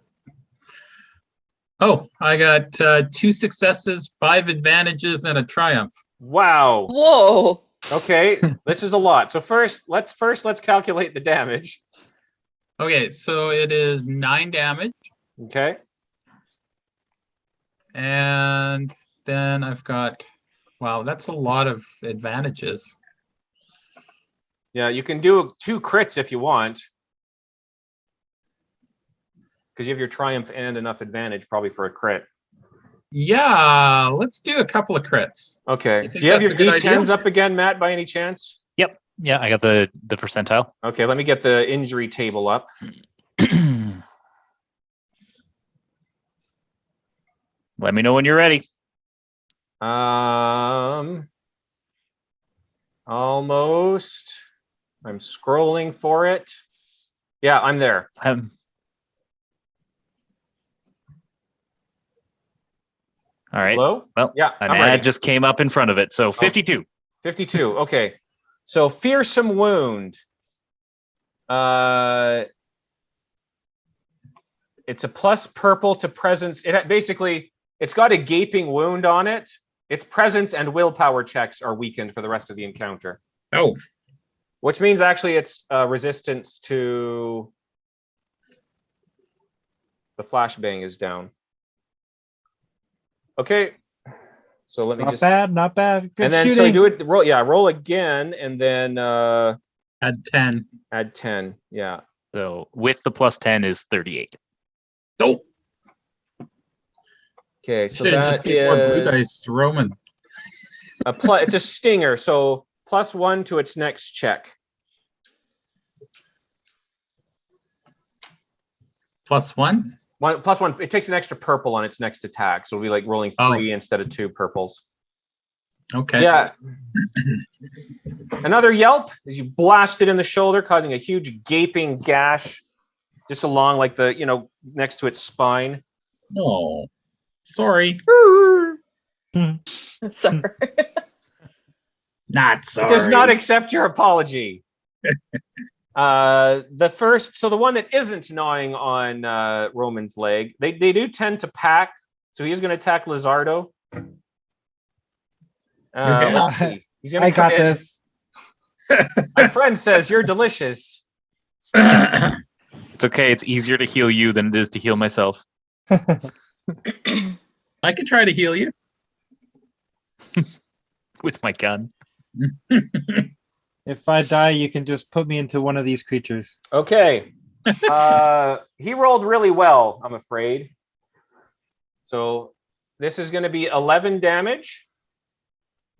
Oh, I got 2 successes, 5 advantages, and a triumph. Wow. Whoa. Okay, this is a lot. So let's calculate the damage. Okay, so it is 9 damage. Okay. And then I've got, wow, that's a lot of advantages. Yeah, you can do 2 crits if you want. Because you have your triumph and enough advantage probably for a crit. Yeah, let's do a couple of crits. Okay. You think Do you have your that's a good D10s idea? up again, Matt, by any chance? Yep. Yeah, I got the percentile. Okay, let me get the injury table up. Let me know when you're ready. Almost. I'm scrolling for it. Yeah, I'm there. All right. Hello? Well, Yeah, an I'm ad ready. just came up in front of it. So 52. 52. Okay. So fearsome wound. It's a plus purple to presence. It's got a gaping wound on it. Its presence and willpower checks are weakened for the rest of the encounter. Oh, Which means actually it's resistance to the flashbang is down. Okay. So let me Not bad, not bad. Good and then shooting. so you do it roll again and then add 10. add 10. Yeah. So with the plus 10 is 38. Oh, Okay, so should have that just get more blue is dice, Roman. It's a stinger, so +1 to its next check. +1. +1. It takes an extra purple on its next attack, so it'll be like rolling 3 instead of 2 purples. Okay. Yeah. Another yelp as you blast it in the shoulder, causing a huge gaping gash just along like the, next to its spine. Oh, sorry. Sorry. Not It sorry. does not accept your apology. The one that isn't gnawing on Roman's leg, they do tend to pack, so he's going to attack Lazardo. Let's see. He's gonna I got come in. this. My friend says you're delicious. It's okay. It's easier to heal you than it is to heal myself. I can try to heal you. With my gun. If I die, you can just put me into one of these creatures. Okay. He rolled really well, I'm afraid. So this is going to be 11 damage.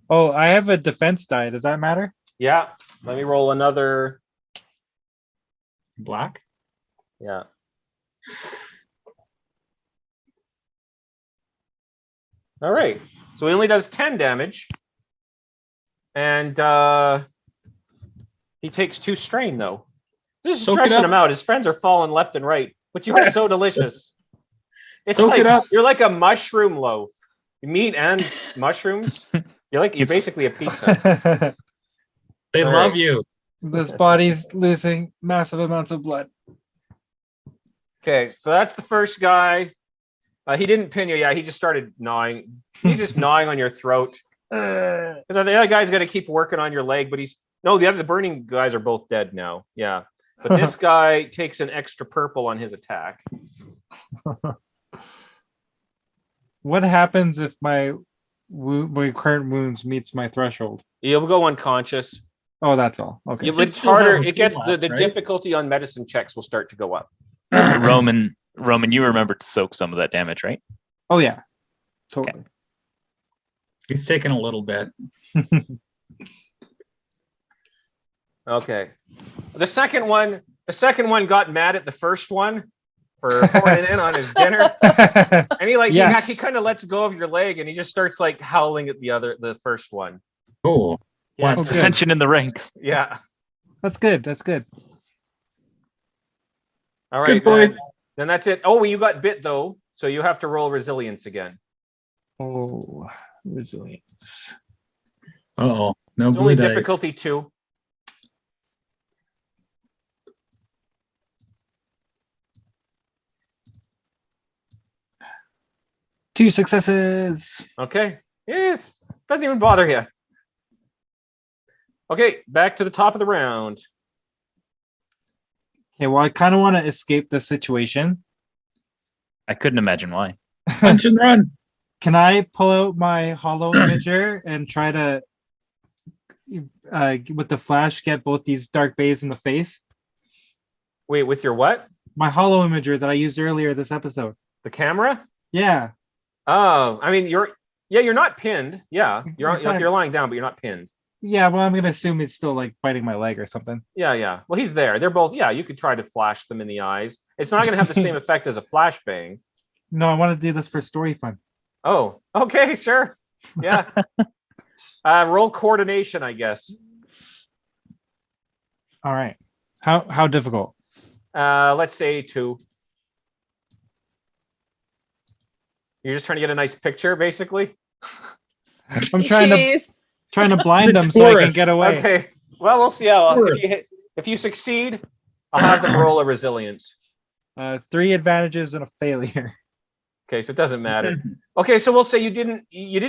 Oh, I have a defense die. Does that matter? Yeah. Let me roll another. Black. Yeah. All right. So he only does 10 damage. And he takes 2 strain, though. This is Soak it stressing up. him out. His friends are falling left and right. But you are so delicious. It's Soak it up. you're like a mushroom loaf. Meat and mushrooms. You're basically a pizza. They All love right. you. This body's losing massive amounts of blood. Okay, so that's the first guy. He didn't pin you. Yeah, he just started gnawing. He's just gnawing on your throat. Because the other guy's got to keep working on your leg, but the burning guys are both dead now. Yeah, but this guy takes an extra purple on his attack. What happens if my current wounds meets my threshold? You'll go unconscious. Oh, that's all. Okay. Yeah, You but it's still have harder. a It few gets left, the right? difficulty on medicine checks will start to go up. Roman, you remember to soak some of that damage, right? Oh yeah, totally. He's taking a little bit. Okay. The second one got mad at the first one for pouring it in on his dinner. And he kind of lets go of your leg and he just starts like howling at the first one. Oh, Yeah. Okay. Ascension in the ranks. Yeah. That's good. That's good. All right. Good boy. Then that's it. Oh, you got bit though, so you have to roll resilience again. Oh, resilience. oh, no It's blue only dice. difficulty 2. Two successes. Okay. Yes. Doesn't even bother you. Okay, back to the top of the round. Okay, well, I kind of want to escape the situation. I couldn't imagine why. Punch and run. Can I pull out my hollow imager and try to, with the flash, get both these dark bays in the face? Wait, with your what? My hollow imager that I used earlier this episode. The camera? Yeah. Oh, I mean, you're not pinned. Yeah, Exactly. you're lying down, but you're not pinned. Yeah, well, I'm gonna assume it's still like biting my leg or something. Yeah. Well, he's there. They're both. Yeah, you could try to flash them in the eyes. It's not going to have the same effect as a flashbang. No, I want to do this for story fun. Oh, okay, sure. Yeah. Roll coordination, I guess. All right. How difficult? Let's say 2. You're just trying to get a nice picture, basically. I'm trying to blind He's a them so I can tourist. get away. Okay. Well, we'll see how. Tourist. If you succeed, I'll have them roll a resilience. 3 advantages and a failure. Okay, so it doesn't matter. Okay, so we'll say you didn't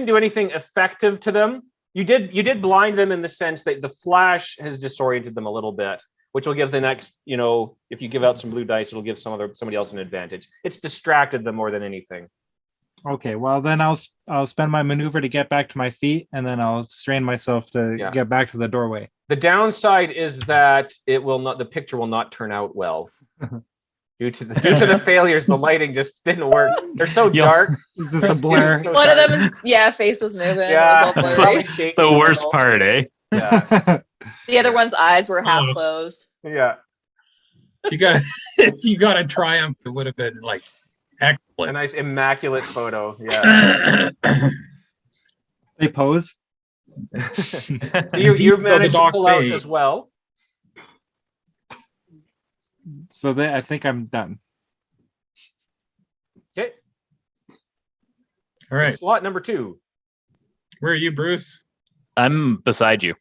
do anything effective to them. You did blind them in the sense that the flash has disoriented them a little bit, which will give the next, if you give out some blue dice, it'll give somebody else an advantage. It's distracted them more than anything. Okay, well then I'll spend my maneuver to get back to my feet, and then I'll strain myself to get back to the doorway. The downside is that the picture will not turn out well. Due to the failures, the lighting just didn't work. They're so Yeah. dark. It's just a blur. So One of dark. them is face was moving. Yeah, It was all it's blurry. probably shaking The a worst little. part, eh? Yeah, The other one's eyes were half Oh. closed. yeah. You got if you got a Triumph, it would have been like A excellent. nice immaculate photo. Yeah. They pose. So you've managed to Doc pull out Bay. as well. So I think I'm done. Okay. All right, Slot number 2. where are you, Bruce? I'm beside you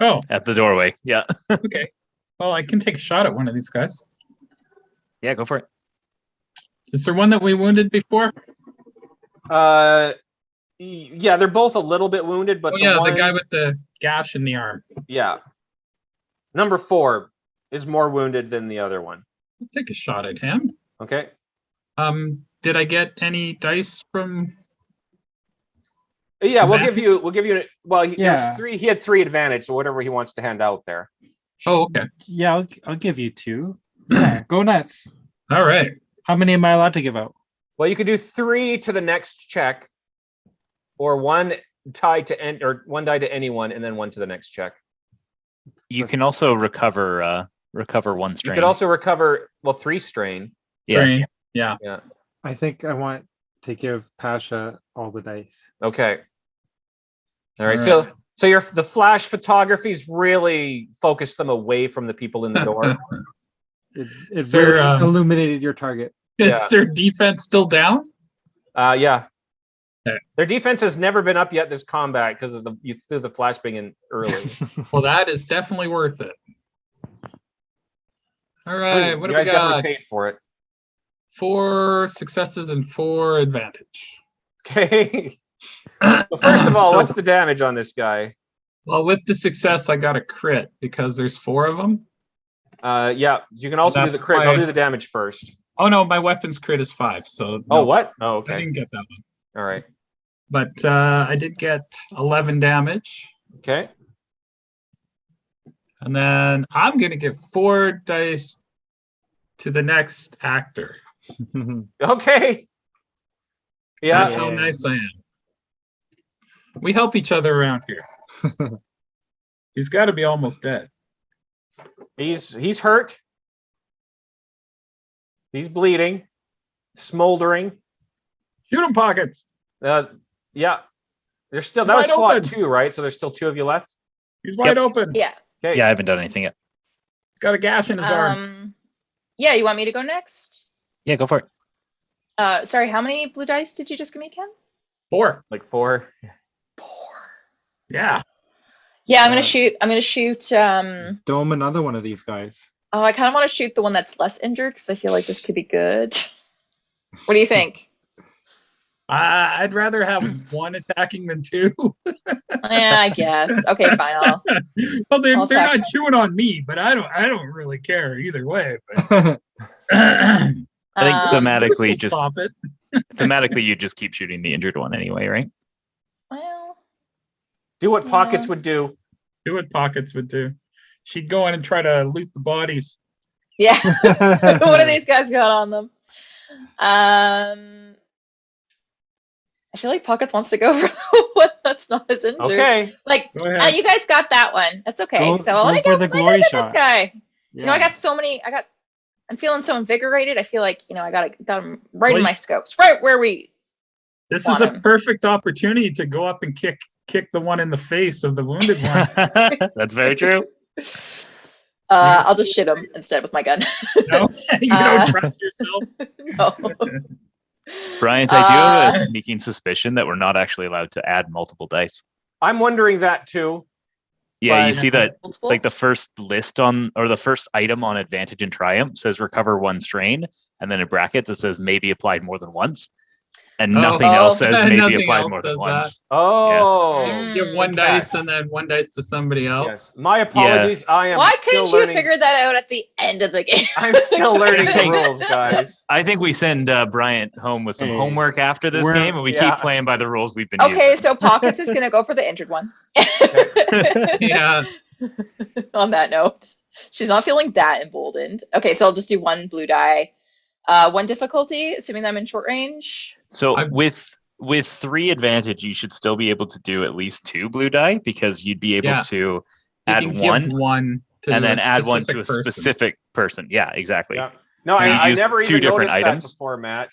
Oh, at the doorway. Yeah. okay. Well, I can take a shot at one of these guys. Yeah, go for it. Is there one that we wounded before? Yeah, they're both a little bit wounded, but Oh yeah, one, the guy with the gash in the arm. yeah, number 4 is more wounded than the other one. I'll take a shot at him. Okay. Did I get any dice from? Yeah, Advantage? we'll give you. Well, Yeah. there's 3. He had 3 advantage, so whatever he wants to hand out there. Oh, okay. Yeah, I'll give you 2. Yeah, go nuts. All right. How many am I allowed to give out? Well, you could do 3 to the next check, or 1 tied to or 1 die to anyone, and then 1 to the next check. You can also recover 1 You strain. could also recover 3 strain. Yeah. Three. Yeah. Yeah. I think I want to give Pasha all the dice. Okay. All right. All right. So the flash photography's really focused them away from the people in the door. It Sir, very illuminated your target. Yeah. Is their defense still down? Yeah. Okay. Their defense has never been up yet this combat because of you threw the flashbang in early. Well, that is definitely worth it. All right. What you do we guys definitely got? paid for it. 4 successes and 4 advantage. Okay. Well, first of all, So- what's the damage on this guy? Well, with the success, I got a crit because there's 4 of them. Yeah, you can also do the That's crit. I'll why- do the damage first. Oh no, my weapons crit is 5. So Oh, no, what? Oh, I okay. didn't get that one. All right. But I did get 11 damage. Okay. And then I'm going to give 4 dice to the next actor. Okay. Yeah. That's how nice I am. We help each other around here. He's got to be almost dead. He's hurt. He's bleeding, smoldering. Shoot him, pockets. Yeah. There's still He's that was wide slot open. 2, right? So there's still 2 of you left. He's wide open. Yeah. Okay. Yeah, I haven't done anything yet. He's got a gash in his arm. Yeah, you want me to go next? Yeah, go for it. Sorry, how many blue dice did you just give me, Ken? 4. Like 4. 4. Yeah. Yeah, I'm gonna shoot. Dome another one of these guys. Oh, I kind of want to shoot the one that's less injured because I feel like this could be good. What do you think? I'd rather have 1 attacking than 2. Yeah, I guess. Okay, fine. Well, they're I'll not attack. chewing on me, but I don't really care either way. But I think Um, thematically, Bruce will just stop it. thematically, you just keep shooting the injured one anyway, right? Well, Do what Pockets Yeah. would do. Do what Pockets would do. She'd go in and try to loot the bodies. yeah. What do these guys got on them? I feel like Pockets wants to go for the one that's not as injured. Okay. Like, Go ahead. you guys got that one. That's okay. Go- So go let me for go. the Let me glory get shot. this guy. Yeah. You know, I got so many. I'm feeling so invigorated. I feel like I got them right Well, in my scopes, right where we. This want is a him. perfect opportunity to go up and kick the one in the face of the wounded one. That's very true. I'll just shit him instead with my gun. No, you don't trust yourself. No. Bryant, I do have a sneaking suspicion that we're not actually allowed to add multiple dice. I'm wondering that too. Yeah, you But- see that Multiple? like the first list or the first item on Advantage and Triumph says recover 1 strain, and then in brackets it says maybe applied more than once, and Oh. nothing else says maybe Nothing applied else more than says once. Oh. Yeah. Give 1 Good dice catch. and then 1 dice to somebody else. Yes. My apologies. I am Why still couldn't you learning. figure that out at the end of the game? I'm still learning the rules, guys. I think we send Bryant home with some Hey, homework after this we're- game, and we yeah. keep playing by the rules we've been Okay, using. so Pockets is gonna go for the injured one. Yeah. On that note, she's not feeling that emboldened. Okay, so I'll just do 1 blue die. 1 difficulty, assuming I'm in short range. So I've- with 3 advantage, you should still be able to do at least 2 blue die because you'd be able Yeah. to You add can one give one to and then a add one to a specific person. specific person. Yeah, exactly. Yeah. No, So you I use never 2 even different noticed items. that before, Matt.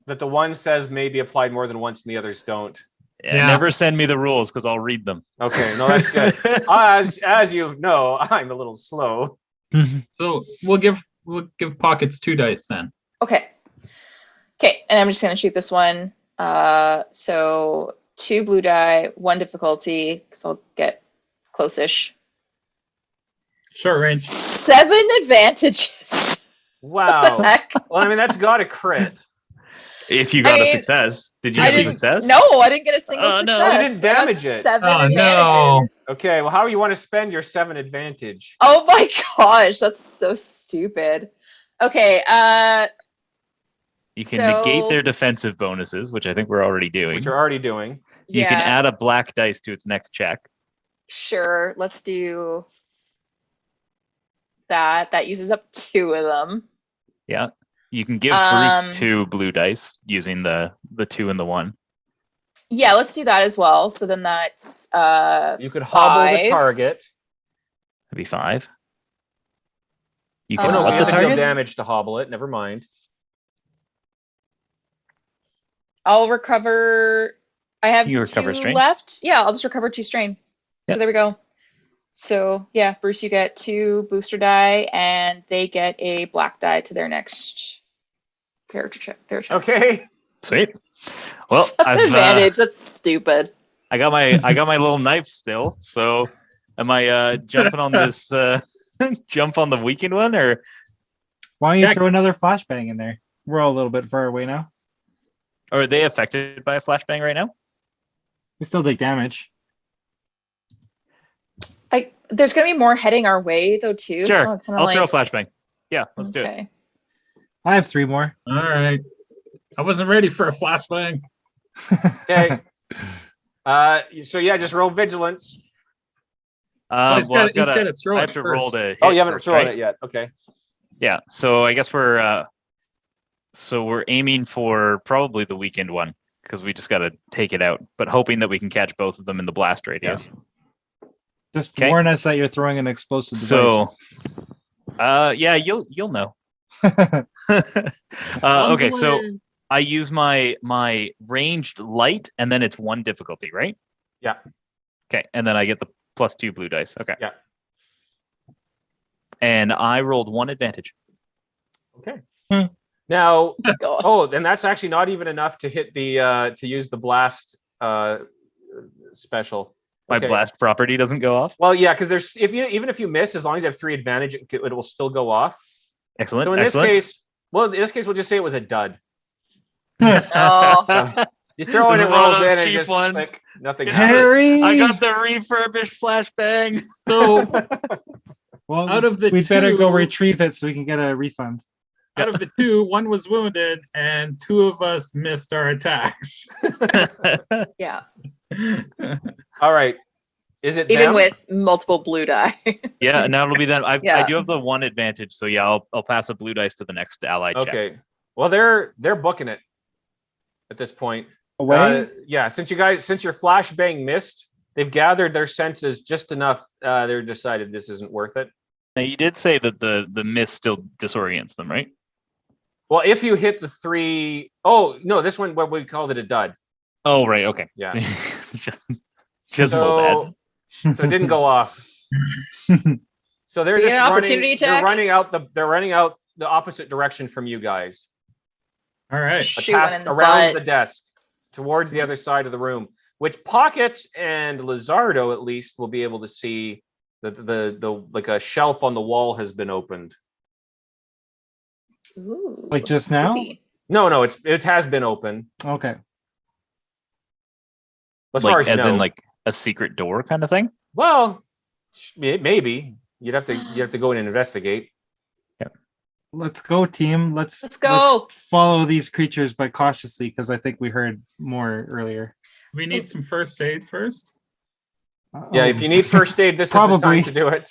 That the one says may be applied more than once and the others don't. Yeah. Never send me the rules because I'll read them. Okay, no, that's good. As you know, I'm a little slow. So we'll give pockets 2 dice then. Okay. Okay, and I'm just gonna shoot this one. So 2 blue die, 1 difficulty, because I'll get close-ish. Short range. 7 advantages. What the Wow. heck? Well, I mean, that's got a crit. If you got a mean, success, did you I get a didn't. success? No, I didn't get a single Oh, no. success. You didn't I got damage it. 7 Oh, advantages. no. Okay, well, how do you want to spend your 7 advantage? Oh my gosh, that's so stupid. Okay, You can So- negate their defensive bonuses, which I think we're already doing. Which you're already doing. You yeah, can add a black dice to its next check. sure. Let's do that. That uses up 2 of them. Yeah. You can give Um, Bruce 2 blue dice using the 2 and the 1. Yeah, let's do that as well. So then that's You could hobble the 5. target. That'd be 5. You Oh can no, what we the have to deal target? damage to hobble it. Never mind. I'll recover. I have You recover 2 strain? left. Yeah, I'll just recover 2 strain. So Yep. there we go. So yeah, Bruce, you get 2 booster die, and they get a black die to their next character check. Their check. Okay. Sweet. Well, 7 advantage. That's stupid. I got my little knife still. So am I jumping on this jump on the weekend one, or Why don't you Yeah. throw another flashbang in there? We're all a little bit far away now. are they affected by a flashbang right now? We still take damage. There's gonna be more heading our way though too. Sure. So I'm kind I'll of throw a like, flashbang. Yeah, let's do it. okay. I have 3 more. All right. I wasn't ready for a flashbang. Okay. So yeah, just roll vigilance. He's Well, gotta throw I it have to roll first. to hit Oh, you haven't first, thrown right? it yet. Okay. Yeah. So I guess we're aiming for probably the weekend one because we just got to take it out, but hoping that we can catch both of them in the blast radius. Just Okay. warn us that you're throwing an explosive device. So, yeah, you'll know. Okay, so I use my ranged light, and then it's 1 difficulty, right? Yeah. Okay, and then I get the +2 blue dice. Okay. Yeah. And I rolled 1 advantage. Okay. Hmm. Now, God. oh, then that's actually not even enough to hit the to use the blast special. My Okay. blast property doesn't go off. Well, yeah, because there's even if you miss, as long as you have 3 advantage, it will still go off. Excellent. So in excellent. this case, we'll just say it was a dud. Oh. You throw in This it is one of rolls those in and cheap just ones. click, nothing Yeah. happens. Harry! I got the refurbished flashbang. So Well, out of the we better go 2 retrieve it so we can get a refund. out of the 2, 1 was wounded, and 2 of us missed our attacks. Yeah. All right. Is it Even them? with multiple blue die. Yeah, now it'll be them. I Yeah. do have the 1 advantage, so yeah, I'll pass a blue dice to the next allied check. Okay. Well, they're booking it at this point. Away? Yeah, since your flashbang missed, they've gathered their senses just enough. They're decided this isn't worth it. Now you did say that the miss still disorients them, right? Well, if you hit the 3, oh no, this one what we called it a dud. Oh right, okay. Yeah. just so bad. So it didn't go off. So they're We just get an opportunity running. attack? They're running out the opposite direction from you guys. All right. Shoot one in the around butt. the desk, towards the other side of the room, which Pockets and Lazardo at least will be able to see that the like a shelf on the wall has been opened. Ooh, Like just now? spooky. No, it has been open. Okay. As far as you as know. in like a secret door kind of thing. Well, maybe you'd have to go in and investigate. Let's go, team. Let's go. Let's follow these creatures, but cautiously, because I think we heard more earlier. We need some first aid first. Yeah, if you need first aid, this is the Probably. time to do it.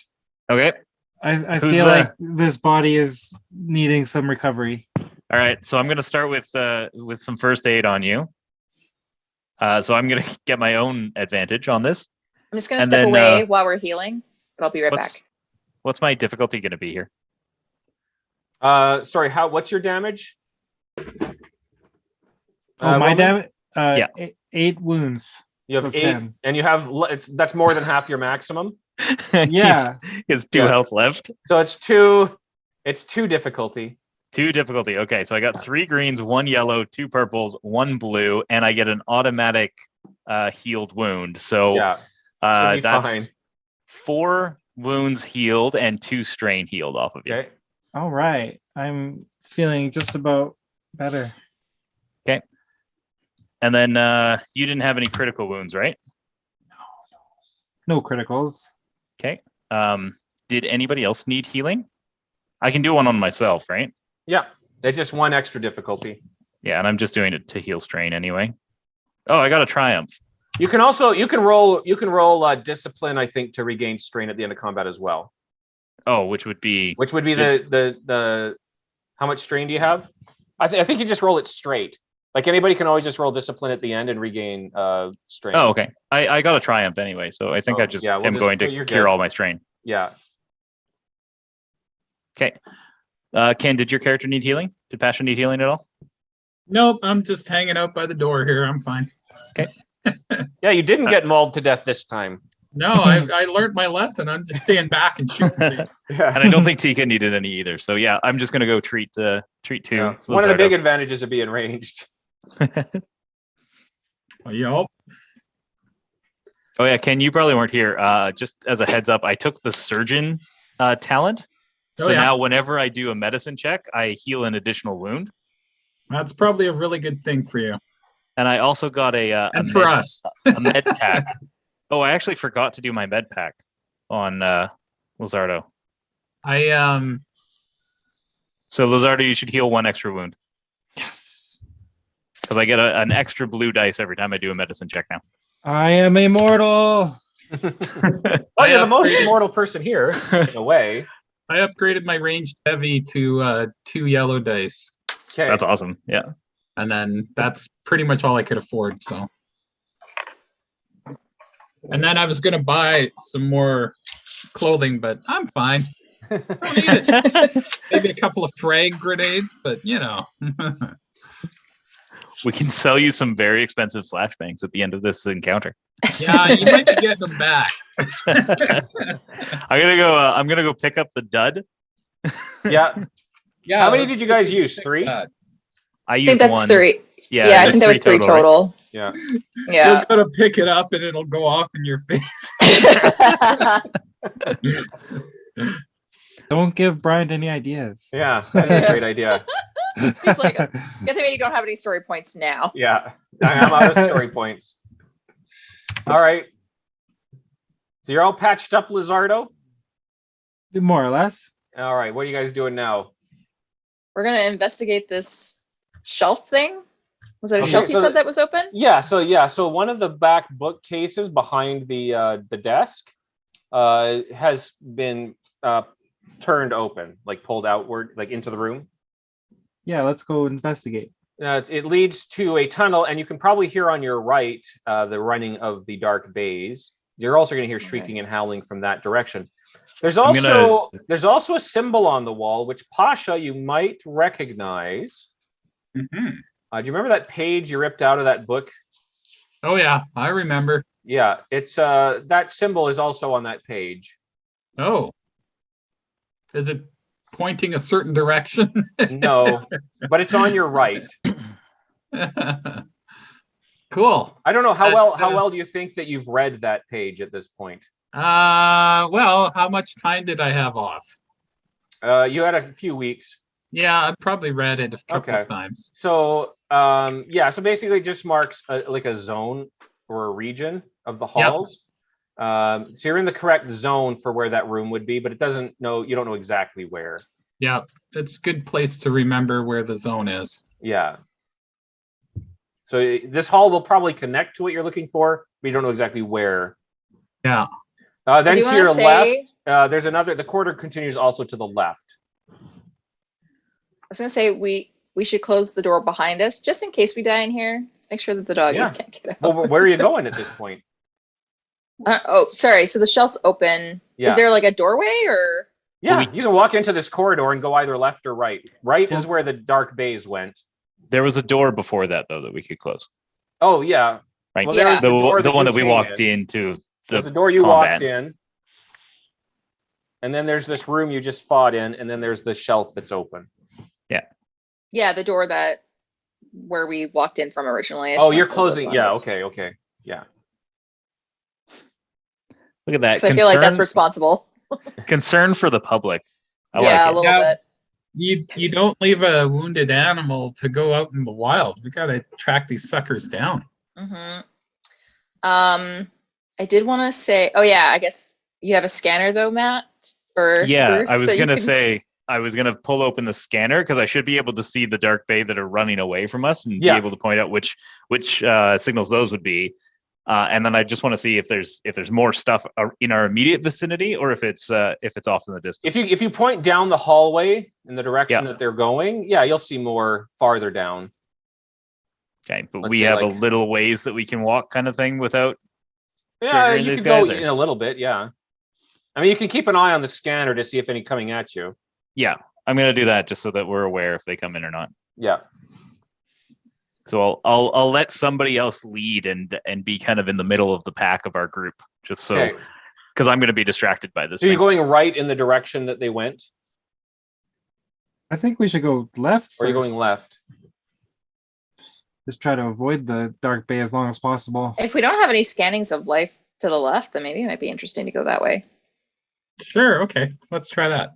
Okay. I Who's feel that? like this body is needing some recovery. All right, so I'm gonna start with some first aid on you. So I'm gonna get my own advantage on this. I'm just gonna And step then, away while we're healing, but I'll be right What's back. what's my difficulty gonna be here? Sorry, what's your damage? Oh, my Roman? damage. Yeah. 8 wounds. You have of 8, 10. and you have that's more than half your maximum. Yeah. he has 2 Yeah. health left. So it's 2 difficulty. 2 difficulty. Okay, so I got 3 greens, 1 yellow, 2 purples, 1 blue, and I get an automatic healed wound. So Yeah, should be that's fine. 4 wounds healed and 2 strain healed off of you. Okay. All right. I'm feeling just about better. And then you didn't have any critical wounds, right? No criticals. Okay. Did anybody else need healing? I can do one on myself, right? Yeah, it's just 1 extra difficulty. Yeah, and I'm just doing it to heal strain anyway. Oh, I got a triumph. You can roll discipline, I think, to regain strain at the end of combat as well. Oh, which would be The how much strain do you have? I think you just roll it straight. Like anybody can always just roll discipline at the end and regain strain. Oh, okay. I got a triumph anyway, so I think I just am going to you're cure good. all my strain. Yeah. Okay. Ken, did your character need healing? Did Pasha need healing at all? Nope, I'm just hanging out by the door here. I'm fine. Yeah, you didn't get mauled to death this time. No, I learned my lesson. I'm just staying back and shooting. And I don't think Tika needed any either. So yeah, I'm just gonna go treat 2. Yeah. One of the big advantages of being ranged. Yup. Oh yeah, Ken, you probably weren't here. Just as a heads up, I took the surgeon talent. Oh, So yeah. now whenever I do a medicine check, I heal an additional wound. That's probably a really good thing for you. And I also got And for us. a med pack. Oh, I actually forgot to do my med pack on Lazardo. So Lazardo, you should heal 1 extra wound. Yes. Because I get an extra blue dice every time I do a medicine check now. I am immortal. Oh, you're the most immortal person here, in a way. I upgraded my ranged heavy to 2 yellow dice. Okay. That's awesome. Yeah. And then that's pretty much all I could afford. So, and then I was gonna buy some more clothing, but I'm fine. I don't need it. Maybe a couple of frag grenades, but you know. We can sell you some very expensive flashbangs at the end of this encounter. Yeah, you might be getting them back. I'm gonna go pick up the dud. Yeah. Yeah. How many did you guys use? 3? I I used think that's 1. 3. Yeah, Yeah, I there's think that was 3 right? total. Yeah. Yeah. You're gonna pick it up and it'll go off in your face. Don't give Brian any ideas. Yeah, that's a great idea. He's like, good thing you don't have any story points now. Yeah, I'm out of story points. All right. So you're all patched up, Lazardo? More or less. All right, what are you guys doing now? We're gonna investigate this shelf thing. Was it a Okay, shelf you so said that was open? So one of the back bookcases behind the desk has been turned open, like pulled outward, like into the room. Yeah, let's go investigate. It leads to a tunnel, and you can probably hear on your right the running of the dark bays. You're also going to hear shrieking and howling from that direction. There's also a symbol on the wall, which Pasha you might recognize. Mm-hmm. Do you remember that page you ripped out of that book? Oh yeah, I remember. Yeah, it's that symbol is also on that page. Oh. Is it pointing a certain direction? No, but it's on your right. Cool. I don't know how well do you think that you've read that page at this point? Well, how much time did I have off? You had a few weeks. Yeah, I probably read it a couple Okay. of times. So so basically it just marks like a zone or a region of the halls. So you're in the correct zone for where that room would be, but you don't know exactly where. Yeah, it's a good place to remember where the zone is. Yeah. So this hall will probably connect to what you're looking for, but you don't know exactly where. Yeah. Then do you to wanna your say- left, there's another. The corridor continues also to the left. I was gonna say we should close the door behind us just in case we die in here. Let's make sure that the doggies Yeah. can't get out. Well, where are you going at this point? Oh, sorry. So the shelf's open. Yeah. Is there like a doorway or? Yeah, Well, you can walk into this corridor and go either left or right. Right is Well- where the dark bays went. There was a door before that though that we could close. Oh yeah, Right. Well, Yeah. there's The, the door the one you that we came walked in. into. There's the door you combat. walked in, and then there's this room you just fought in, and then there's the shelf that's open. Yeah, the door where we walked in from originally. I just Oh, wanna you're close those closing. Yeah. windows. Okay. Yeah. Look at that. 'Cause I feel like that's responsible. concern for the public. I yeah, like a it. little Yeah. bit. You don't leave a wounded animal to go out in the wild. We gotta track these suckers down. Mm-hmm. I did want to say, oh yeah, I guess you have a scanner though, Matt. Or Yeah, Bruce, I was that you gonna can- say I was gonna pull open the scanner because I should be able to see the dark bay that are running away from us and Yeah. be able to point out which signals those would be. And then I just want to see if there's more stuff in our immediate vicinity or if it's off in the distance. If you point down the hallway in the direction Yeah. that they're going, yeah, you'll see more farther down. Okay, but Let's we say, have a like- little ways that we can walk, kind of thing, without. Yeah, Triggering you these could go guys, or- in a little bit. Yeah. I mean, you can keep an eye on the scanner to see if any coming at you. Yeah, I'm gonna do that just so that we're aware if they come in or not. Yeah. So I'll let somebody else lead and be kind of in the middle of the pack of our group, just so Okay. because I'm gonna be distracted by this. So you're thing. going right in the direction that they went, I think we should go left. or you're going first. left? Just try to avoid the dark bay as long as possible. If we don't have any scannings of life to the left, then maybe it might be interesting to go that way. Sure, okay. Let's try that.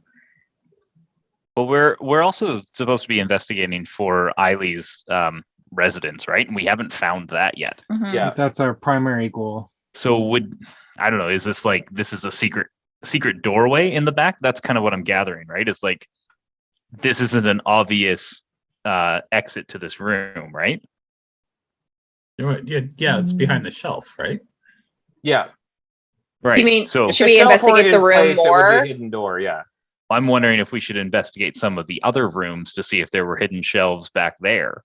Well, we're also supposed to be investigating for Eileen's residence, right? And we haven't found that yet. Mhm. Yeah. That's our primary goal. So I don't know, is this like this is a secret doorway in the back? That's kind of what I'm gathering, right? It's like this isn't an obvious exit to this room, right? Yeah, it's behind the shelf, right? Yeah. Right. You mean So should If we the shelf weren't investigate the in room place, it would be more? a hidden door. Yeah. I'm wondering if we should investigate some of the other rooms to see if there were hidden shelves back there.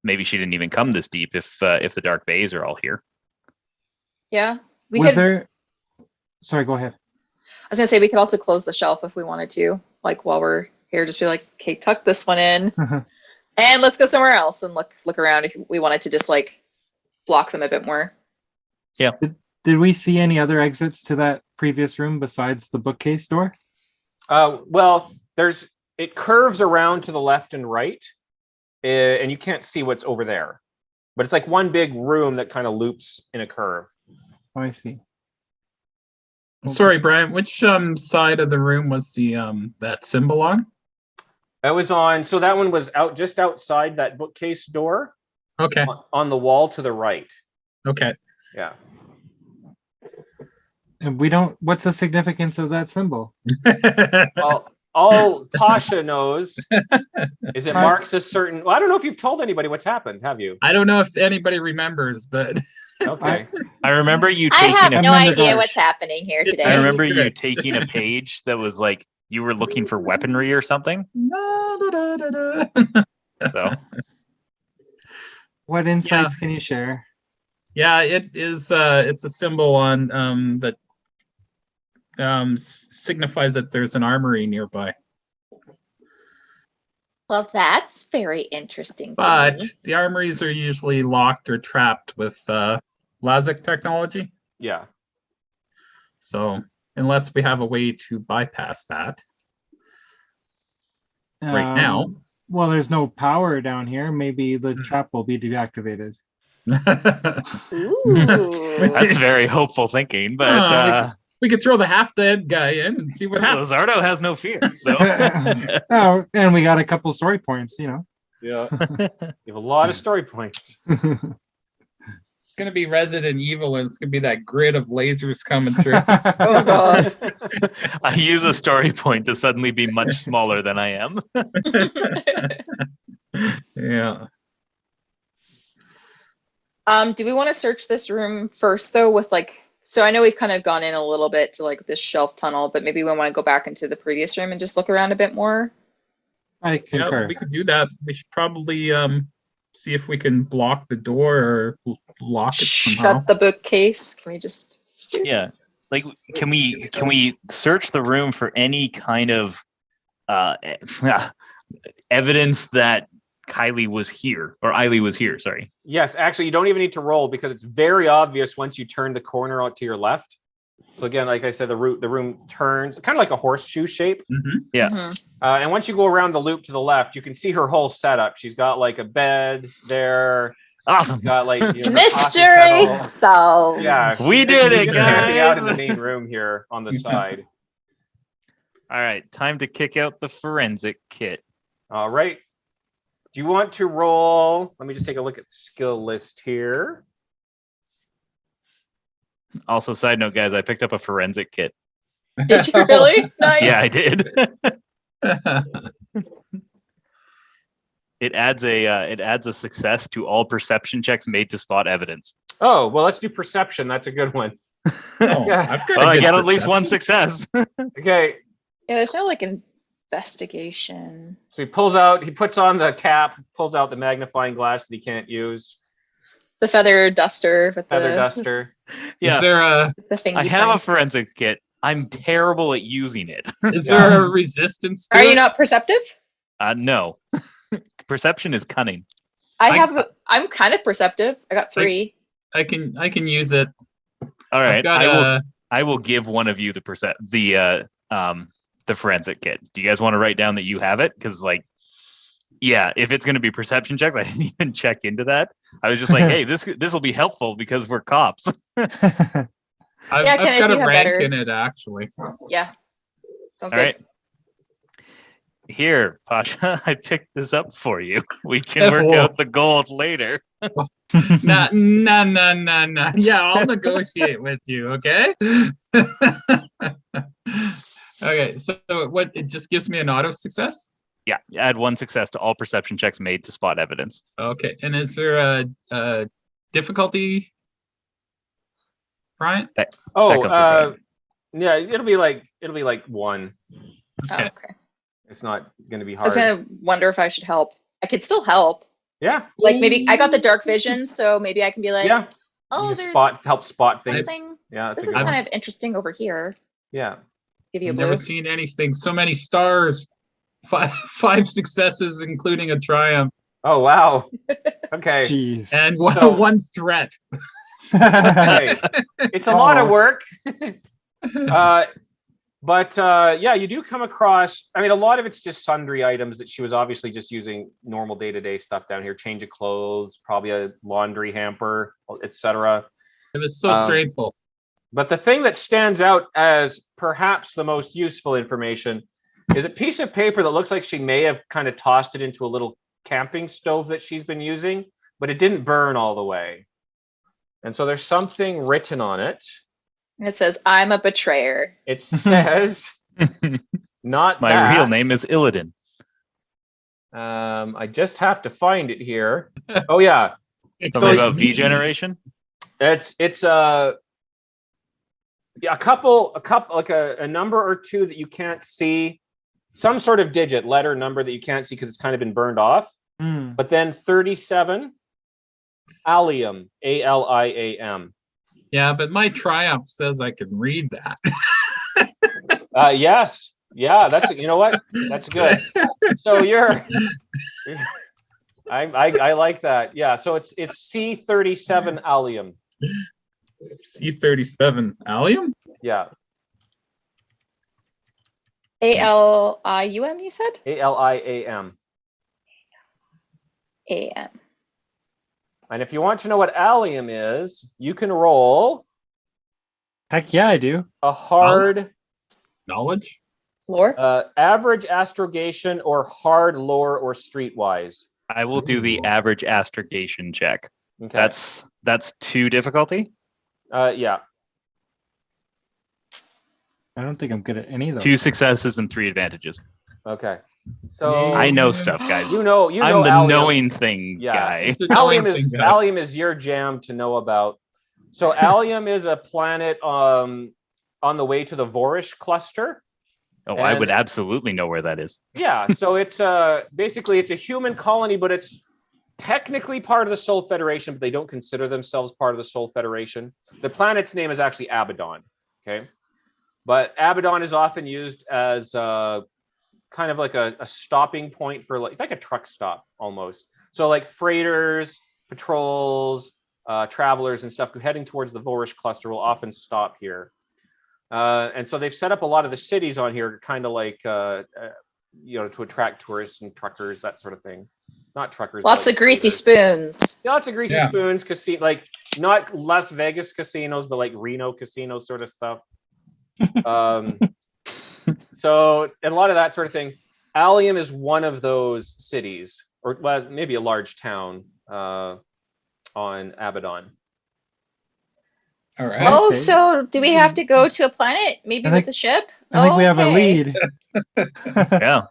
Maybe she didn't even come this deep if the dark bays are all here. Yeah. We Was could there? Sorry, go ahead. I was gonna say we could also close the shelf if we wanted to. Like while we're here, just be like, okay, tuck this one in. And let's go somewhere else and look around if we wanted to just like block them a bit more. Did we see any other exits to that previous room besides the bookcase door? Well, it curves around to the left and right, and you can't see what's over there. But it's like one big room that kind of loops in a curve. Oh, I see. Sorry, Brian. Which side of the room was the that symbol on? That was on. So that one was out just outside that bookcase door Okay. on the wall to the right. Okay. Yeah. And we don't. What's the significance of that symbol? Well, all Pasha knows is it marks a certain. Well, I don't know if you've told anybody what's happened. Have you? I don't know if anybody remembers, but Okay. I remember you I taking have a no I'm in the idea dark. what's happening here It's- I today. remember you Secret. taking a page that was like you were looking for weaponry or something. So What insights can you share? yeah, it is. It's a symbol on that signifies that there's an armory nearby. Well, that's very interesting to But me. the armories are usually locked or trapped with Lazardo technology. Yeah. So unless we have a way to bypass that right now. Well, there's no power down here. Maybe the trap will be deactivated. Ooh. that's very hopeful thinking, but we could throw the half-dead guy in and see what happens. Lazardo has no fear. So Oh, and we got a couple story points, you know. Yeah. You have a lot of story points. It's going to be Resident Evil, and it's going to be that grid of lasers coming through. Oh god. I use a story point to suddenly be much smaller than I am. Yeah. Do we want to search this room first though with like So I know we've kind of gone in a little bit to like this shelf tunnel, but maybe we want to go back into the previous room and just look around a bit more. I Yeah, concur. we could do that. We should probably see if we can block the door or lock it somehow. Shut the bookcase. Can we just? Yeah. Like, can we search the room for any kind of evidence that Kaili was here, or Eily was here? Sorry. Yes, actually, you don't even need to roll because it's very obvious once you turn the corner out to your left. So again, like I said, the room turns kind of like a horseshoe shape. Mm-hmm. Yeah. Mm-hmm. And once you go around the loop to the left, you can see her whole setup. She's got like a bed there. Awesome. Got like her coffee Mystery kettle. solved. Yeah, We did it, just camping out in the guys. main room here on the side. All right, time to kick out the forensic kit. All right. Do you want to roll? Let me just take a look at the skill list here. Also, side note, guys, I picked up a forensic kit. Did you really? Nice. Yeah, I did. It adds a success to all perception checks made to spot evidence. Oh, well, let's do perception. That's a good one. Oh, Yeah. I've got Well, a I good get at least one perception. success. Okay. Yeah, there's no like investigation. So he puts on the cap, pulls out the magnifying glass that he can't use, The feather duster with feather the duster. Yeah, Is there a the thing. I have a forensics kit. I'm terrible at using it. is there a resistance to Are it? you not perceptive? No. Perception is cunning. I'm kind of perceptive. I got 3. I can use it. All right, I've got I will give one of you the forensic kit. Do you guys want to write down that you have it? Because if it's going to be perception checks, I didn't even check into that. I was just like, hey, this will be helpful because we're cops. I've Kenneth, got you a have rank better. in it actually. Yeah. Sounds All good. right. Here, Pasha, I picked this up for you. We can work out the gold later. Nah. Yeah, I'll negotiate with you, okay? Okay, so what, it just gives me an auto success? Yeah, add one success to all perception checks made to spot evidence. Okay, and is there a difficulty, Brian? That Oh, comes with Brian. yeah, it'll be like 1. Oh, Okay. okay. It's not going to be I was hard. gonna wonder if I should help. I could still help. Yeah, Like maybe I got the dark vision, so maybe I can be like, yeah. oh, You there's can help spot things. something. Yeah, that's This a is good one. kind of interesting over here. Yeah. Give you a I've blue. never seen anything. So many stars. Five successes, including a triumph, Oh wow. Okay. Jeez. and So- one threat. Okay. It's a lot of Oh. work. But yeah, you do come across, I mean, a lot of it's just sundry items that she was obviously just using normal day-to-day stuff down here, change of clothes, probably a laundry hamper, etc. It was so Um, strangeful. But the thing that stands out as perhaps the most useful information is a piece of paper that looks like she may have kind of tossed it into a little camping stove that she's been using, but it didn't burn all the way. And so there's something written on it. It says, I'm a betrayer. It says, not My that. real name is Illidan. I just have to find it here. Oh yeah, Something it's about V me. generation. it's a couple like a number or two that you can't see, some sort of digit, letter, number that you can't see because it's kind of been burned off. Hmm. But then 37, allium, ALIAM. Yeah, but my triumph says I can read that. Yes, yeah, that's, you know what, that's good. So I like that. Yeah, so it's C37 allium. C37 allium? Yeah, ALIUM, you said? ALIAM. AM. And if you want to know what allium is, you can roll Heck yeah, I do. a hard Knowledge? Lore? average astrogation or hard lore or streetwise. I will do the Ooh. average astrogation check. Okay. That's 2 difficulty. Yeah. I don't think I'm good at any of those. 2 things. successes and 3 advantages. Okay. So I know stuff, guys. you know I'm the allium. knowing things Yeah. guy. It's the Allium knowing is thing guy. allium is your jam to know about. So Allium is a planet on the way to the Vorish cluster. Oh, I And- would absolutely know where that is. Yeah, so it's basically it's a human colony, but it's technically part of the Sol Federation, but they don't consider themselves part of the Sol Federation. The planet's name is actually Abaddon. Okay, but Abaddon is often used as kind of like a stopping point for like a truck stop almost. So like freighters, patrols, travelers, and stuff heading towards the Vorish cluster will often stop here. And so they've set up a lot of the cities on here, kind of like to attract tourists and truckers, that sort of thing. Not truckers. Lots of greasy spoons. Yeah, lots of greasy spoons, like not Las Vegas casinos, but like Reno casino sort of stuff. So a lot of that sort of thing. Allium is one of those cities, or well, maybe a large town on Abaddon. All right. Oh, Okay. so do we have to go to a planet, maybe I with think- the ship? I think we have a Okay. lead. Yeah.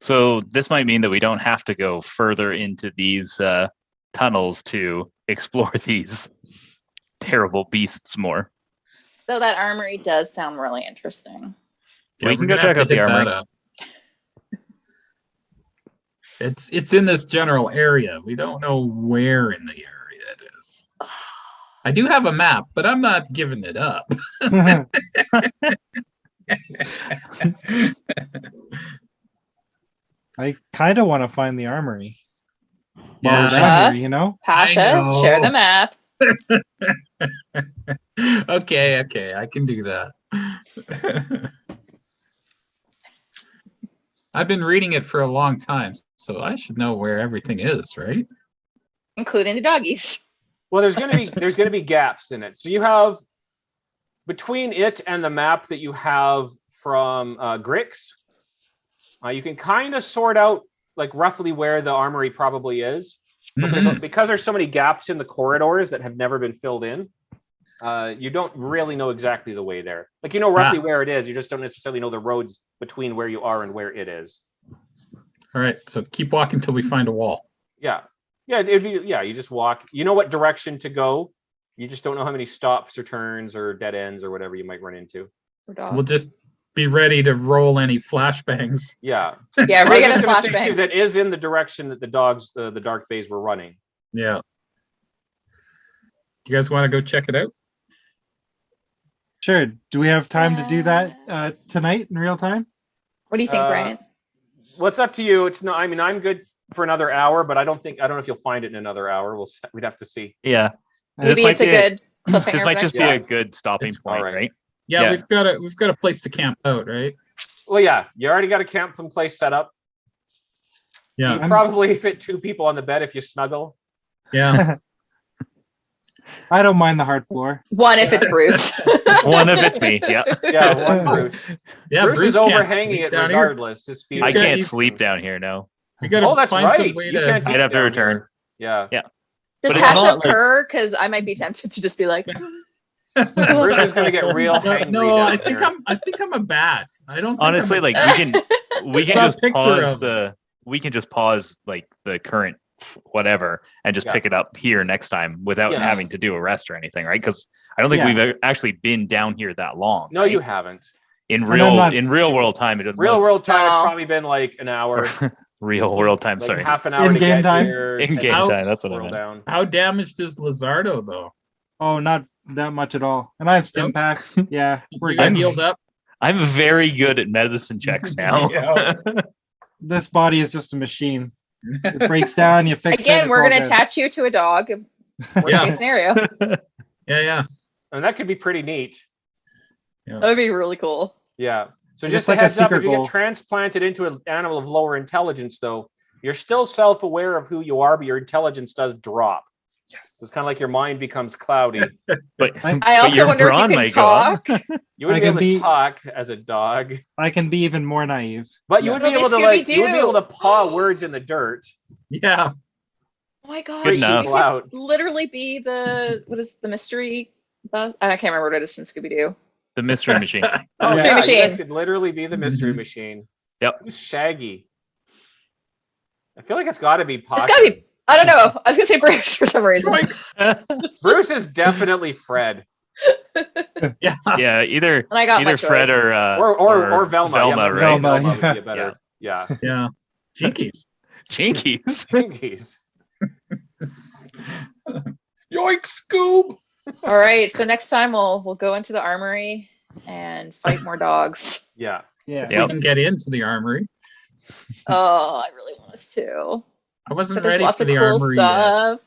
So this might mean that we don't have to go further into these tunnels to explore these terrible beasts more. So that armory does sound really interesting. We can we're go gonna check have out to the hit that armory. up. It's in this general area. We don't know where in the area it is. I do have a map, but I'm not giving it up. I kind of want to find the armory. While Yeah. we're down here, you know? Pasha, know. share the map. Okay, I can do that. I've been reading it for a long time, so I should know where everything is, right? Including the doggies. Well, there's gonna be gaps in it. So you have between it and the map that you have from Grix, you can kind of sort out like roughly where the armory probably is. But because there's so many gaps in the corridors that have never been filled in, you don't really know exactly the way there. Like you know roughly where it is, you just don't necessarily know the roads between where you are and where it is. All right, so keep walking till we find a wall. Yeah. Yeah, you just walk. You know what direction to go. You just don't know how many stops or turns or dead ends or whatever you might run into. We'll just be ready to roll any flashbangs. Yeah. Yeah, I we're was gonna just gonna say, too, flashbang. that is in the direction that the dogs, the dark bays were running. Yeah. You guys want to go check it out? Sure. Do we have time to do that tonight in real time? What do you think, Brian? Well, it's up to you. It's not. I mean, I'm good for another hour, but I don't know if you'll find it in another hour. We'd have to see. Yeah. Maybe might it's a be good cliffhanger. This for might next just be time. a good stopping It's point, alright. right? Yeah, Yeah. we've got a place to camp out, right? Well, yeah, you already got a camp place set up. Yeah. You probably fit 2 people on the bed if you snuggle. Yeah. I don't mind the hard floor. One if it's Bruce. One if it's me. Yeah. Yeah, one Bruce. Yeah, Bruce is can't overhanging sleep it down here. regardless. His feet I are- can't you- sleep down here, no. We gotta Oh, that's find some right. way You can't. I'd do have to down return. here. Yeah. Does But it's Pasha not like- purr? Because I might be tempted to just be like, Bruce is gonna get real hangry. No, down I think there. I'm a bat. I don't think Honestly, I'm a like we It's can not just a picture pause of we can just pause like the current whatever and just Yeah. pick it up here next time without Yeah. having to do a rest or anything, right? Because I don't think Yeah. we've actually been down here that long. No, right? you haven't. in I'm real not- real world time. It doesn't Real world time, it's Oh. probably been like an hour, real world time. like Sorry. half an hour to In-game get time? here. In-game 10 time, that's what I scroll meant. down. How damaged is Lazardo though? Oh, not that much at all. And I have stim Nope. packs. Yeah, we're You got good. healed up? I'm very good at medicine checks now. Yeah. This body is just a machine. It breaks down, you fix it. again, it's we're all going to good. attach you to a dog. Worst Yeah. case scenario. Yeah. And that could be pretty neat. That would be really cool. Yeah. So It's just like a a heads up, secret if you goal. get transplanted into an animal of lower intelligence, though, you're still self-aware of who you are, but your intelligence does drop. Yes. So it's kind of like your mind becomes cloudy. But I but also your wonder if you brawn can might go up. talk. You wouldn't I be can able to be- talk as a dog, I can be even more naive. but you would be Well, able to they you would be able to Scooby-Doo. paw words in the dirt. Yeah. Oh my gosh, Good you enough. could Out. literally be what is the mystery bus? I can't remember what it is in Scooby-Doo. The mystery machine. Oh Yeah. yeah, Mystery you guys machine. could literally be the mystery Mhm. machine. Yep. Who's Shaggy? I feel like it's got to be Pasha. It's gotta be I don't know. I was gonna say Bruce for some reason. Yoinks! Bruce is definitely Fred. Yeah. Yeah, either And I got my Fred choice. Or Velma. Velma, Yeah, right? Velma, Velma would yeah. be a better. Yeah. Yeah. Jinkies. Jinkies. Jinkies. Yoinks, Scoob! All right. So next time we'll go into the armory and fight more dogs. Yeah. Yeah. If Yep. we can get into the armory. Oh, I really want us to. I wasn't But there's ready lots for of the cool armory yet. stuff.